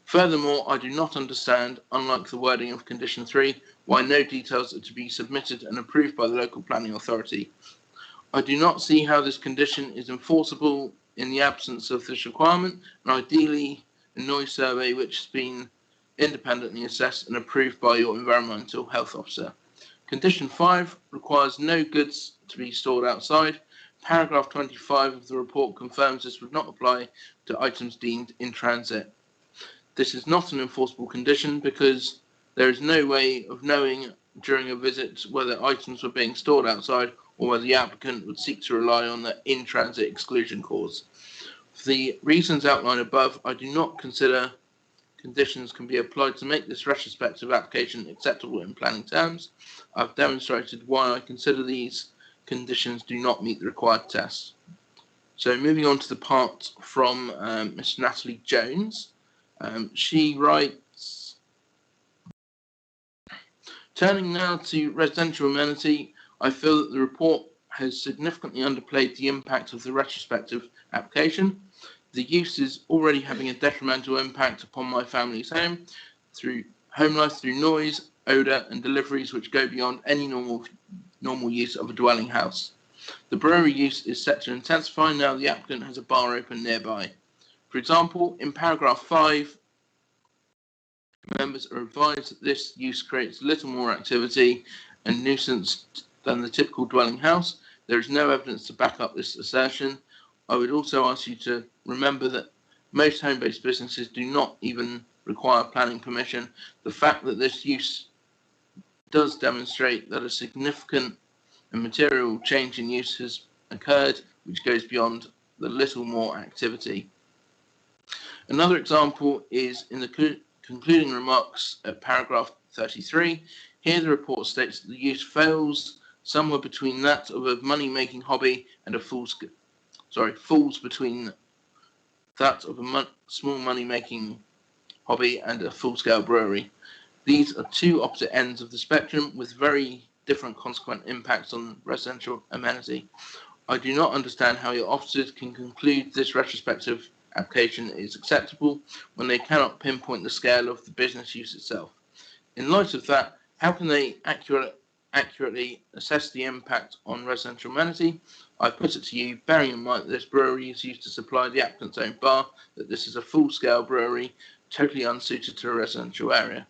[SPEAKER 2] Furthermore, I do not understand, unlike the wording of condition 3, why no details are to be submitted and approved by the local planning authority. I do not see how this condition is enforceable in the absence of this requirement, and ideally a noise survey which has been independently assessed and approved by your environmental health officer. Condition 5 requires no goods to be stored outside. Paragraph 25 of the report confirms this would not apply to items deemed in transit. This is not an enforceable condition because there is no way of knowing during a visit whether items were being stored outside or whether the applicant would seek to rely on the in-transit exclusion clause. For the reasons outlined above, I do not consider conditions can be applied to make this retrospective application acceptable in planning terms. I've demonstrated why I consider these conditions do not meet the required tests. So moving on to the part from Ms. Natalie Jones. She writes, turning now to residential amenity, I feel that the report has significantly underplayed the impact of the retrospective application. The use is already having a detrimental impact upon my family's home life through noise, odour and deliveries which go beyond any normal use of a dwelling house. The brewery use is set to intensify now the applicant has a bar open nearby. For example, in paragraph 5, members are advised that this use creates little more activity and nuisance than the typical dwelling house. There is no evidence to back up this assertion. I would also ask you to remember that most home-based businesses do not even require planning permission. The fact that this use does demonstrate that a significant and material change in use has occurred, which goes beyond the little more activity. Another example is in the concluding remarks at paragraph 33. Here the report states that the use fails somewhere between that of a money-making hobby and falls between that of a small money-making hobby and a full-scale brewery. These are two opposite ends of the spectrum with very different consequent impacts on residential amenity. I do not understand how your officers can conclude this retrospective application is acceptable when they cannot pinpoint the scale of the business use itself. In light of that, how can they accurately assess the impact on residential amenity? I put it to you, bearing in mind that this brewery is used to supply the applicant's own bar, that this is a full-scale brewery, totally unsuited to a residential area.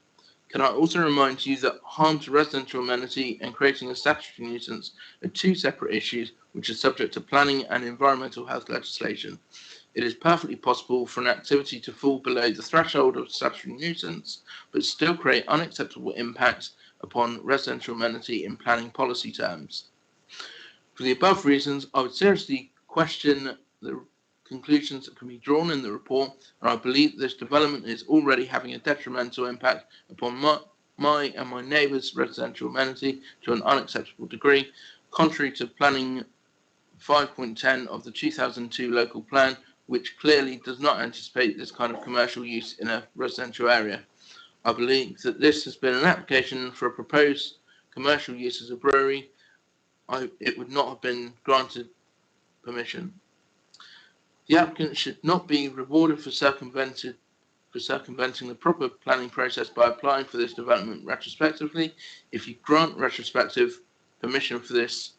[SPEAKER 2] Can I also remind you that harm to residential amenity and creating a statutory nuisance are two separate issues which are subject to planning and environmental health legislation. It is perfectly possible for an activity to fall below the threshold of statutory nuisance, but still create unacceptable impacts upon residential amenity in planning policy terms. For the above reasons, I would seriously question the conclusions that can be drawn in the report, and I believe this development is already having a detrimental impact upon my and my neighbours' residential amenity to an unacceptable degree, contrary to planning 5.10 of the 2002 local plan, which clearly does not anticipate this kind of commercial use in a residential area. I believe that this has been an application for a proposed commercial use as a brewery. It would not have been granted permission. The applicant should not be rewarded for circumventing the proper planning process by applying for this development retrospectively. If you grant retrospective permission for this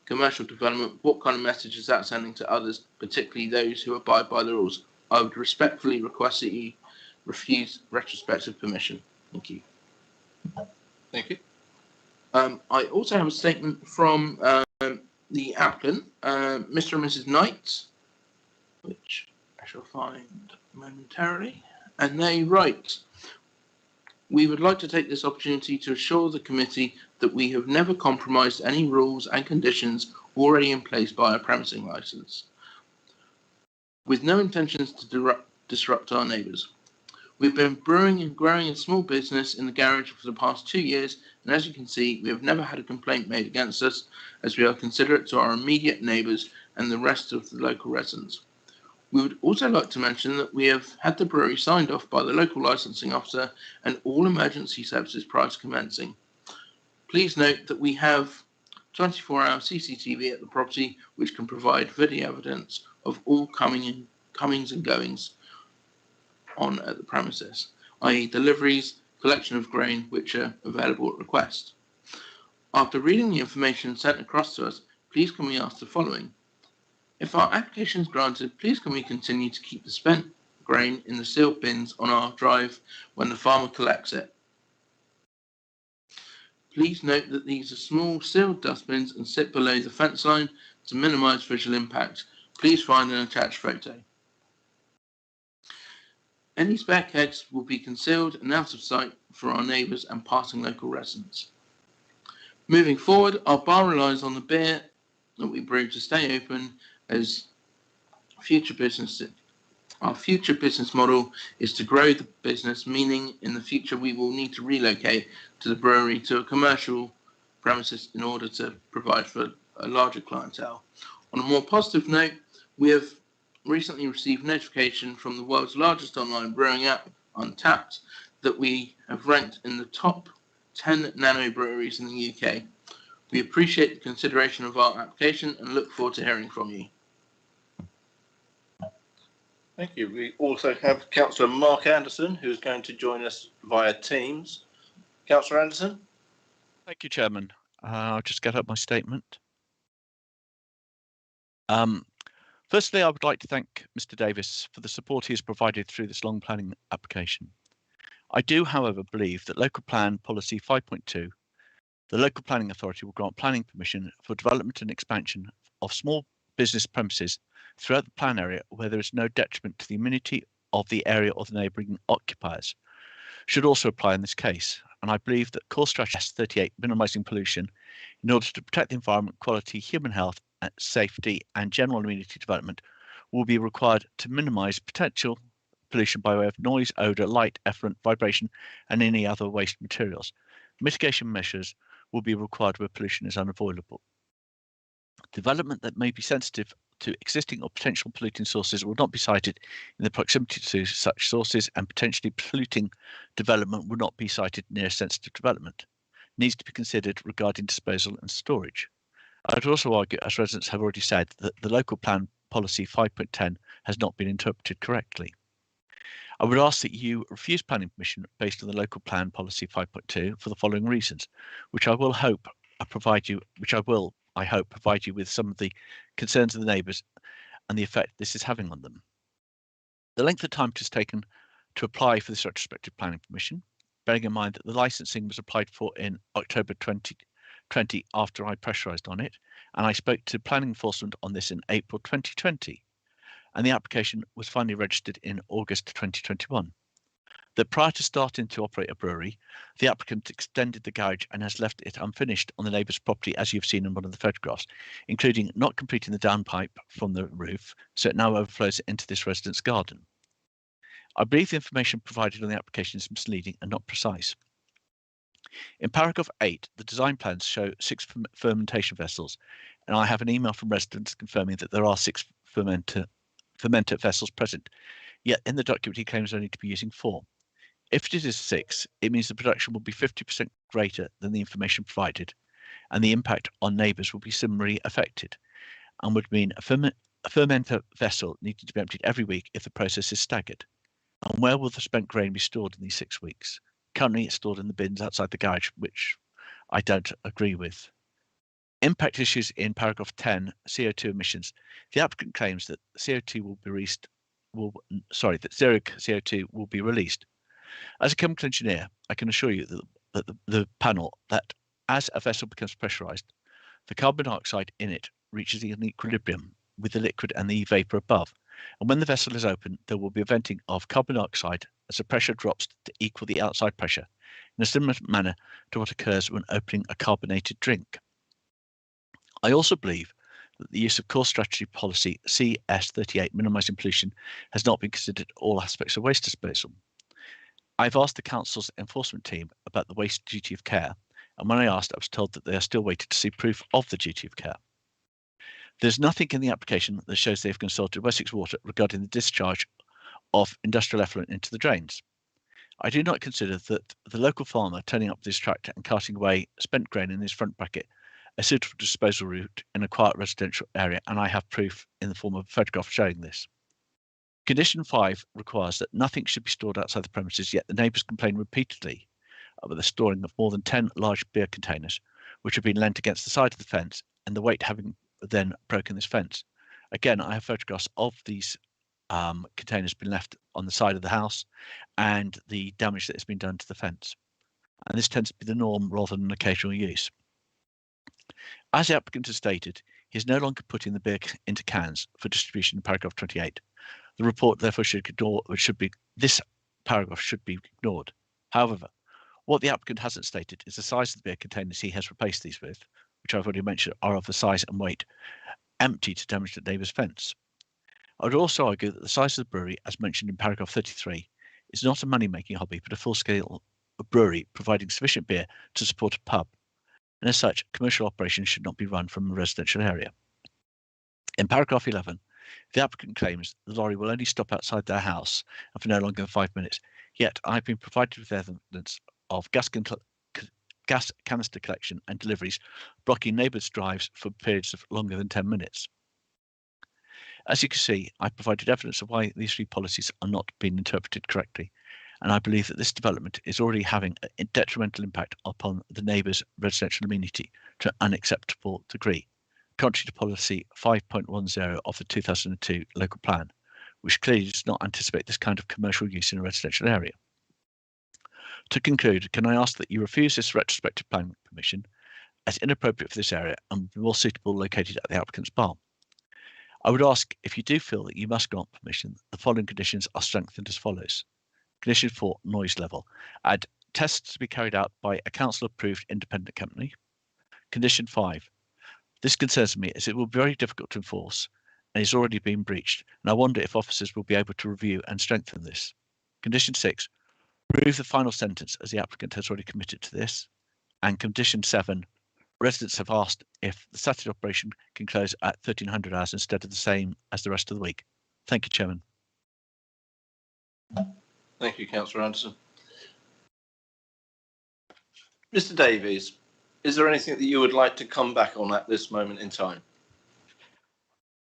[SPEAKER 2] commercial development, what kind of message is that sending to others, particularly those who abide by the rules? I would respectfully request that you refuse retrospective permission. Thank you. Thank you. I also have a statement from the applicant, Mr. and Mrs. Knight, which I shall find momentarily, and they write, we would like to take this opportunity to assure the committee that we have never compromised any rules and conditions already in place by our premising licence, with no intentions to disrupt our neighbours. We've been brewing and growing a small business in the garage for the past 2 years, and as you can see, we have never had a complaint made against us, as we are considerate to our immediate neighbours and the rest of the local residents. We would also like to mention that we have had the brewery signed off by the local licensing officer and all emergency services prior to commencing. Please note that we have 24-hour CCTV at the property, which can provide video evidence of all comings and goings on at the premises, i.e. deliveries, collection of grain, which are available at request. After reading the information sent across to us, please can we ask the following. If our application is granted, please can we continue to keep the spent grain in the sealed bins on our drive when the farmer collects it? Please note that these are small sealed dustbins and sit below the fence line to minimise visual impact. Please find an attached photo. Any spare kegs will be concealed and out of sight for our neighbours and passing local residents. Moving forward, our bar relies on the beer that we brew to stay open as future business. Our future business model is to grow the business, meaning in the future we will need to relocate to the brewery to a commercial premises in order to provide for a larger clientele. On a more positive note, we have recently received notification from the world's largest online brewing app, Untapped, that we have ranked in the top 10 nano breweries in the UK. We appreciate the consideration of our application and look forward to hearing from you.
[SPEAKER 1] Thank you. We also have Councillor Mark Anderson, who's going to join us via Teams. Councillor Anderson.
[SPEAKER 11] Thank you, Chairman. I'll just get up my statement. Firstly, I would like to thank Mr. Davis for the support he has provided through this long planning application. I do, however, believe that Local Plan Policy 5.2, the Local Planning Authority will grant planning permission for development and expansion of small business premises throughout the plan area where there is no detriment to the amenity of the area or the neighbouring occupiers. Should also apply in this case, and I believe that core strategy S38, minimising pollution, in order to protect the environment, quality, human health, safety and general amenity development, will be required to minimise potential pollution by way of noise, odour, light, effluent, vibration and any other waste materials. Mitigation measures will be required where pollution is unavoidable. Development that may be sensitive to existing or potential polluting sources will not be sited in the proximity to such sources, and potentially polluting development will not be sited near sensitive development. Needs to be considered regarding disposal and storage. I would also argue, as residents have already said, that the Local Plan Policy 5.10 has not been interpreted correctly. I would ask that you refuse planning permission based on the Local Plan Policy 5.2 for the following reasons, which I hope provide you with some of the concerns of the neighbours and the effect this is having on them. The length of time it has taken to apply for this retrospective planning permission, bearing in mind that the licensing was applied for in October 2020 after I pressurised on it, and I spoke to planning enforcement on this in April 2020, and the application was finally registered in August 2021. That prior to starting to operate a brewery, the applicant extended the garage and has left it unfinished on the neighbour's property, as you've seen in one of the photographs, including not completing the downpipe from the roof, so it now overflows into this resident's garden. I believe the information provided on the application is misleading and not precise. In paragraph 8, the design plans show 6 fermentation vessels, and I have an email from residents confirming that there are 6 fermenter vessels present, yet in the document he claims only to be using 4. If it is 6, it means the production will be 50% greater than the information provided, and the impact on neighbours will be similarly affected, and would mean a fermenter vessel needing to be emptied every week if the process is staggered. And where will the spent grain be stored in these 6 weeks? Currently, it's stored in the bins outside the garage, which I don't agree with. Impact issues in paragraph 10, CO2 emissions. The applicant claims that CO2 will be released. That zero CO2 will be released. As a chemical engineer, I can assure you that the panel that as a vessel becomes pressurized, the carbon dioxide in it reaches an equilibrium with the liquid and the vapour above. And when the vessel is open, there will be a venting of carbon dioxide as the pressure drops to equal the outside pressure, in a similar manner to what occurs when opening a carbonated drink. I also believe that the use of core strategy policy CS38, minimising pollution, has not been considered all aspects of waste disposal. I've asked the council's enforcement team about the waste duty of care, and when I asked, I was told that they are still waiting to see proof of the duty of care. There's nothing in the application that shows they've consulted Wessex Water regarding the discharge of industrial effluent into the drains. I do not consider that the local farmer turning up this tractor and carting away spent grain in his front bracket a suitable disposal route in a quiet residential area, and I have proof in the form of a photograph showing this. Condition 5 requires that nothing should be stored outside the premises, yet the neighbours complain repeatedly about the storing of more than 10 large beer containers, which have been leant against the side of the fence, and the weight having then broken this fence. Again, I have photographs of these containers being left on the side of the house and the damage that has been done to the fence. And this tends to be the norm rather than occasional use. As the applicant has stated, he is no longer putting the beer into cans for distribution in paragraph 28. The report therefore this paragraph should be ignored. However, what the applicant hasn't stated is the size of the beer containers he has replaced these with, which I've already mentioned are of the size and weight empty to damage the neighbour's fence. I would also argue that the size of the brewery, as mentioned in paragraph 33, is not a money-making hobby, but a full-scale brewery providing sufficient beer to support a pub, and as such, commercial operations should not be run from a residential area. In paragraph 11, The applicant claims the lorry will only stop outside their house and for no longer than 5 minutes. Yet I've been provided with evidence of gas canister collection and deliveries blocking neighbours' drives for periods of longer than 10 minutes. As you can see, I provided evidence of why these three policies are not being interpreted correctly, and I believe that this development is already having a detrimental impact upon the neighbours' residential amenity to an unacceptable degree, contrary to policy 5.10 of the 2002 local plan, which clearly does not anticipate this kind of commercial use in a residential area. To conclude, can I ask that you refuse this retrospective planning permission as inappropriate for this area and more suitable located at the applicant's barn? I would ask, if you do feel that you must grant permission, the following conditions are strengthened as follows. Condition 4, noise level. Add tests to be carried out by a council-approved independent company. Condition 5. This concerns me as it will be very difficult to enforce and is already being breached, and I wonder if officers will be able to review and strengthen this. Condition 6. Remove the final sentence as the applicant has already committed to this. And condition 7. Residents have asked if the Saturday operation can close at 1300 hours instead of the same as the rest of the week. Thank you, Chairman.
[SPEAKER 1] Thank you, Councillor Anderson. Mr. Davies, is there anything that you would like to come back on at this moment in time?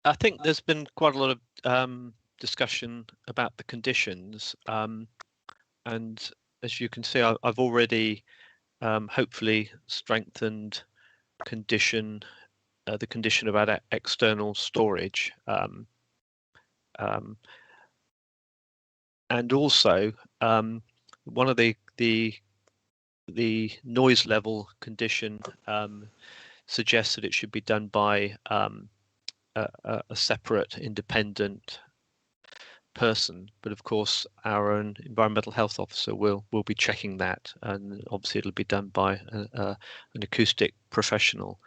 [SPEAKER 17] I think there's been quite a lot of discussion about the conditions, and as you can see, I've already hopefully strengthened the condition about external storage, and also one of the noise level condition suggests that it should be done by a separate independent person, but of course our own environmental health officer will be checking that, and obviously it'll be done by an acoustic professional.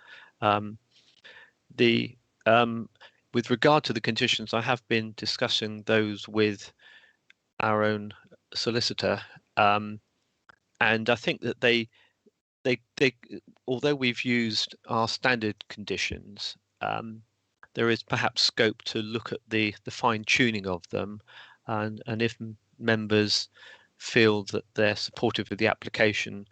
[SPEAKER 17] With regard to the conditions, I have been discussing those with our own solicitor, and I think that they although we've used our standard conditions, there is perhaps scope to look at the fine tuning of them, and if members feel that they're supportive of the application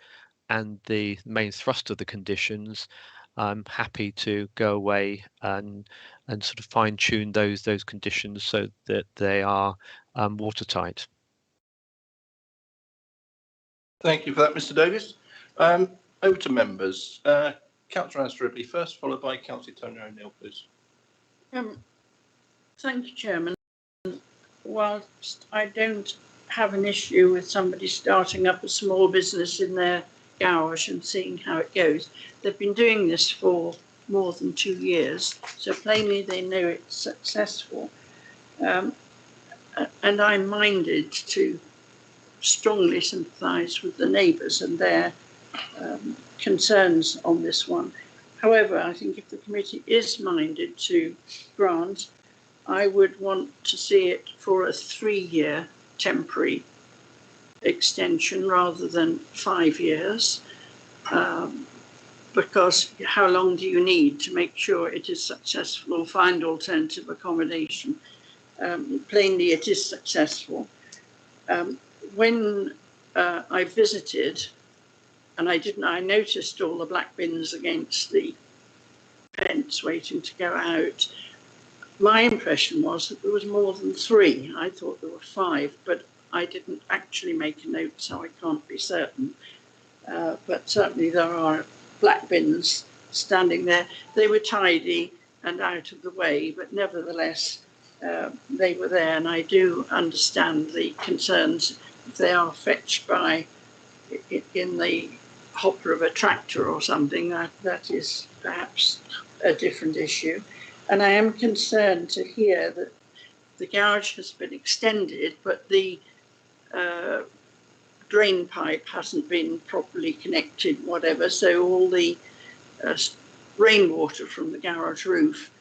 [SPEAKER 17] and the main thrust of the conditions, I'm happy to go away and sort of fine tune those conditions so that they are watertight.
[SPEAKER 1] Thank you for that, Mr. Davies. Over to members. Councillor Anne Stribley first, followed by Councillor Tony O'Neill, please.
[SPEAKER 18] Thank you, Chairman. Whilst I don't have an issue with somebody starting up a small business in their garage and seeing how it goes, they've been doing this for more than 2 years, so plainly they know it's successful. And I'm minded to strongly sympathise with the neighbours and their concerns on this one. However, I think if the committee is minded to grant, I would want to see it for a 3-year temporary extension rather than 5 years, because how long do you need to make sure it is successful or find alternative accommodation? Plainly, it is successful. When I visited, and I noticed all the black bins against the fence waiting to go out. My impression was that there was more than 3. I thought there were 5, but I didn't actually make a note, so I can't be certain. But certainly there are black bins standing there. They were tidy and out of the way, but nevertheless, they were there, and I do understand the concerns if they are fetched by in the hopper of a tractor or something. That is perhaps a different issue. And I am concerned to hear that the garage has been extended, but the drain pipe hasn't been properly connected, whatever, so all the rainwater from the garage roof,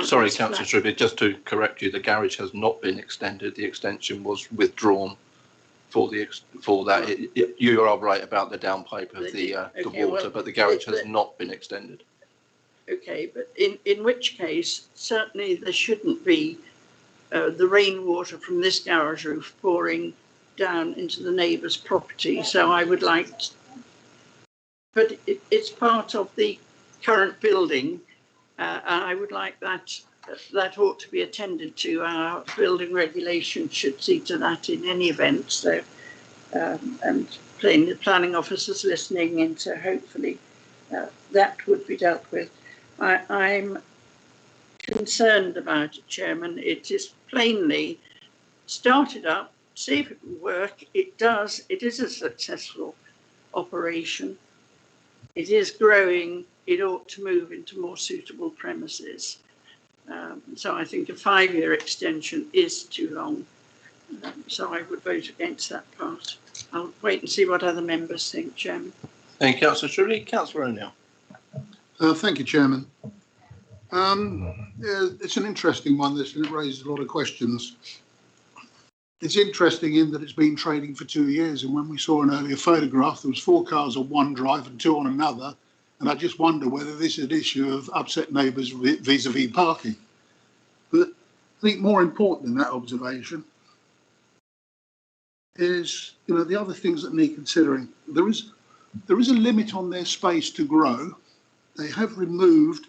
[SPEAKER 1] Sorry, Councillor Stribley, just to correct you, the garage has not been extended. The extension was withdrawn for that. You are right about the downpipe of the water, but the garage has not been extended.
[SPEAKER 18] okay, but in which case, certainly there shouldn't be the rainwater from this garage roof pouring down into the neighbour's property. So I would like, but it's part of the current building, and I would like that ought to be attended to. Our building regulation should see to that in any event. So, and the planning officers listening into hopefully that would be dealt with. I'm concerned about it, Chairman. It is plainly started up, see if it will work. It does. It is a successful operation. It is growing. It ought to move into more suitable premises. So I think a 5-year extension is too long. So I would vote against that part. I'll wait and see what other members think, Chairman.
[SPEAKER 2] Thank you, Councillor Shirley. Councillor O'Neill.
[SPEAKER 10] Thank you, Chairman. Yeah, it's an interesting one, this, and it raises a lot of questions. It's interesting in that it's been trading for 2 years, and when we saw an earlier photograph, there was 4 cars on one drive and 2 on another, and I just wonder whether this is an issue of upset neighbours vis-a-vis parking. But I think more important than that observation is, the other things that need considering. There is a limit on their space to grow. They have removed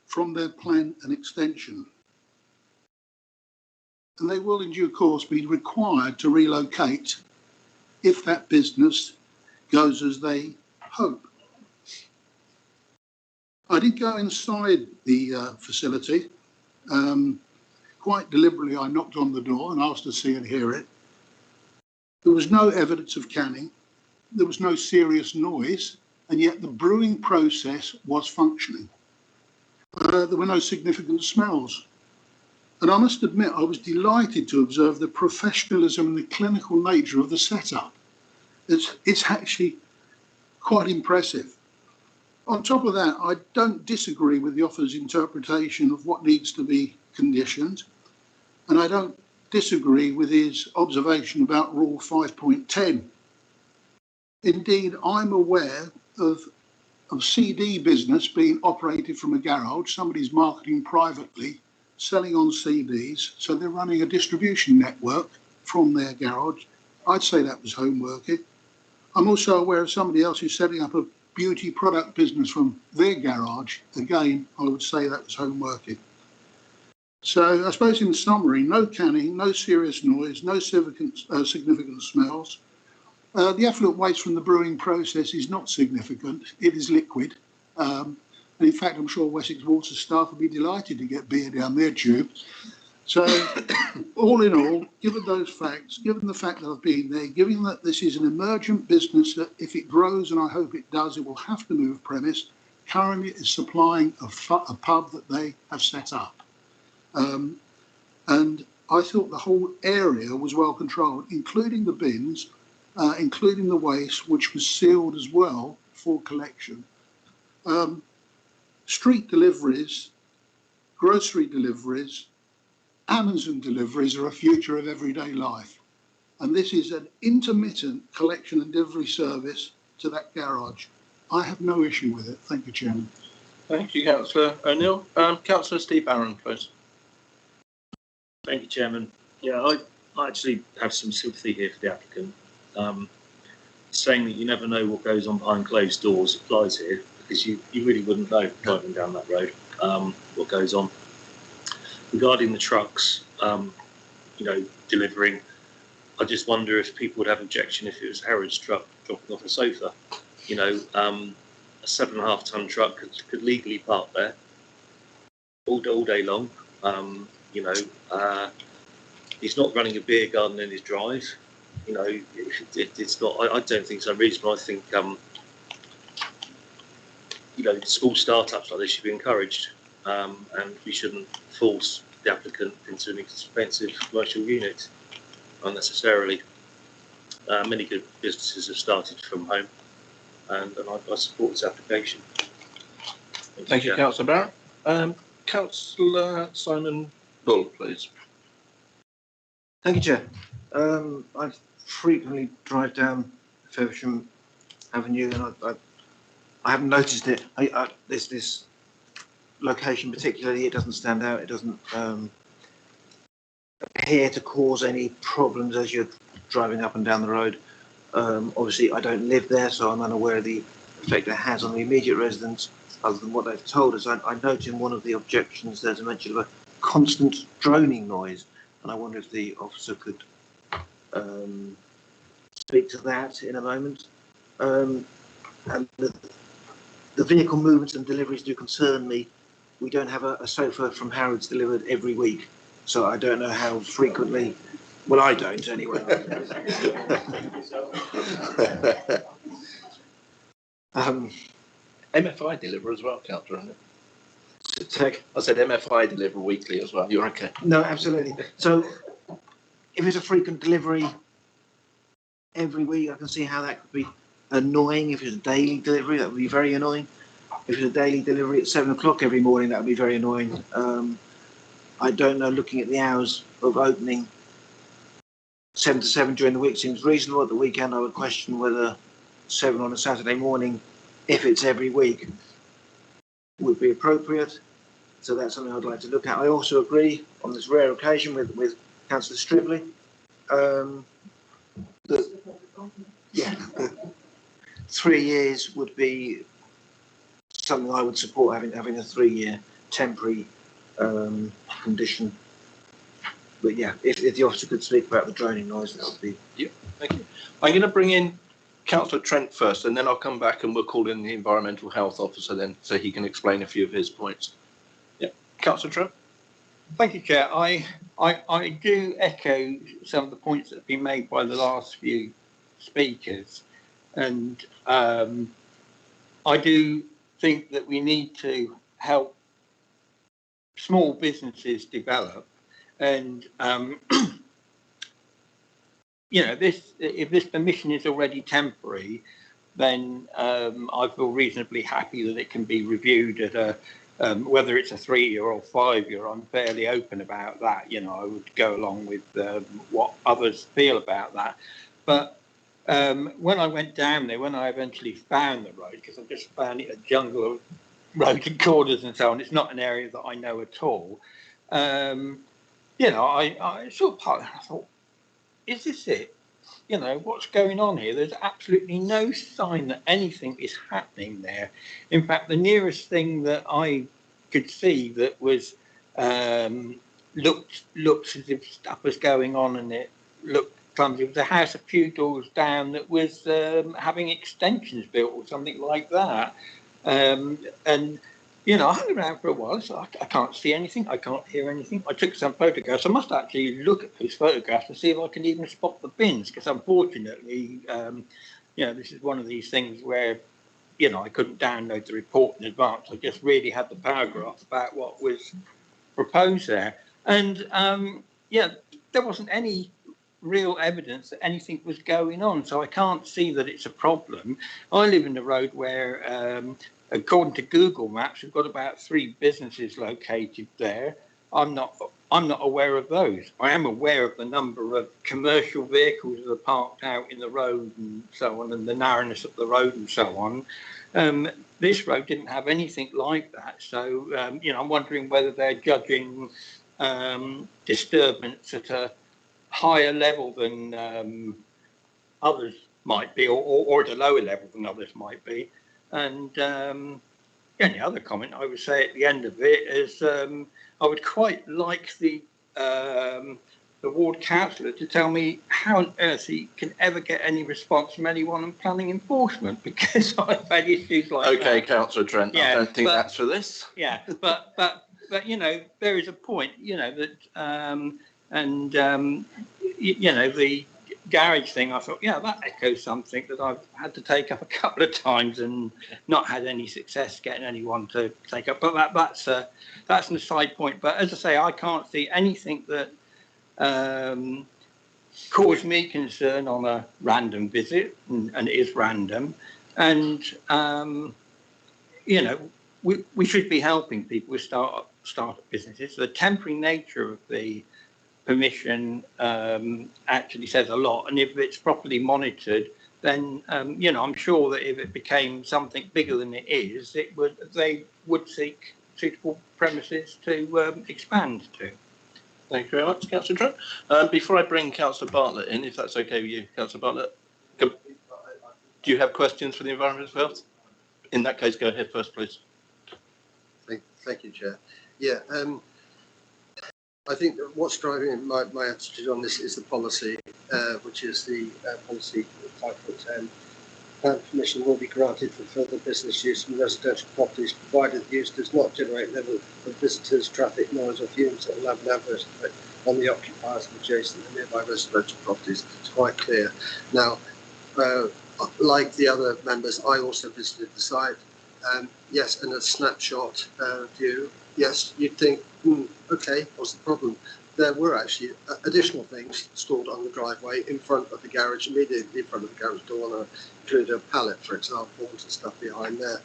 [SPEAKER 10] from their plan an extension, and they will in due course be required to relocate if that business goes as they hope. I did go inside the facility. Quite deliberately, I knocked on the door and asked to see and hear it. There was no evidence of canning. There was no serious noise, and yet the brewing process was functioning. There were no significant smells. And I must admit, I was delighted to observe the professionalism and the clinical nature of the setup. It's actually quite impressive. On top of that, I don't disagree with the officer's interpretation of what needs to be conditioned, and I don't disagree with his observation about Rule 5.10. Indeed, I'm aware of CD business being operated from a garage. Somebody's marketing privately, selling on CDs, so they're running a distribution network from their garage. I'd say that was home working. I'm also aware of somebody else who's setting up a beauty product business from their garage. Again, I would say that was home working. So I suppose in summary, no canning, no serious noise, no significant smells. The effluent waste from the brewing process is not significant. It is liquid. And in fact, I'm sure Wessex Water staff would be delighted to get beer down their tube. So all in all, given those facts, given the fact that I've been there, given that this is an emergent business that if it grows, and I hope it does, it will have to move premise, currently is supplying a pub that they have set up. And I thought the whole area was well controlled, including the bins, including the waste, which was sealed as well for collection. Street deliveries, grocery deliveries, Amazon deliveries are a future of everyday life. And this is an intermittent collection and delivery service to that garage. I have no issue with it. Thank you, Chairman.
[SPEAKER 2] Thank you, Councillor O'Neill. Councillor Steve Barron, please.
[SPEAKER 3] Thank you, Chairman. Yeah, I actually have some sympathy here for the applicant. Saying that you never know what goes on behind closed doors applies here, because you really wouldn't know driving down that road what goes on. Regarding the trucks, delivering, I just wonder if people would have objection if it was Harrods truck dropping off a sofa. A 7.5 ton truck could legally park there all day long. He's not running a beer garden in his drive. It's not. I don't think it's unreasonable. I think small startups like this should be encouraged, and we shouldn't force the applicant into an expensive commercial unit unnecessarily. Many good businesses have started from home, and I support this application.
[SPEAKER 2] Thank you, Councillor Barron. Councillor Simon Bull, please.
[SPEAKER 5] Thank you, Chair. I frequently drive down Feversham Avenue, and I haven't noticed it. There's this location particularly, it doesn't stand out. It doesn't appear to cause any problems as you're driving up and down the road. Obviously, I don't live there, so I'm unaware of the effect it has on the immediate residents, other than what they've told us. I note in one of the objections there's a mention of a constant droning noise, and I wonder if the officer could speak to that in a moment. And the vehicle movements and deliveries do concern me. We don't have a sofa from Harrods delivered every week, so I don't know how frequently. Well, I don't anyway.
[SPEAKER 1] MFI deliver as well, Councillor. I said MFI deliver weekly as well. You're okay.
[SPEAKER 5] No, absolutely. So if it's a frequent delivery every week, I can see how that could be annoying. If it's a daily delivery, that would be very annoying. If it's a daily delivery at 7 o'clock every morning, that would be very annoying. I don't know, looking at the hours of opening, 7 to 7 during the week seems reasonable. At the weekend, I would question whether 7 on a Saturday morning, if it's every week, would be appropriate. So that's something I'd like to look at. I also agree on this rare occasion with Councillor Stribley that 3 years would be something I would support, having a 3-year temporary condition. But yeah, if the officer could speak about the droning noise, that would be.
[SPEAKER 1] Yeah, thank you. I'm going to bring in Councillor Trent first, and then I'll come back and we'll call in the environmental health officer then, so he can explain a few of his points. Yeah, Councillor Trent.
[SPEAKER 19] Thank you, Chair. I do echo some of the points that have been made by the last few speakers, and I do think that we need to help small businesses develop, and you know, if this permission is already temporary, then I feel reasonably happy that it can be reviewed at a whether it's a 3-year or 5-year. I'm fairly open about that. You know, I would go along with what others feel about that. But when I went down there, when I eventually found the road, because I just found it a jungle of road and corners and so on, it's not an area that I know at all. You know, I sort of parked and I thought, is this it? You know, what's going on here? There's absolutely no sign that anything is happening there. In fact, the nearest thing that I could see that was looked as if stuff was going on, and it looked clumsy. It was a house a few doors down that was having extensions built or something like that. And you know, I hung around for a while, so I can't see anything, I can't hear anything. I took some photographs. I must actually look at those photographs to see if I can even spot the bins, because unfortunately, you know, this is one of these things where, you know, I couldn't download the report in advance. I just really had the paragraph about what was proposed there. And yeah, there wasn't any real evidence that anything was going on, so I can't see that it's a problem. I live in a road where according to Google Maps, we've got about 3 businesses located there. I'm not aware of those. I am aware of the number of commercial vehicles that are parked out in the road and so on, and the narrowness of the road and so on. This road didn't have anything like that. So, you know, I'm wondering whether they're judging disturbance at a higher level than others might be, or at a lower level than others might be. And the only other comment I would say at the end of it is I would quite like the ward councillor to tell me how on earth he can ever get any response from anyone on planning enforcement, because I've had issues like that.
[SPEAKER 1] Okay, Councillor Trent, yeah, I don't think that's for this.
[SPEAKER 19] Yeah, but you know, there is a point, you know, that you know, the garage thing, I thought, yeah, that echoes something that I've had to take up a couple of times and not had any success getting anyone to take up. But that's an aside point. But as I say, I can't see anything that caused me concern on a random visit, and it is random. And you know, we should be helping people with start-up businesses. The temporary nature of the permission actually says a lot, and if it's properly monitored, then you know, I'm sure that if it became something bigger than it is, they would seek
[SPEAKER 2] suitable premises to expand to.
[SPEAKER 1] Thank you very much, Councillor Trent. Before I bring Councillor Bartlett in, if that's okay with you, Councillor Bartlett, do you have questions for the environmental health? In that case, go ahead first, please.
[SPEAKER 4] Thank you, Chair. Yeah, I think that what's driving my attitude on this is the policy, which is the policy 5.10. Plan permission will be granted for further business use in residential properties, provided the use does not generate level of visitors, traffic, noise, or fumes that will have an adverse effect on the occupiers of adjacent and nearby residential properties. It's quite clear. Now, like the other members, I also visited the site. Yes, in a snapshot view, yes, you'd think, okay, what's the problem? There were actually additional things stored on the driveway in front of the garage, immediately in front of the garage door, including a pallet, for example, and stuff behind there.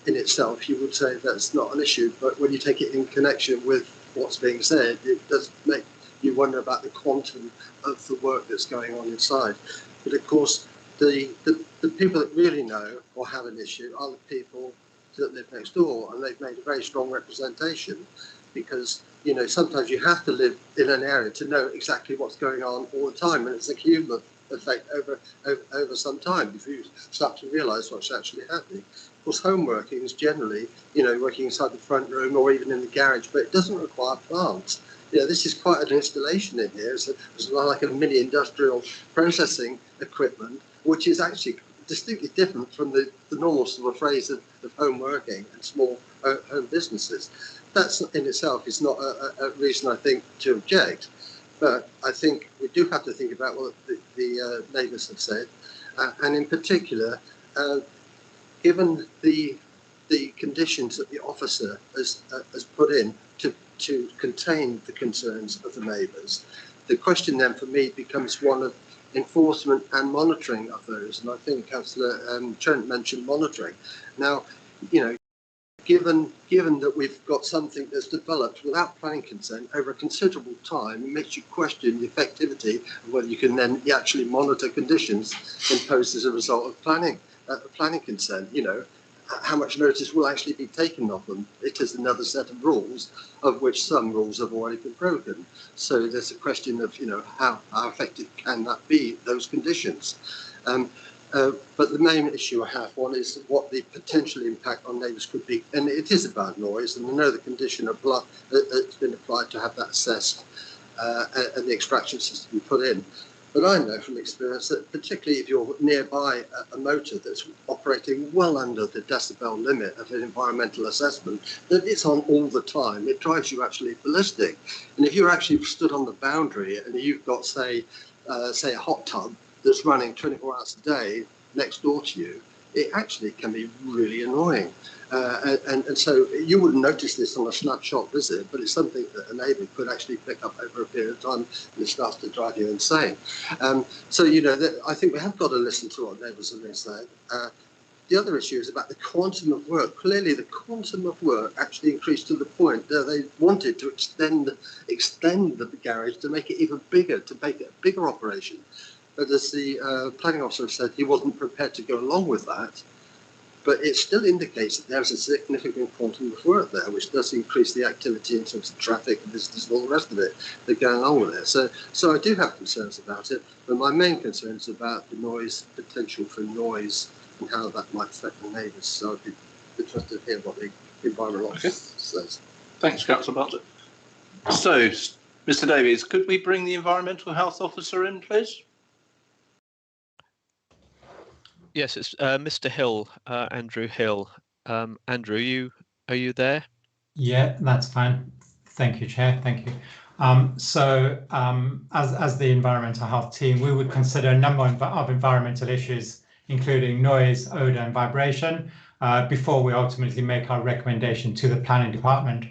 [SPEAKER 4] In itself, you would say that's not an issue, but when you take it in connection with what's being said, it does make you wonder about the quantum of the work that's going on inside. But of course, the people that really know or have an issue are the people that live next door, and they've made a very strong representation, because you know sometimes you have to live in an area to know exactly what's going on all the time, and it's a cumulative effect over some time before you start to realise what's actually happening. Of course, home working is generally, you know, working inside the front room or even in the garage, but it doesn't require plants. You know, this is quite an installation in here. It's like a mini industrial processing equipment, which is actually distinctly different from the normal sort of phrase of home working and small home businesses. That in itself is not a reason, I think, to object. But I think we do have to think about what the neighbours have said, and in particular, given the conditions that the officer has put in to contain the concerns of the neighbours, the question then for me becomes one of enforcement and monitoring of those. And I think Councillor Trent mentioned monitoring. Now, you know, given that we've got something that's developed without planning consent over a considerable time, it makes you question the effectivity of whether you can then actually monitor conditions imposed as a result of planning consent. You know, how much notice will actually be taken of them? It is another set of rules, of which some rules have already been broken. So there's a question of, you know, how effective can that be, those conditions? But the main issue I have, one, is what the potential impact on neighbours could be. And it is about noise, and I know the condition that's been applied to have that assessed and the extraction system put in. But I know from experience that particularly if you're nearby a motor that's operating well under the decibel limit of an environmental assessment, that it's on all the time. It drives you actually ballistic. And if you're actually stood on the boundary and you've got, say a hot tub that's running 24 hours a day next door to you, it actually can be really annoying. And so you wouldn't notice this on a snapshot visit, but it's something that a neighbour could actually pick up over a period of time, and it starts to drive you insane. So, you know, I think we have got to listen to what neighbours are saying. The other issue is about the quantum of work. Clearly, the quantum of work actually increased to the point that they wanted to extend the garage to make it even bigger, to make it a bigger operation. But as the planning officer said, he wasn't prepared to go along with that. But it still indicates that there's a significant quantum of work there, which does increase the activity in terms of traffic, visitors, and all the rest of it that go along with it. So I do have concerns about it, but my main concern is about the noise, potential for noise, and how that might affect the neighbours. So I'd be interested to hear what the environmental officer says.
[SPEAKER 1] Thanks, Councillor Bartlett. So, Mr. Davies, could we bring the environmental health officer in, please?
[SPEAKER 17] Yes, it's Mr. Hill, Andrew Hill. Andrew, are you there?
[SPEAKER 12] Yeah, that's fine. Thank you, Chair. Thank you. As the environmental health team, we would consider a number of environmental issues, including noise, odour and vibration, before we ultimately make our recommendation to the planning department.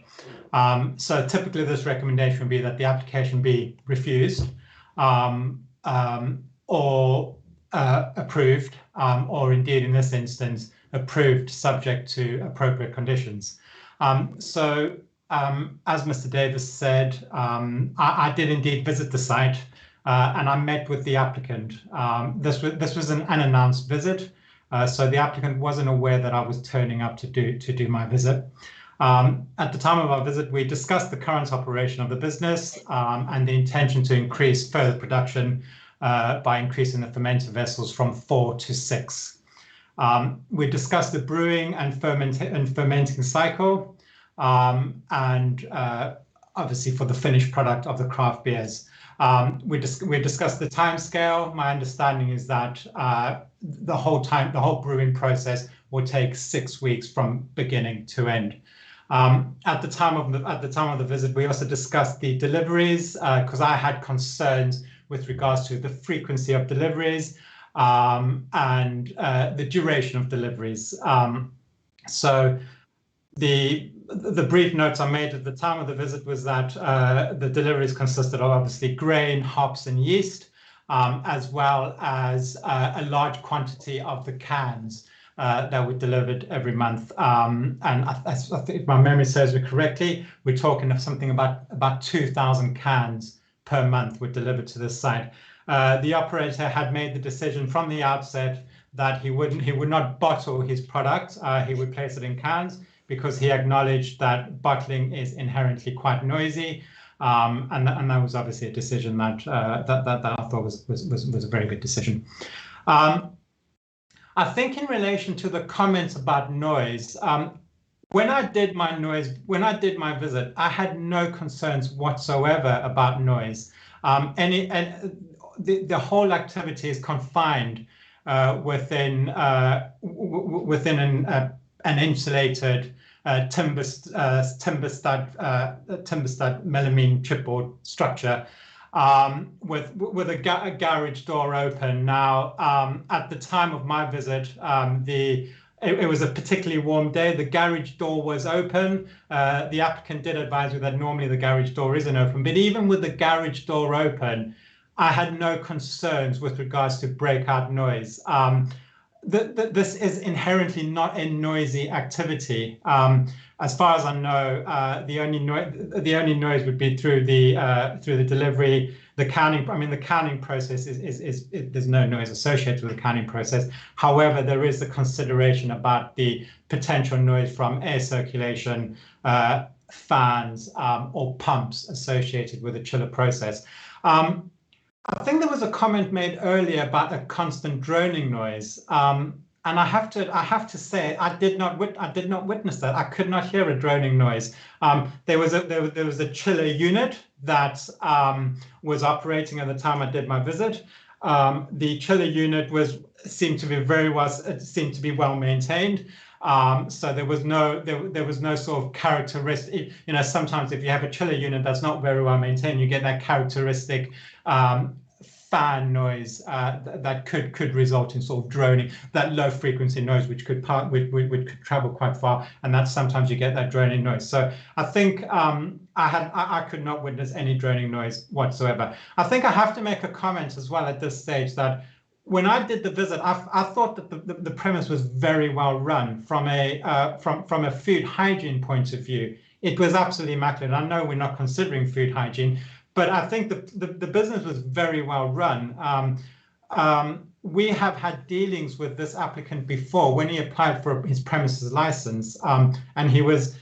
[SPEAKER 12] So typically this recommendation would be that the application be refused or approved, or indeed in this instance approved subject to appropriate conditions. As Mr. Davis said, I did indeed visit the site and I met with the applicant. This was an unannounced visit, so the applicant wasn't aware that I was turning up to do my visit. At the time of our visit, we discussed the current operation of the business and the intention to increase further production by increasing the fermenter vessels from 4 to 6. We discussed the brewing and fermenting cycle and obviously for the finished product of the craft beers. We discussed the time scale. My understanding is that the whole brewing process will take 6 weeks from beginning to end. At the time of the visit, we also discussed the deliveries because I had concerns with regards to the frequency of deliveries and the duration of deliveries. So the brief notes I made at the time of the visit was that the deliveries consisted of obviously grain, hops, and yeast, as well as a large quantity of the cans that were delivered every month. And I think if my memory serves me correctly, we're talking of something about 2,000 cans per month were delivered to this site. The operator had made the decision from the outset that he would not bottle his product. He would place it in cans because he acknowledged that bottling is inherently quite noisy. And that was obviously a decision that I thought was a very good decision. I think in relation to the comments about noise, when I did my visit, I had no concerns whatsoever about noise. The whole activity is confined within an insulated timber stud melamine chipboard structure. With a garage door open. Now, at the time of my visit, it was a particularly warm day. The garage door was open. The applicant did advise me that normally the garage door isn't open, but even with the garage door open, I had no concerns with regards to breakout noise. This is inherently not a noisy activity. As far as I know, the only noise would be through the delivery, the canning. I mean, the canning process is there's no noise associated with the canning process. However, there is the consideration about the potential noise from air circulation, fans, or pumps associated with the chiller process. I think there was a comment made earlier about a constant droning noise, and I have to say I did not witness that. I could not hear a droning noise. There was a chiller unit that was operating at the time I did my visit. The chiller unit seemed to be well maintained. So there was no sort of characteristic. You know, sometimes if you have a chiller unit that's not very well maintained, you get that characteristic fan noise that could result in sort of droning, that low frequency noise which could travel quite far, and that sometimes you get that droning noise. So I think I could not witness any droning noise whatsoever. I think I have to make a comment as well at this stage that when I did the visit, I thought that the premise was very well run from a food hygiene point of view. It was absolutely immaculate. I know we're not considering food hygiene, but I think the business was very well run. We have had dealings with this applicant before when he applied for his premises license, and he's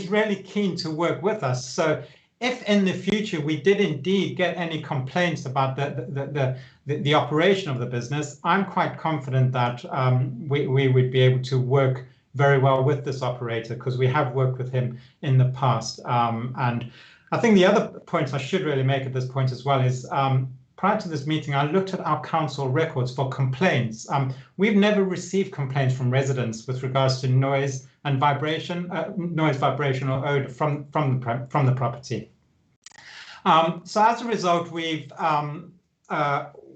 [SPEAKER 12] really keen to work with us. So if in the future we did indeed get any complaints about the operation of the business, I'm quite confident that we would be able to work very well with this operator because we have worked with him in the past. And I think the other point I should really make at this point as well is prior to this meeting, I looked at our council records for complaints. We've never received complaints from residents with regards to noise and vibration, vibration or odor from the property. So as a result, we've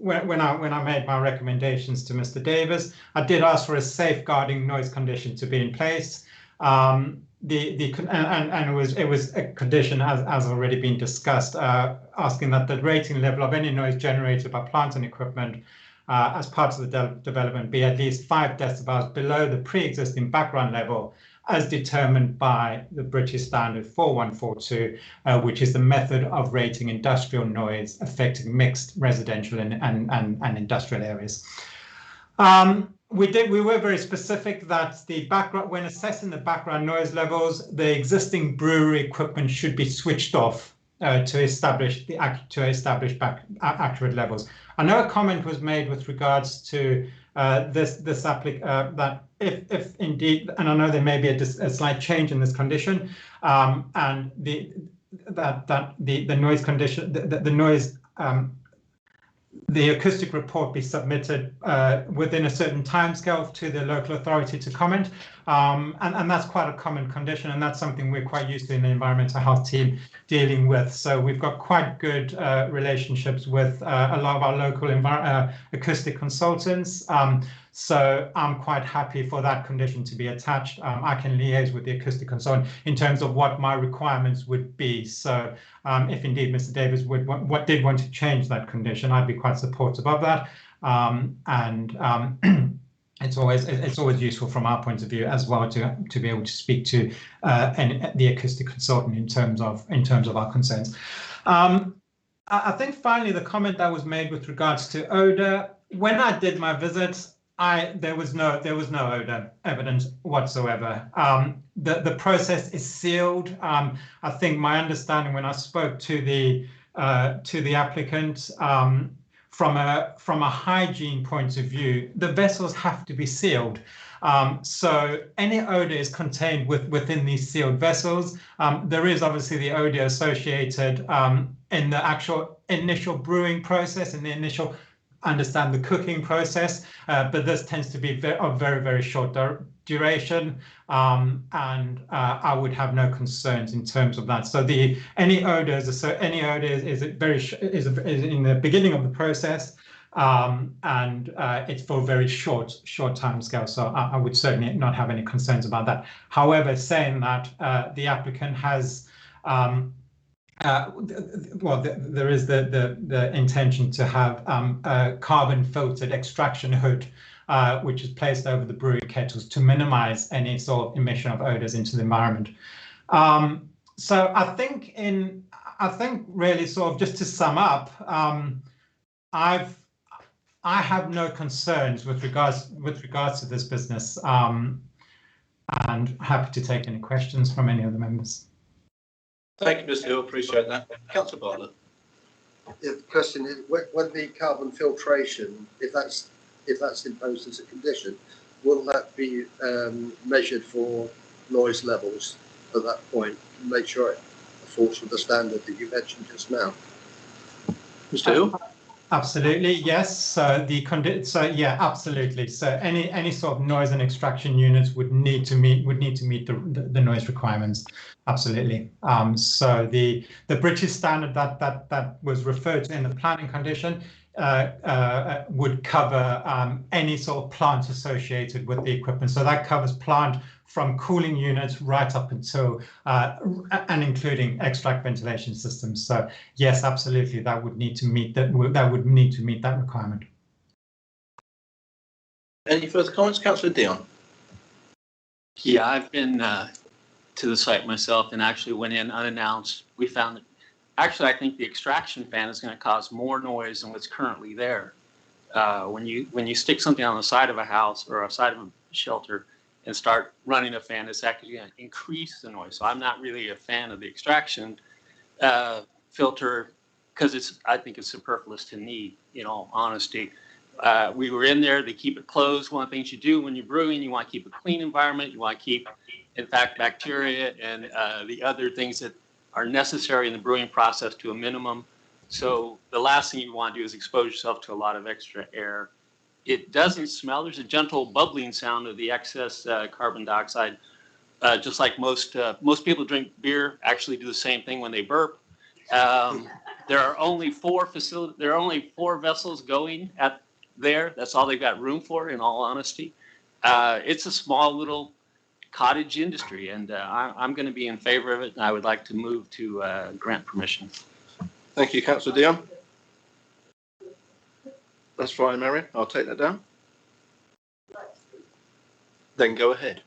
[SPEAKER 12] when I made my recommendations to Mr. Davis, I did ask for a safeguarding noise condition to be in place. And it was a condition as already been discussed, asking that the rating level of any noise generated by plant and equipment as part of the development be at least 5 decibels below the pre-existing background level as determined by the British Standard 4142, which is the method of rating industrial noise affecting mixed residential and industrial areas. We were very specific that the background, when assessing the background noise levels, the existing brewery equipment should be switched off to establish accurate levels. I know a comment was made with regards to that if indeed, and I know there may be a slight change in this condition, and the noise condition, the noise. The acoustic report be submitted within a certain timescale to the local authority to comment, and that's quite a common condition, and that's something we're quite used to in the environmental health team dealing with. So we've got quite good relationships with a lot of our local acoustic consultants. So I'm quite happy for that condition to be attached. I can liaise with the acoustic consultant in terms of what my requirements would be. So if indeed Mr. Davis did want to change that condition, I'd be quite supportive of that. It's always useful from our point of view as well to be able to speak to the acoustic consultant in terms of our concerns. I think finally the comment that was made with regards to odor. When I did my visit, there was no odor evidence whatsoever. The process is sealed. I think my understanding when I spoke to the applicant, from a hygiene point of view, the vessels have to be sealed. So any odor is contained within these sealed vessels. There is obviously the odor associated in the actual initial brewing process, in the initial the cooking process, but this tends to be of very, very short duration, and I would have no concerns in terms of that. So any odor is in the beginning of the process, and it's for a very short time scale. So I would certainly not have any concerns about that. However, saying that, the applicant has there is the intention to have a carbon filtered extraction hood, which is placed over the brewing kettles to minimize any sort of emission of odors into the environment. So I think really sort of just to sum up, I have no concerns with regards to this business, and happy to take any questions from any of the members.
[SPEAKER 1] Thank you, Mr. Hill. Appreciate that. Councillor Bartlett.
[SPEAKER 4] Yeah, the question is, when the carbon filtration, if that's imposed as a condition, will that be measured for noise levels at that point to make sure it falls with the standard that you mentioned just now?
[SPEAKER 1] Mr. Hill?
[SPEAKER 12] Absolutely, yes. So yeah, absolutely. So any sort of noise and extraction units would need to meet the noise requirements. Absolutely. So the British standard that was referred to in the planning condition would cover any sort of plant associated with the equipment. So that covers plant from cooling units right up until and including extract ventilation systems. So yes, absolutely, that would need to meet that requirement.
[SPEAKER 1] Any further comments, Councillor Dion?
[SPEAKER 21] Yeah, I've been to the site myself and actually went in unannounced. We found that actually I think the extraction fan is going to cause more noise than what's currently there. When you stick something on the side of a house or a side of a shelter and start running a fan, it's actually going to increase the noise. So I'm not really a fan of the extraction filter because I think it's superfluous to need, in all honesty. We were in there, they keep it closed. One of the things you do when you're brewing, you want to keep a clean environment. You want to keep, in fact, bacteria and the other things that are necessary in the brewing process to a minimum. So the last thing you want to do is expose yourself to a lot of extra air. It doesn't smell. There's a gentle bubbling sound of the excess carbon dioxide. Just like most people drink beer actually do the same thing when they burp. There are only 4 vessels going there. That's all they've got room for, in all honesty. It's a small little cottage industry, and I'm going to be in favor of it, and I would like to move to grant permission.
[SPEAKER 1] Thank you, Councillor Dion. That's fine, Merrick. I'll take that down. Then go ahead.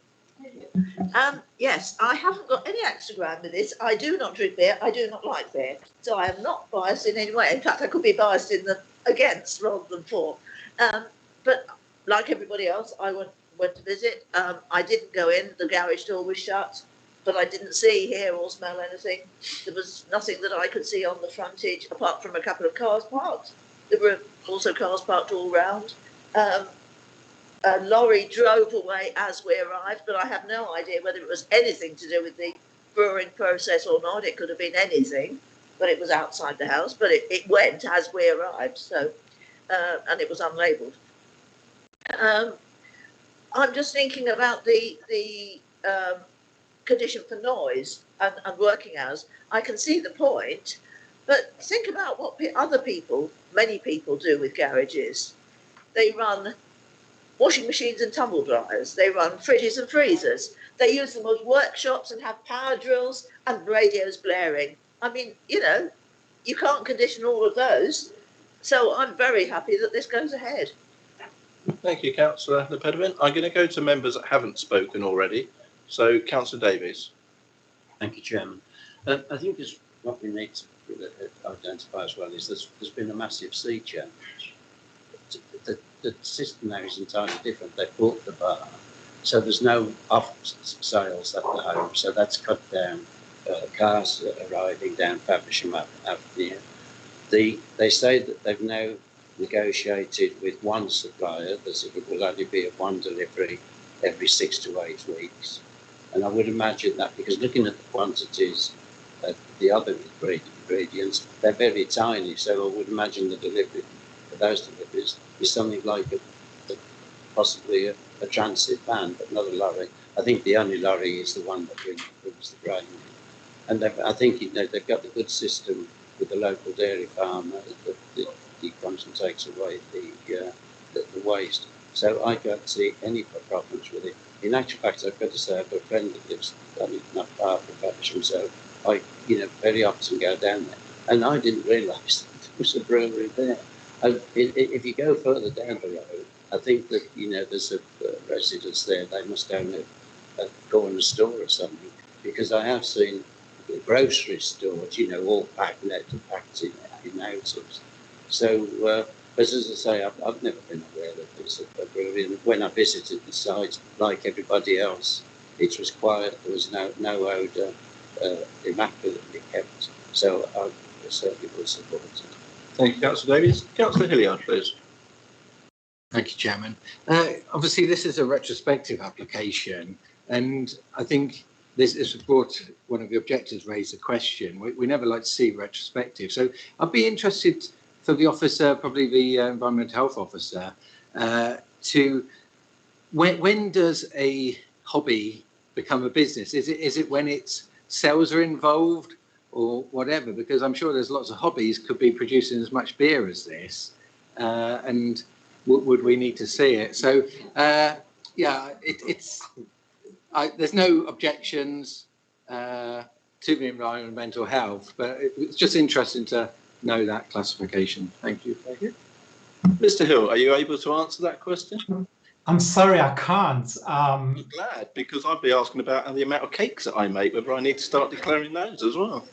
[SPEAKER 9] Yes, I haven't got any axe to grind with this. I do not drink beer. I do not like beer. So I am not biased in any way. In fact, I could be biased in the against rather than for. But like everybody else, I went to visit. I didn't go in. The garage door was shut, but I didn't see, hear, or smell anything. There was nothing that I could see on the frontage, apart from a couple of cars parked. There were also cars parked all round. A lorry drove away as we arrived, but I have no idea whether it was anything to do with the brewing process or not. It could have been anything, but it was outside the house. But it went as we arrived, so and it was unlabelled. I'm just thinking about the condition for noise and working hours. I can see the point, but think about what other people, many people, do with garages. They run washing machines and tumble dryers. They run fridges and freezers. They use them as workshops and have power drills and radios blaring. I mean, you know, you can't condition all of those. So I'm very happy that this goes ahead.
[SPEAKER 1] Thank you, Councillor Lepedevin. I'm going to go to members that haven't spoken already. So, Councillor Davies.
[SPEAKER 15] Thank you, Chairman. I think what we need to identify as well is there's been a massive sea change. The system now is entirely different. They bought the bar, so there's no off sales at the home. So that's cut down cars arriving down Faversham Avenue. They say that they've now negotiated with one supplier that it will only be a one delivery every 6 to 8 weeks. And I would imagine that, because looking at the quantities of the other ingredients, they're very tiny. So I would imagine the delivery for those deliveries is something like possibly a transit van, but not a lorry. I think the only lorry is the one that brings the grain. And I think they've got a good system with the local dairy farmer that deconcentrates away the waste. So I don't see any problems with it. In actual fact, I've got to say, I've got a friend that lives not far from Faversham, so I, very often go down there. And I didn't realise that there was a brewery there. If you go further down the road, I think that, there's a residents there, they must own a corner store or something, because I have seen the grocery stores, all packed in houses. So, but as I say, I've never been aware that there's a brewery. And when I visited the site, like everybody else, it was quiet. There was no odour, immaculately kept. So I certainly would support it.
[SPEAKER 1] Thank you, Councillor Davies. Councillor Hilliard, please.
[SPEAKER 20] Thank you, Chairman. Obviously, this is a retrospective application, and I think this is brought one of the objectors raised a question. We never like to see retrospective, so I'd be interested for the officer, probably the environmental health officer, to when does a hobby become a business? Is it when its sales are involved or whatever? Because I'm sure there's lots of hobbies could be producing as much beer as this, and would we need to see it? So yeah, there's no objections to the environmental health, but it's just interesting to know that classification. Thank you. Thank you.
[SPEAKER 1] Mr. Hill, are you able to answer that question?
[SPEAKER 12] I'm sorry, I can't.
[SPEAKER 1] I'm glad, because I'd be asking about the amount of cakes that I make, whether I need to start declaring those as well.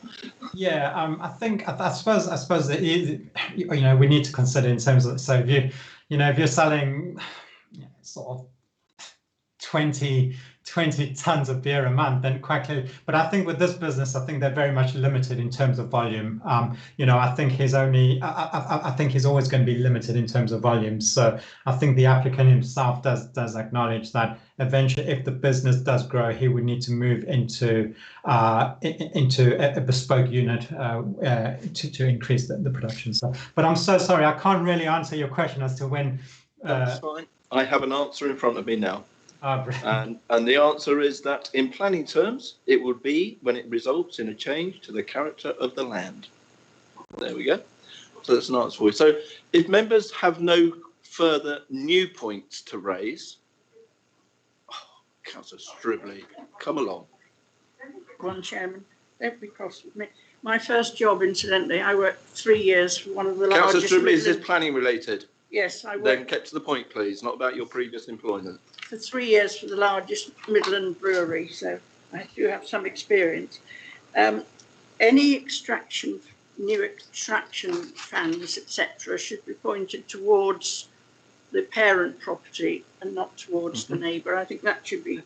[SPEAKER 12] Yeah, I suppose that we need to consider in terms of, so if you're selling sort of 20 tons of beer a month, then quite clearly. But I think with this business, I think they're very much limited in terms of volume. I think he's always going to be limited in terms of volume. So I think the applicant himself does acknowledge that eventually, if the business does grow, he would need to move into a bespoke unit to increase the production. So, but I'm so sorry, I can't really answer your question as to when.
[SPEAKER 1] That's fine. I have an answer in front of me now.
[SPEAKER 12] And
[SPEAKER 1] the answer is that in planning terms, it would be when it results in a change to the character of the land. There we go. So that's an answer for you. So if members have no further new points to raise, Councillor Stribley, come along.
[SPEAKER 18] One Chairman, don't be cross with me. My first job, incidentally, I worked 3 years for one of the largest.
[SPEAKER 1] Councillor Stribley, is this planning related?
[SPEAKER 18] Yes, I worked.
[SPEAKER 1] Then get to the point, please, not about your previous employment.
[SPEAKER 18] For 3 years for the largest Midland brewery, so I do have some experience. Any new extraction fans, etc., should be pointed towards the parent property and not towards the neighbour. I think that should be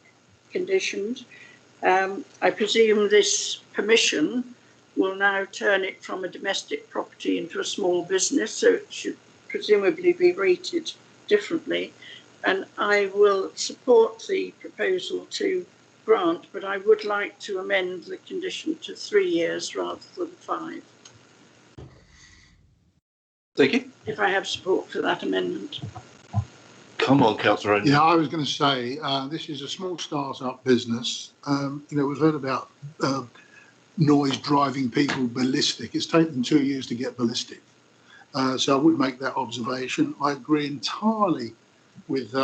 [SPEAKER 18] conditioned. I presume this permission will now turn it from a domestic property into a small business, so it should presumably be rated differently. And I will support the proposal to grant, but I would like to amend the condition to 3 years rather than 5.
[SPEAKER 1] Thank you.
[SPEAKER 18] If I have support for that amendment.
[SPEAKER 1] Come on, Councillor.
[SPEAKER 10] Yeah, I was going to say, this is a small start-up business. We've heard about noise driving people ballistic. It's taken 2 years to get ballistic. So I would make that observation. I agree entirely with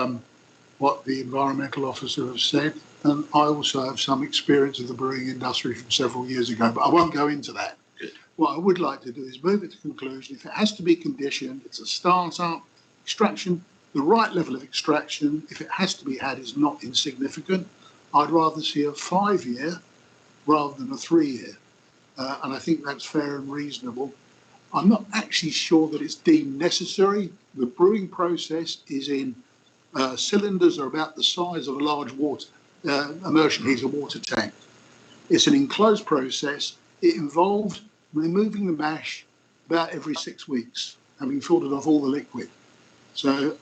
[SPEAKER 10] what the environmental officer has said. And I also have some experience of the brewing industry from several years ago, but I won't go into that.
[SPEAKER 1] Good.
[SPEAKER 10] What I would like to do is move it to conclusion. If it has to be conditioned, it's a start-up, extraction, the right level of extraction, if it has to be had, is not insignificant. I'd rather see a 5-year rather than a 3-year. And I think that's fair and reasonable. I'm not actually sure that it's deemed necessary. The brewing process is in cylinders are about the size of a large water immersion heater water tank. It's an enclosed process. It involved removing the mash about every 6 weeks, having filtered off all the liquid. So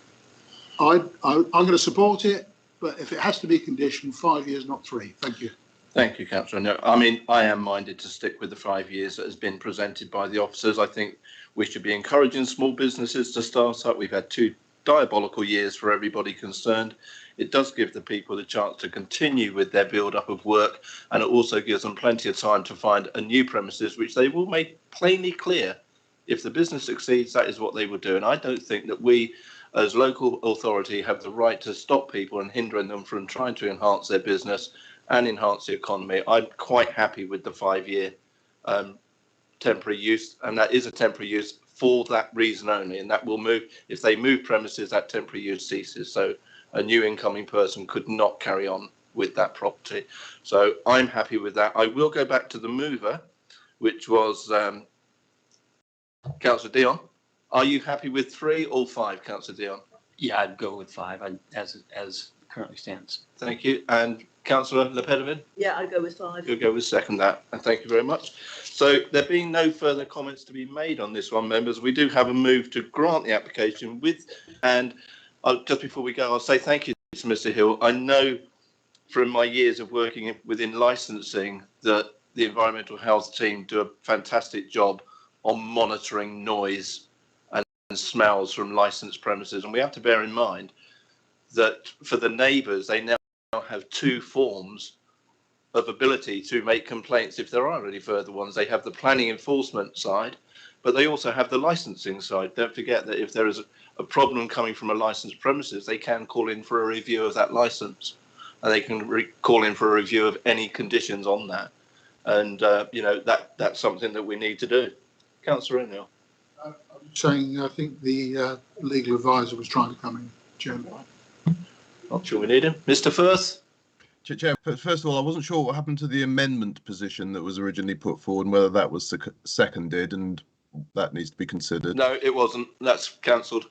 [SPEAKER 10] I'm going to support it, but if it has to be conditioned, 5 years, not 3. Thank you.
[SPEAKER 1] Thank you, Councillor. No, I mean, I am minded to stick with the 5 years that has been presented by the officers. I think we should be encouraging small businesses to start up. We've had 2 diabolical years for everybody concerned. It does give the people the chance to continue with their build-up of work, and it also gives them plenty of time to find a new premises, which they will make plainly clear. If the business succeeds, that is what they will do. And I don't think that we, as local authority, have the right to stop people and hindering them from trying to enhance their business and enhance the economy. I'm quite happy with the 5-year temporary use, and that is a temporary use for that reason only, and that will move. If they move premises, that temporary use ceases. So a new incoming person could not carry on with that property. So I'm happy with that. I will go back to the mover, which was Councillor Dion. Are you happy with 3 or 5, Councillor Dion?
[SPEAKER 21] Yeah, I'd go with 5 as currently stands.
[SPEAKER 1] Thank you. And Councillor Lepedevin?
[SPEAKER 9] Yeah, I'd go with 5.
[SPEAKER 1] You'll go with second that. And thank you very much. So there being no further comments to be made on this one, members, we do have a move to grant the application with, and just before we go, I'll say thank you to Mr. Hill. I know from my years of working within licensing that the environmental health team do a fantastic job on monitoring noise and smells from licensed premises. And we have to bear in mind that for the neighbours, they now have 2 forms of ability to make complaints if there are any further ones. They have the planning enforcement side, but they also have the licensing side. Don't forget that if there is a problem coming from a licensed premises, they can call in for a review of that license, and they can call in for a review of any conditions on that. And that's something that we need to do. Councillor O'Neill.
[SPEAKER 10] I'm saying I think the legal advisor was trying to come in, Chairman.
[SPEAKER 1] Not sure we need him. Mr. Firth.
[SPEAKER 14] Chair, first of all, I wasn't sure what happened to the amendment position that was originally put forward and whether that was seconded, and that needs to be considered.
[SPEAKER 1] No, it wasn't. That's cancelled.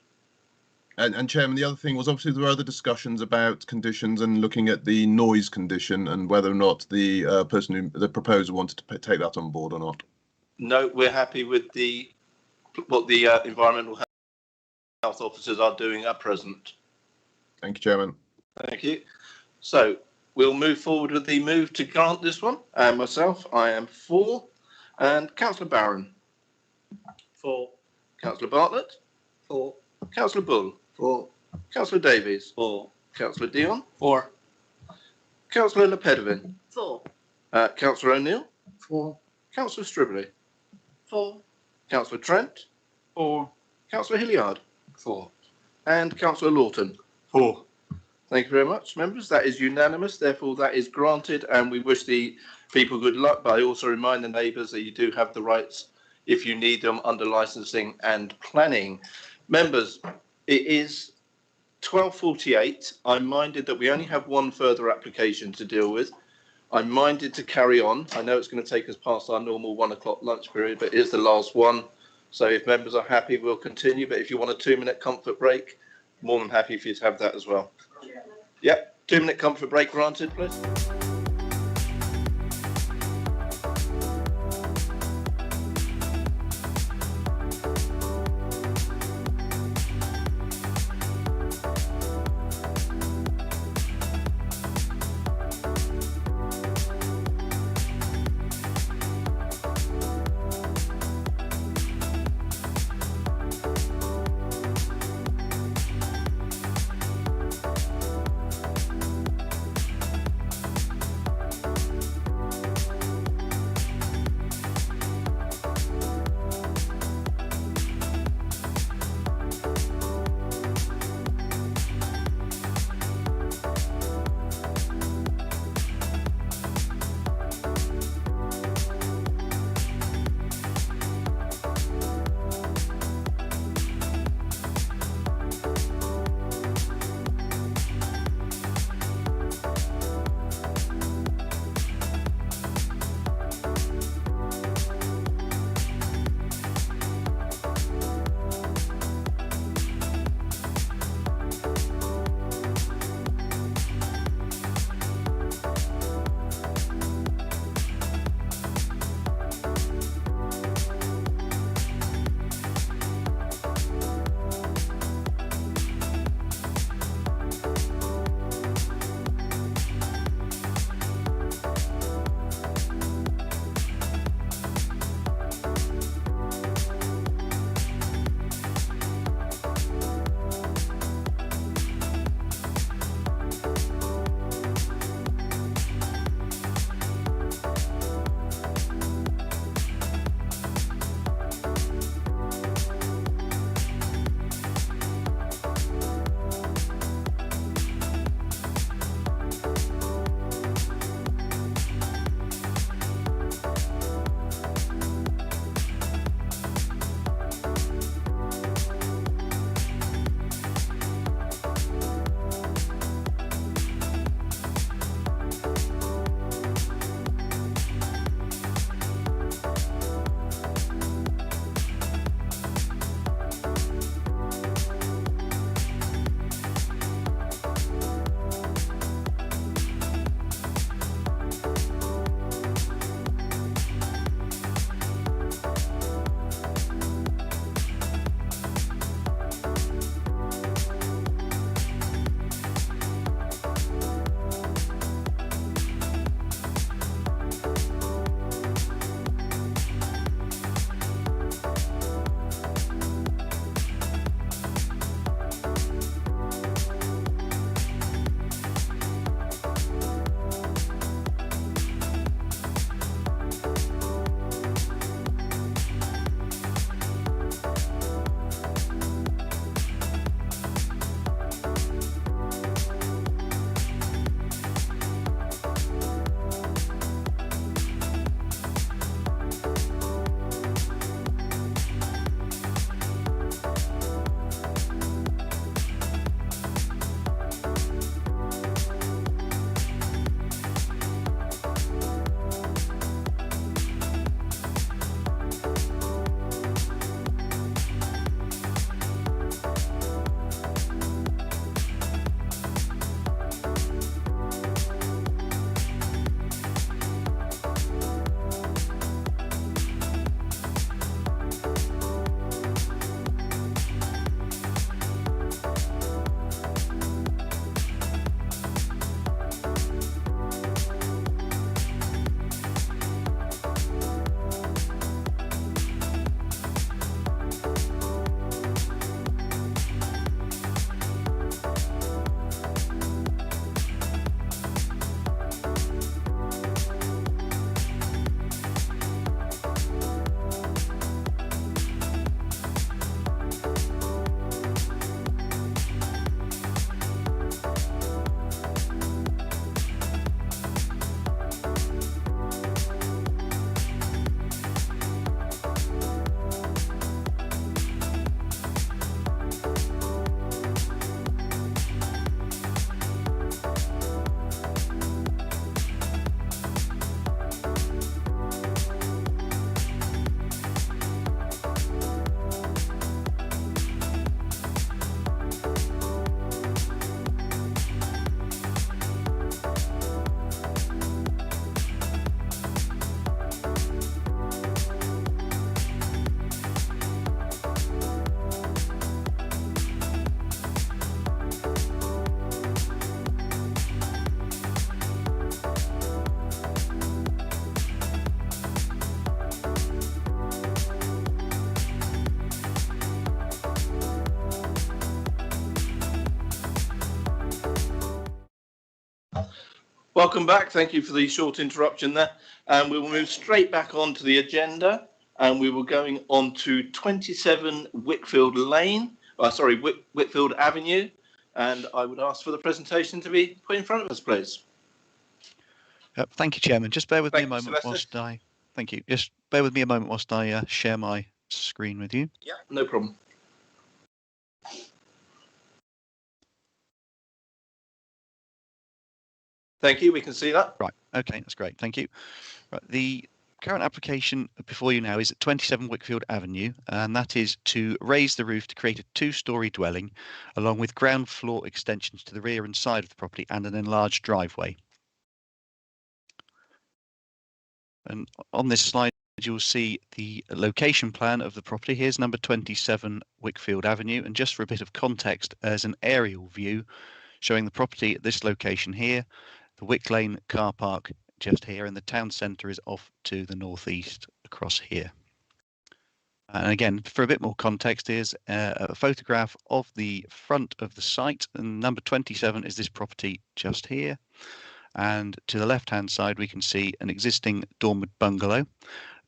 [SPEAKER 14] And Chairman, the other thing was obviously there were other discussions about conditions and looking at the noise condition and whether or not the the proposer wanted to take that on board or not.
[SPEAKER 1] No, we're happy with what the environmental health officers are doing at present.
[SPEAKER 14] Thank you, Chairman.
[SPEAKER 1] Thank you. So we'll move forward with the move to grant this one. And myself, I am for. And Councillor Barron.
[SPEAKER 3] For.
[SPEAKER 1] Councillor Bartlett.
[SPEAKER 3] For.
[SPEAKER 1] Councillor Bull.
[SPEAKER 4] For.
[SPEAKER 1] Councillor Davies.
[SPEAKER 3] For.
[SPEAKER 1] Councillor Dion.
[SPEAKER 21] For.
[SPEAKER 1] Councillor Lepedevin.
[SPEAKER 9] For.
[SPEAKER 1] Councillor O'Neill.
[SPEAKER 10] For.
[SPEAKER 1] Councillor Stribley.
[SPEAKER 18] For.
[SPEAKER 1] Councillor Trent.
[SPEAKER 21] For.
[SPEAKER 1] Councillor Hilliard.
[SPEAKER 21] For.
[SPEAKER 1] And Councillor Lawton.
[SPEAKER 14] For.
[SPEAKER 1] Thank you very much, members. That is unanimous. Therefore, that is granted, and we wish the people good luck. But I also remind the neighbours that you do have the rights if you need them under licensing and planning. Members, it is 12:48. I'm minded that we only have one further application to deal with. I'm minded to carry on. I know it's going to take us past our normal 1 o'clock lunch period, but it is the last one. So if members are happy, we'll continue. But if you want a 2-minute comfort break, more than happy for you to have that as well. Yep, 2-minute comfort break granted, please. Welcome back. Thank you for the short interruption there. And we will move straight back onto the agenda, and we will going on to 27 Whitfield Lane, Whitfield Avenue. And I would ask for the presentation to be put in front of us, please.
[SPEAKER 11] Thank you, Chairman. Just bear with me a moment whilst I. Thank you. Just bear with me a moment whilst I share my screen with you.
[SPEAKER 1] Yeah, no problem. Thank you. We can see that.
[SPEAKER 11] Right. Okay, that's great. Thank you. Right. The current application before you now is at 27 Whitfield Avenue, and that is to raise the roof to create a two-storey dwelling, along with ground floor extensions to the rear and side of the property and an enlarged driveway. And on this slide, you'll see the location plan of the property. Here's number 27 Whitfield Avenue, and just for a bit of context, as an aerial view showing the property at this location here, the Wick Lane car park just here, and the town centre is off to the northeast across here. And again, for a bit more context, here's a photograph of the front of the site, and number 27 is this property just here. And to the left-hand side, we can see an existing dormered bungalow.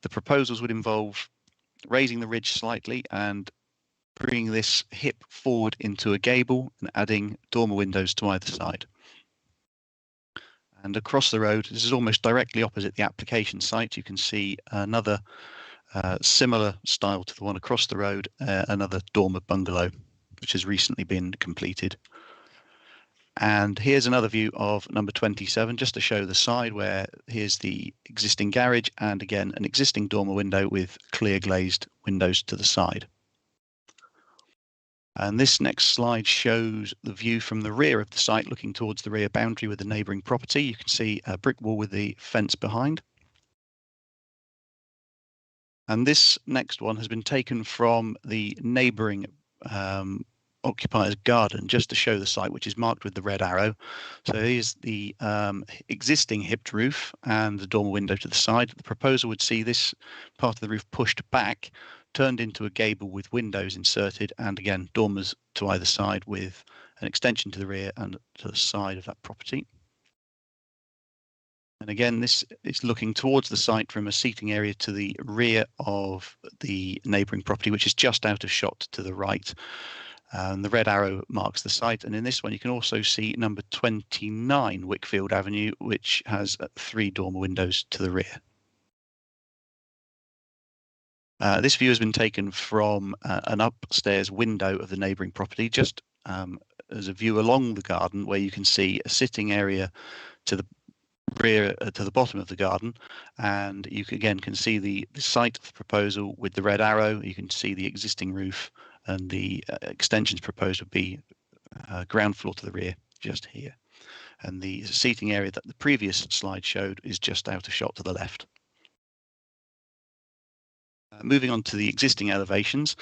[SPEAKER 11] The proposals would involve raising the ridge slightly and bringing this hip forward into a gable and adding dormer windows to either side. And across the road, this is almost directly opposite the application site. You can see another similar style to the one across the road, another dormer bungalow, which has recently been completed. And here's another view of number 27, just to show the side, where here's the existing garage and again an existing dormer window with clear glazed windows to the side. And this next slide shows the view from the rear of the site, looking towards the rear boundary with the neighbouring property. You can see a brick wall with the fence behind. And this next one has been taken from the neighbouring occupier's garden, just to show the site, which is marked with the red arrow. So here's the existing hipped roof and the dormer window to the side. The proposal would see this part of the roof pushed back, turned into a gable with windows inserted, and again dormers to either side with an extension to the rear and to the side of that property. And again, this is looking towards the site from a seating area to the rear of the neighbouring property, which is just out of shot to the right. And the red arrow marks the site. And in this one, you can also see number 29 Whitfield Avenue, which has 3 dormer windows to the rear. This view has been taken from an upstairs window of the neighbouring property, just as a view along the garden, where you can see a sitting area to the rear, to the bottom of the garden, and you again can see the site of the proposal with the red arrow. You can see the existing roof, and the extensions proposed would be ground floor to the rear, just here. And the seating area that the previous slide showed is just out of shot to the left. Moving on to the existing elevations,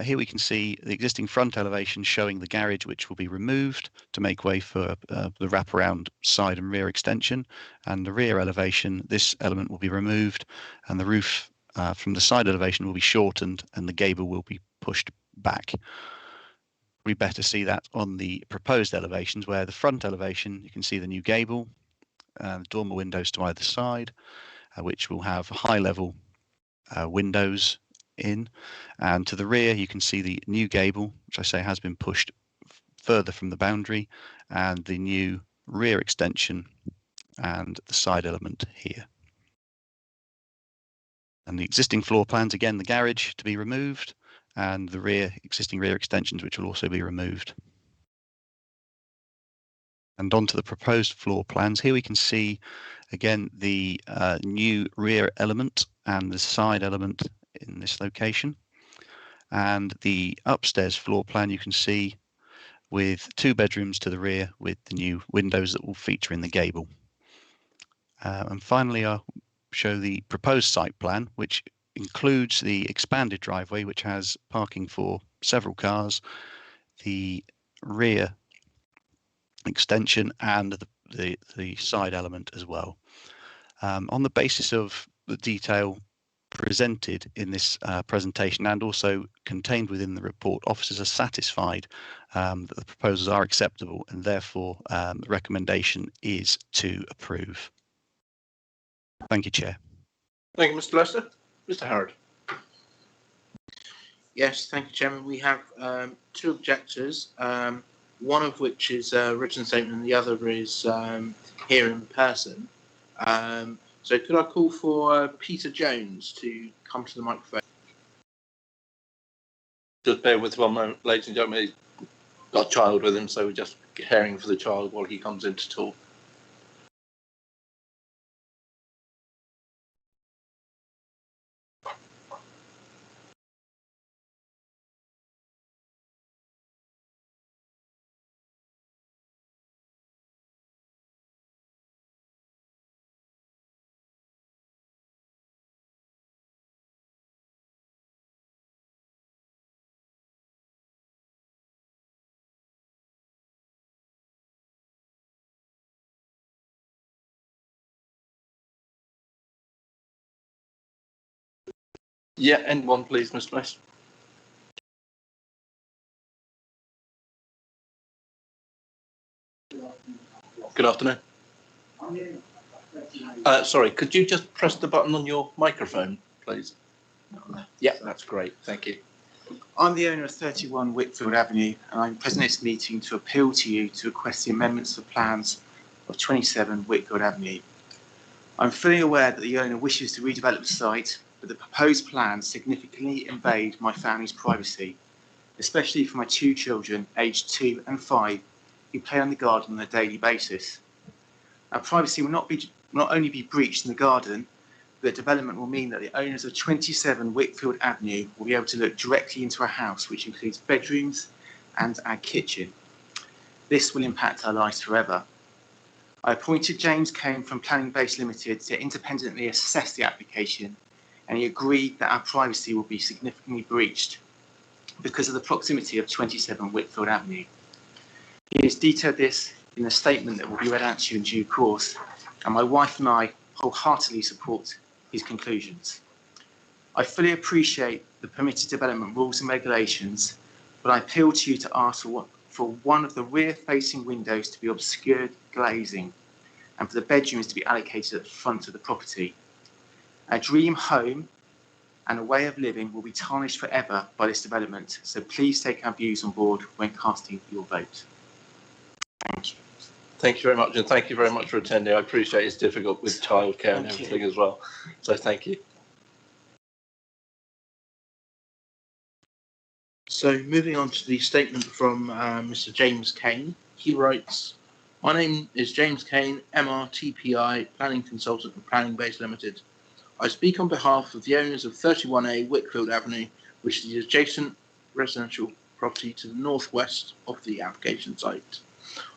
[SPEAKER 11] here we can see the existing front elevation showing the garage, which will be removed to make way for the wraparound side and rear extension. And the rear elevation, this element will be removed, and the roof from the side elevation will be shortened, and the gable will be pushed back. We better see that on the proposed elevations, where the front elevation, you can see the new gable, dormer windows to either side, which will have high level windows in, and to the rear you can see the new gable, which I say has been pushed further from the boundary, and the new rear extension and the side element here. And the existing floor plans, again the garage to be removed, and the existing rear extensions, which will also be removed. And onto the proposed floor plans. Here we can see again the new rear element and the side element in this location. And the upstairs floor plan you can see with 2 bedrooms to the rear with the new windows that will feature in the gable. And finally, I'll show the proposed site plan, which includes the expanded driveway, which has parking for several cars, the rear extension, and the side element as well. On the basis of the detail presented in this presentation and also contained within the report, officers are satisfied that the proposals are acceptable, and therefore the recommendation is to approve. Thank you, Chair.
[SPEAKER 1] Thank you, Mr. Lester. Mr. Howard.
[SPEAKER 2] Yes, thank you, Chairman. We have two objectors, one of which is a written statement and the other is here in person. So could I call for Peter Jones to come to the microphone?
[SPEAKER 1] Just bear with 1 moment, ladies and gentlemen. He's got a child with him, so we're just caring for the child while he comes in to talk. Yeah, end one, please, Mr. Lester. Good afternoon. Sorry, could you just press the button on your microphone, please? Yeah, that's great. Thank you.
[SPEAKER 7] I'm the owner of 31 Whitfield Avenue, and I'm present at this meeting to appeal to you to request the amendments of plans of 27 Whitfield Avenue. I'm fully aware that the owner wishes to redevelop the site, but the proposed plans significantly invade my family's privacy, especially for my two children, aged 2 and 5, who play on the garden on a daily basis. Our privacy will not only be breached in the garden, but development will mean that the owners of 27 Whitfield Avenue will be able to look directly into our house, which includes bedrooms and our kitchen. This will impact our lives forever. I appointed James Kane from Planning Base Limited to independently assess the application, and he agreed that our privacy will be significantly breached because of the proximity of 27 Whitfield Avenue. He has detailed this in a statement that will be read out to you in due course, and my wife and I wholeheartedly support his conclusions. I fully appreciate the permitted development rules and regulations, but I appeal to you to ask for one of the rear-facing windows to be obscured glazing and for the bedrooms to be allocated at the front of the property. Our dream home and a way of living will be tarnished forever by this development, so please take our views on board when casting your vote. Thank you.
[SPEAKER 1] Thank you very much, and thank you very much for attending. I appreciate it's difficult with childcare and everything as well, so thank you.
[SPEAKER 2] So moving on to the statement from Mr. James Kane, he writes, "My name is James Kane, MRTPI, Planning Consultant and Planning Base Limited. I speak on behalf of the owners of 31A Whitfield Avenue, which is the adjacent residential property to the northwest of the application site.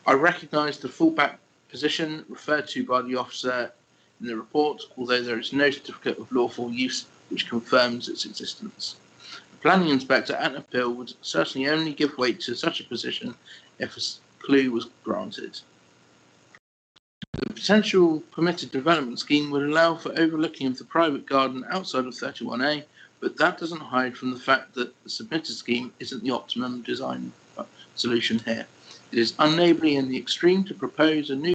[SPEAKER 2] I recognise the fallback position referred to by the officer in the report, although there is no certificate of lawful use which confirms its existence. The planning inspector at an appeal would certainly only give weight to such a position if a clue was granted. The potential permitted development scheme would allow for overlooking of the private garden outside of 31A, but that doesn't hide from the fact that the submitted scheme isn't the optimum design solution here. It is unneighbourly in the extreme to propose a new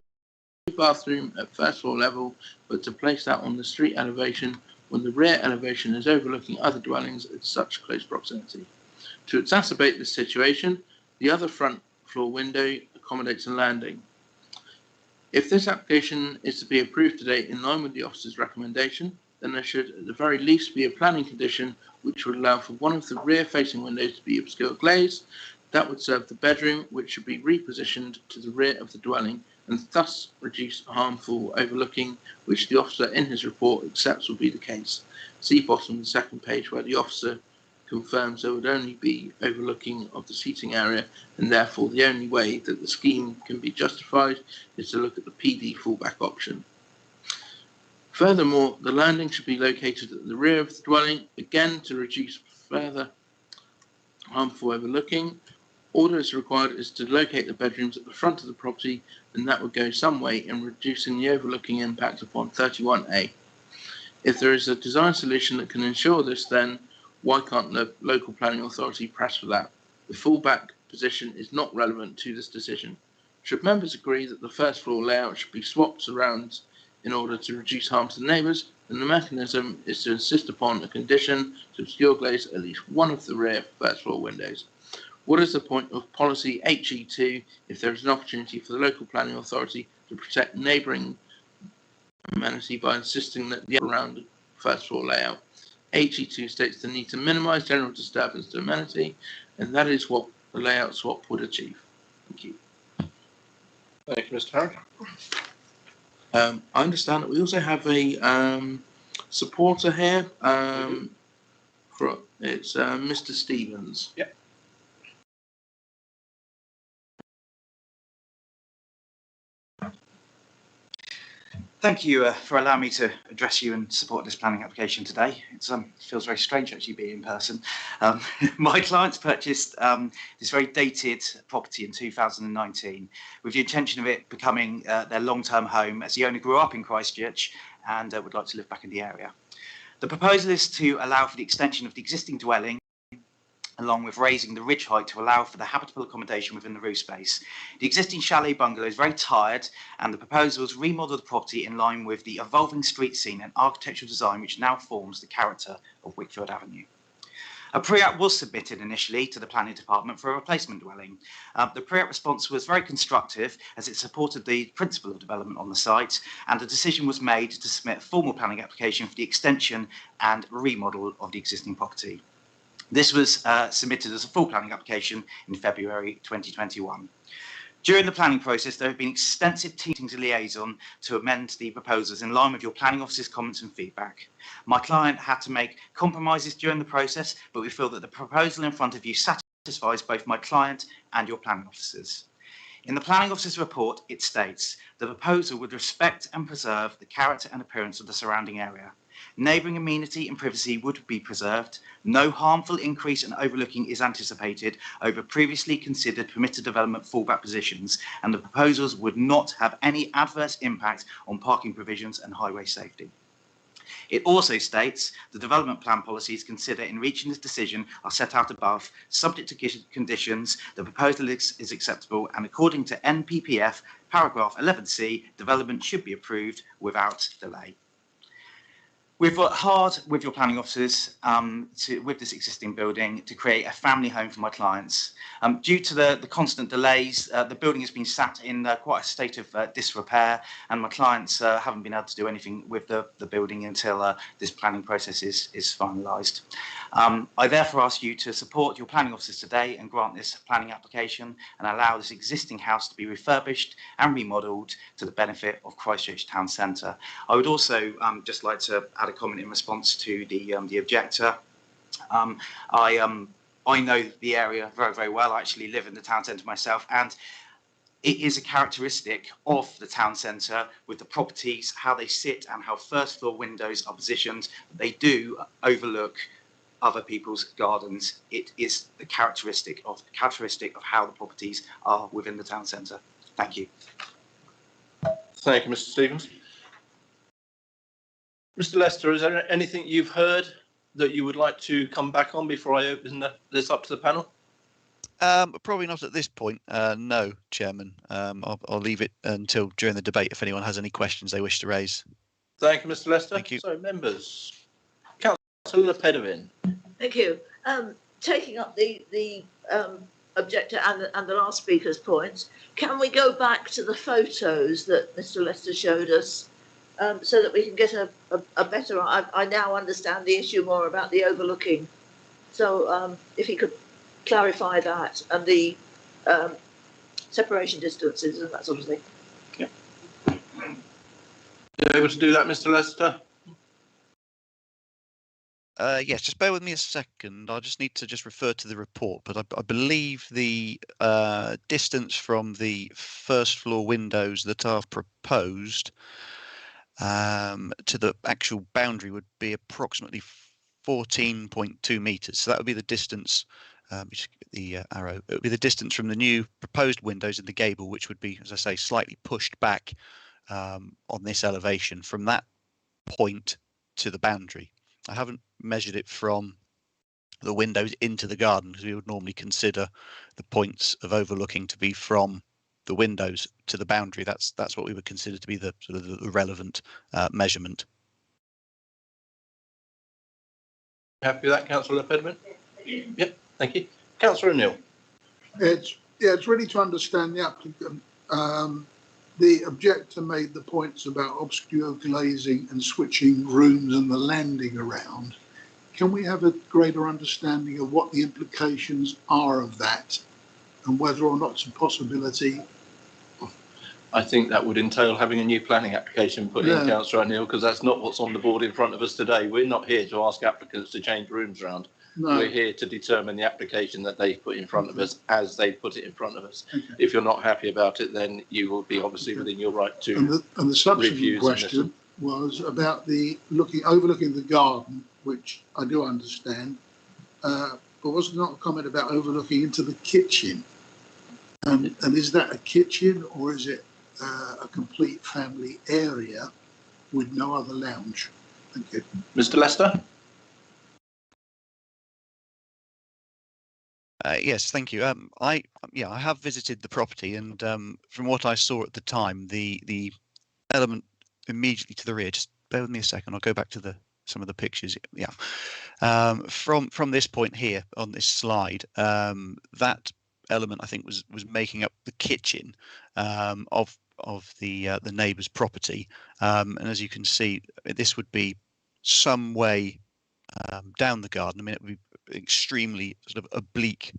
[SPEAKER 2] bathroom at first floor level, but to place that on the street elevation when the rear elevation is overlooking other dwellings at such close proximity. To exacerbate this situation, the other front floor window accommodates a landing. If this application is to be approved today in line with the officer's recommendation, then there should at the very least be a planning condition which would allow for one of the rear-facing windows to be obscure glazed. That would serve the bedroom, which should be repositioned to the rear of the dwelling and thus reduce harmful overlooking, which the officer in his report accepts will be the case. See bottom of the second page where the officer confirms there would only be overlooking of the seating area, and therefore the only way that the scheme can be justified is to look at the PD fallback option. Furthermore, the landing should be located at the rear of the dwelling, again to reduce further harmful overlooking. All that is required is to locate the bedrooms at the front of the property, and that would go some way in reducing the overlooking impact upon 31A. If there is a design solution that can ensure this, then why can't the local planning authority press for that? The fallback position is not relevant to this decision. Should members agree that the first floor layout should be swapped around in order to reduce harm to the neighbours, then the mechanism is to insist upon a condition to obscure glaze at least one of the rear first floor windows. What is the point of policy HE2 if there is an opportunity for the local planning authority to protect neighbouring amenity by insisting that the around first floor layout? HE2 states the need to minimise general disturbance to amenity, and that is what the layout swap would achieve. Thank you.
[SPEAKER 1] Thank you, Mr. Harris.
[SPEAKER 2] I understand that we also have a supporter here. It's Mr. Stevens.
[SPEAKER 1] Yep.
[SPEAKER 6] Thank you for allowing me to address you and support this planning application today. It feels very strange actually being in person. My clients purchased this very dated property in 2019 with the intention of it becoming their long-term home, as the owner grew up in Christchurch and would like to live back in the area. The proposal is to allow for the extension of the existing dwelling along with raising the ridge height to allow for the habitable accommodation within the roof space. The existing chalet bungalow is very tired, and the proposal is remodel the property in line with the evolving street scene and architectural design which now forms the character of Whitfield Avenue. A pre-app was submitted initially to the planning department for a replacement dwelling. The pre-app response was very constructive as it supported the principle of development on the site, and a decision was made to submit a formal planning application for the extension and remodel of the existing property. This was submitted as a full planning application in February 2021. During the planning process, there have been extensive meetings and liaison to amend the proposals in line with your planning officer's comments and feedback. My client had to make compromises during the process, but we feel that the proposal in front of you satisfies both my client and your planning officers. In the planning officer's report, it states the proposal would respect and preserve the character and appearance of the surrounding area. Neighbouring amenity and privacy would be preserved. No harmful increase in overlooking is anticipated over previously considered permitted development fallback positions, and the proposals would not have any adverse impact on parking provisions and highway safety. It also states the development plan policies considered in reaching this decision are set out above, subject to conditions. The proposal is acceptable, and according to NPPF paragraph 11C, development should be approved without delay. We've worked hard with your planning officers with this existing building to create a family home for my clients. Due to the constant delays, the building has been sat in quite a state of disrepair, and my clients haven't been able to do anything with the building until this planning process is finalised. I therefore ask you to support your planning officers today and grant this planning application and allow this existing house to be refurbished and remodelled to the benefit of Christchurch Town Centre. I would also just like to add a comment in response to the objector. I know the area very, very well. I actually live in the town centre myself, and it is a characteristic of the town centre with the properties, how they sit and how first floor windows are positioned. They do overlook other people's gardens. It is the characteristic of how the properties are within the town centre. Thank you.
[SPEAKER 1] Thank you, Mr. Stevens. Mr. Lester, is there anything you've heard that you would like to come back on before I open this up to the panel?
[SPEAKER 11] Probably not at this point. No, Chairman. I'll leave it until during the debate if anyone has any questions they wish to raise.
[SPEAKER 1] Thank you, Mr. Lester.
[SPEAKER 11] Thank you.
[SPEAKER 1] So, members, Councillor Pedevin.
[SPEAKER 9] Thank you. Taking up the objector and the last speaker's points, can we go back to the photos that Mr. Lester showed us so that we can get a better... I now understand the issue more about the overlooking. So if he could clarify that and the separation distances and that sort of thing.
[SPEAKER 1] Yeah. You're able to do that, Mr. Lester?
[SPEAKER 11] Yes, just bear with me a second. I just need to refer to the report, but I believe the distance from the first floor windows that are proposed to the actual boundary would be approximately 14.2 metres. So that would be the distance, just get the arrow, it would be the distance from the new proposed windows in the gable, which would be, as I say, slightly pushed back on this elevation. From that point to the boundary. I haven't measured it from the windows into the garden, because we would normally consider the points of overlooking to be from the windows to the boundary. That's what we would consider to be the sort of the relevant measurement.
[SPEAKER 1] Happy with that, Councillor Pedman? Yep, thank you. Councillor O'Neill.
[SPEAKER 10] It's really to understand the applicant. The objector made the points about obscure glazing and switching rooms and the landing around. Can we have a greater understanding of what the implications are of that and whether or not it's a possibility?
[SPEAKER 1] I think that would entail having a new planning application put in, Councillor O'Neill, because that's not what's on the board in front of us today. We're not here to ask applicants to change rooms around. No. We're here to determine the application that they put in front of us as they put it in front of us. Okay. If you're not happy about it, then you will be obviously within your right to
[SPEAKER 10] and the subsequent question was about the overlooking the garden, which I do understand, but was there not a comment about overlooking into the kitchen? And is that a kitchen or is it a complete family area with no other lounge? Thank you.
[SPEAKER 1] Mr. Lester?
[SPEAKER 11] Yes, thank you. I have visited the property, and from what I saw at the time, the element immediately to the rear. Just bear with me a second. I'll go back to some of the pictures. Yeah, from this point here on this slide, that element I think was making up the kitchen of the neighbour's property, and as you can see, this would be some way down the garden. I mean, it would be extremely sort of oblique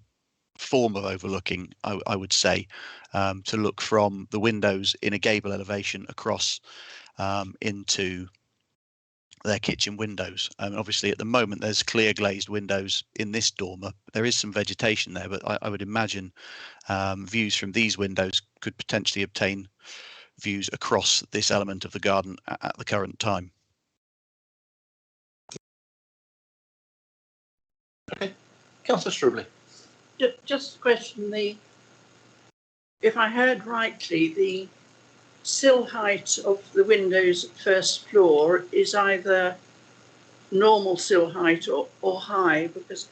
[SPEAKER 11] form of overlooking, I would say, to look from the windows in a gable elevation across into their kitchen windows. Obviously, at the moment, there's clear glazed windows in this dormer. There is some vegetation there, but I would imagine views from these windows could potentially obtain views across this element of the garden at the current time.
[SPEAKER 1] Okay, Councillor Strubley.
[SPEAKER 18] Just a question, if I heard rightly, the sill height of the windows at first floor is either normal sill height or high, because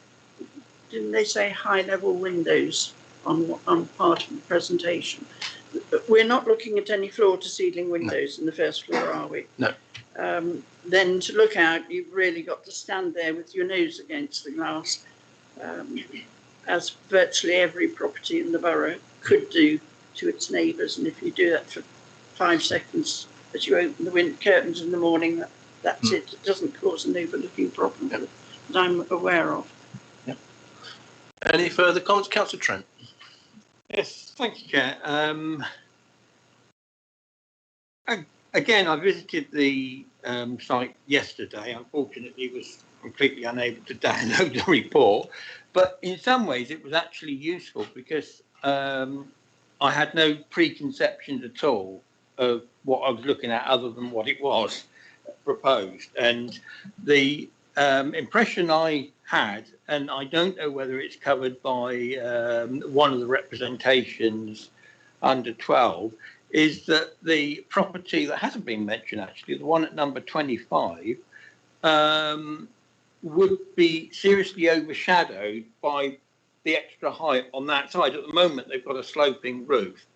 [SPEAKER 18] didn't they say high level windows on part of the presentation? We're not looking at any floor to ceiling windows in the first floor, are we?
[SPEAKER 1] No.
[SPEAKER 18] Then to look out, you've really got to stand there with your nose against the glass, as virtually every property in the borough could do to its neighbours. And if you do that for 5 seconds as you open the curtains in the morning, that's it. It doesn't cause an overlooking problem that I'm aware of.
[SPEAKER 1] Yep. Any further comments, Councillor Trent?
[SPEAKER 19] Yes, thank you, Chair. Again, I visited the site yesterday. Unfortunately, was completely unable to download the report, but in some ways it was actually useful because I had no preconceptions at all of what I was looking at other than what it was proposed. And the impression I had, and I don't know whether it's covered by one of the representations under 12, is that the property that hasn't been mentioned, actually, the one at number 25, would be seriously overshadowed by the extra height on that side. At the moment, they've got a sloping roof.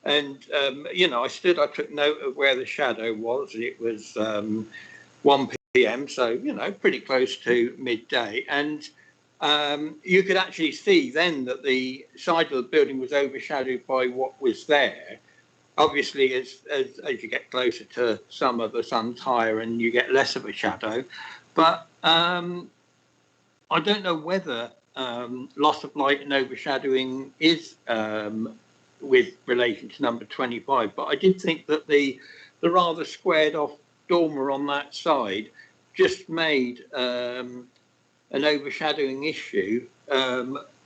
[SPEAKER 19] And, I took note of where the shadow was. It was 1 p.m, so, pretty close to midday. And you could actually see then that the side of the building was overshadowed by what was there. Obviously, as you get closer to summer, the sun's higher and you get less of a shadow. But I don't know whether loss of light and overshadowing is with relation to number 25. But I did think that the rather squared off dormer on that side just made an overshadowing issue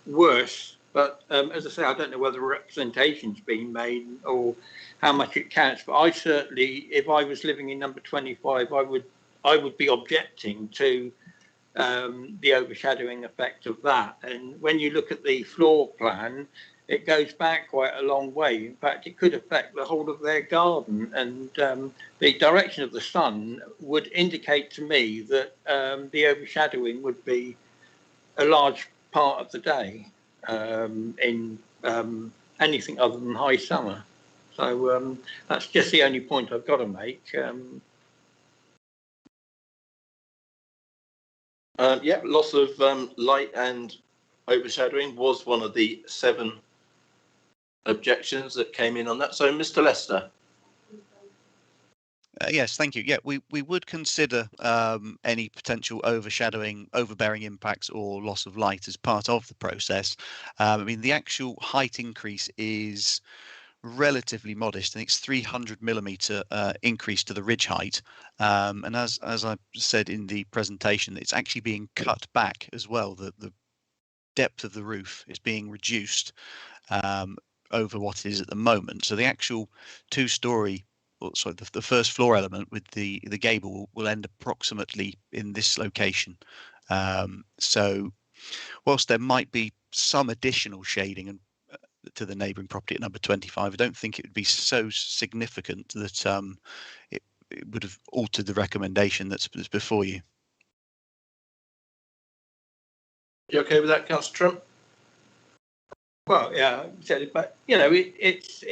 [SPEAKER 19] worse. But as I say, I don't know whether a representation's been made or how much it counts. But I certainly, if I was living in number 25, I would be objecting to the overshadowing effect of that. And when you look at the floor plan, it goes back quite a long way. In fact, it could affect the whole of their garden, and the direction of the sun would indicate to me that the overshadowing would be a large part of the day in anything other than high summer. So that's just the only point I've got to make.
[SPEAKER 1] Yeah, loss of light and overshadowing was one of the 7 objections that came in on that. So, Mr. Lester.
[SPEAKER 11] Yes, thank you. Yeah, we would consider any potential overshadowing, overbearing impacts or loss of light as part of the process. I mean, the actual height increase is relatively modest. I think it's 300 millimeter increase to the ridge height. And as I said in the presentation, it's actually being cut back as well. The depth of the roof is being reduced over what it is at the moment. So the actual 2-story, sorry, the first floor element with the gable will end approximately in this location. So whilst there might be some additional shading and to the neighbouring property at number 25, I don't think it would be so significant that it would have altered the recommendation that's before you.
[SPEAKER 1] You okay with that, Councillor Trump?
[SPEAKER 19] Well, yeah, but you know, it's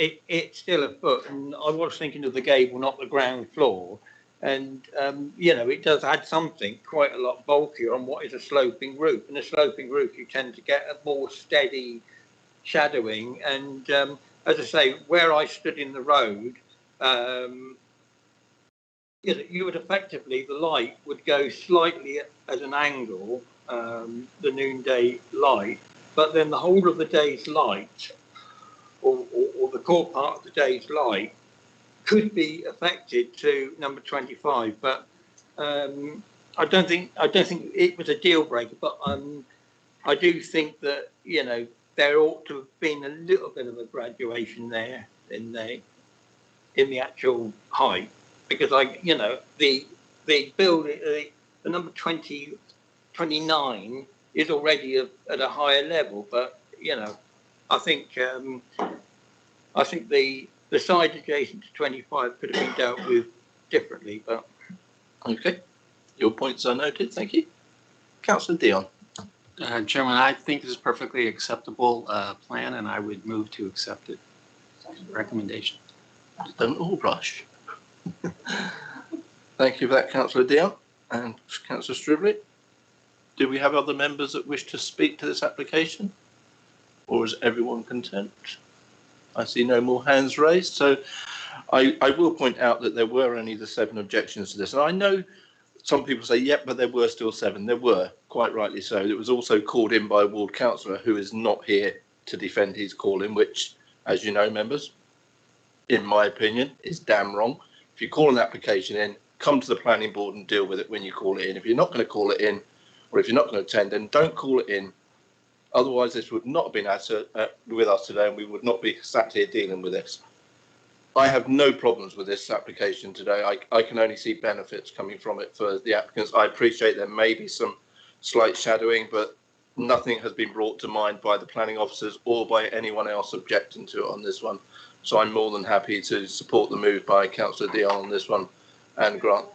[SPEAKER 19] still a foot, and I was thinking of the gable, not the ground floor, and you know, it does add something quite a lot bulkier on what is a sloping roof. And a sloping roof, you tend to get a more steady shadowing, and as I say, where I stood in the road, you would effectively, the light would go slightly at an angle, the noonday light, but then the whole of the day's light, or the core part of the day's light, could be affected to number 25. But I don't think it was a deal breaker. But I do think that, you know, there ought to have been a little bit of a graduation there in the actual height, because the building, the number 29 is already at a higher level, but you know, I think the side adjacent to 25 could have been dealt with differently. But
[SPEAKER 1] okay, your points are noted. Thank you, Councillor Dion.
[SPEAKER 21] Chairman, I think this is perfectly acceptable plan, and I would move to accept it. Recommendation.
[SPEAKER 1] Don't all rush. Thank you for that, Councillor Dion and Councillor Stribley. Do we have other members that wish to speak to this application, or is everyone content? I see no more hands raised, so I will point out that there were only the 7 objections to this, and I know some people say, yep, but there were still 7. There were, quite rightly so. It was also called in by a ward councillor who is not here to defend his call-in, which, as you know, members, in my opinion, is damn wrong. If you call an application in, come to the planning board and deal with it when you call it in. If you're not going to call it in, or if you're not going to attend, then don't call it in. Otherwise, this would not have been with us today, and we would not be sat here dealing with this. I have no problems with this application today. I can only see benefits coming from it for the applicants. I appreciate there may be some slight shadowing, but nothing has been brought to mind by the planning officers or by anyone else objecting to it on this one. So I'm more than happy to support the move by Councillor Dion on this one and Grant.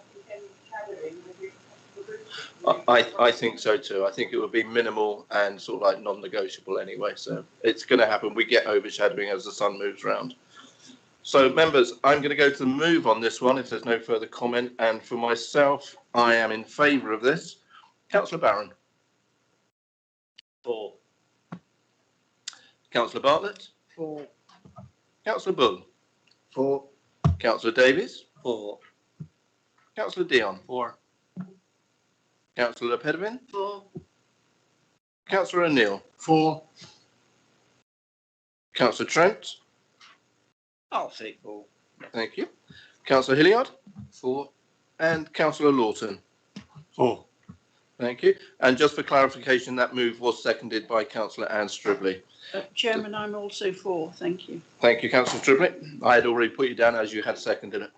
[SPEAKER 1] I think so too. I think it would be minimal and sort of like non-negotiable anyway. So it's going to happen. We get overshadowing as the sun moves around. So members, I'm going to go to the move on this one if there's no further comment. And for myself, I am in favour of this. Councillor Barron.
[SPEAKER 3] 4.
[SPEAKER 1] Councillor Bartlett.
[SPEAKER 18] 4.
[SPEAKER 1] Councillor Bull.
[SPEAKER 4] 4.
[SPEAKER 1] Councillor Davies.
[SPEAKER 3] 4.
[SPEAKER 1] Councillor Dion.
[SPEAKER 21] 4.
[SPEAKER 1] Councillor Pedevin.
[SPEAKER 9] 4.
[SPEAKER 1] Councillor O'Neill.
[SPEAKER 10] 4.
[SPEAKER 1] Councillor Trent.
[SPEAKER 3] I'll say 4.
[SPEAKER 1] Thank you. Councillor Hilliard.
[SPEAKER 3] 4.
[SPEAKER 1] And Councillor Lawton.
[SPEAKER 8] 4.
[SPEAKER 1] Thank you. And just for clarification, that move was seconded by Councillor Anne Stribley.
[SPEAKER 18] Chairman, I'm also 4. Thank you.
[SPEAKER 1] Thank you, Councillor Stribley. I had already put you down as you had seconded it.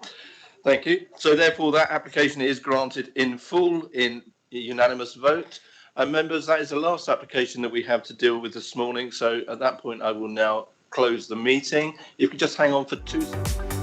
[SPEAKER 1] Thank you. So therefore, that application is granted in full in unanimous vote. Members, that is the last application that we have to deal with this morning. So at that point, I will now close the meeting. If you could just hang on for 2 seconds.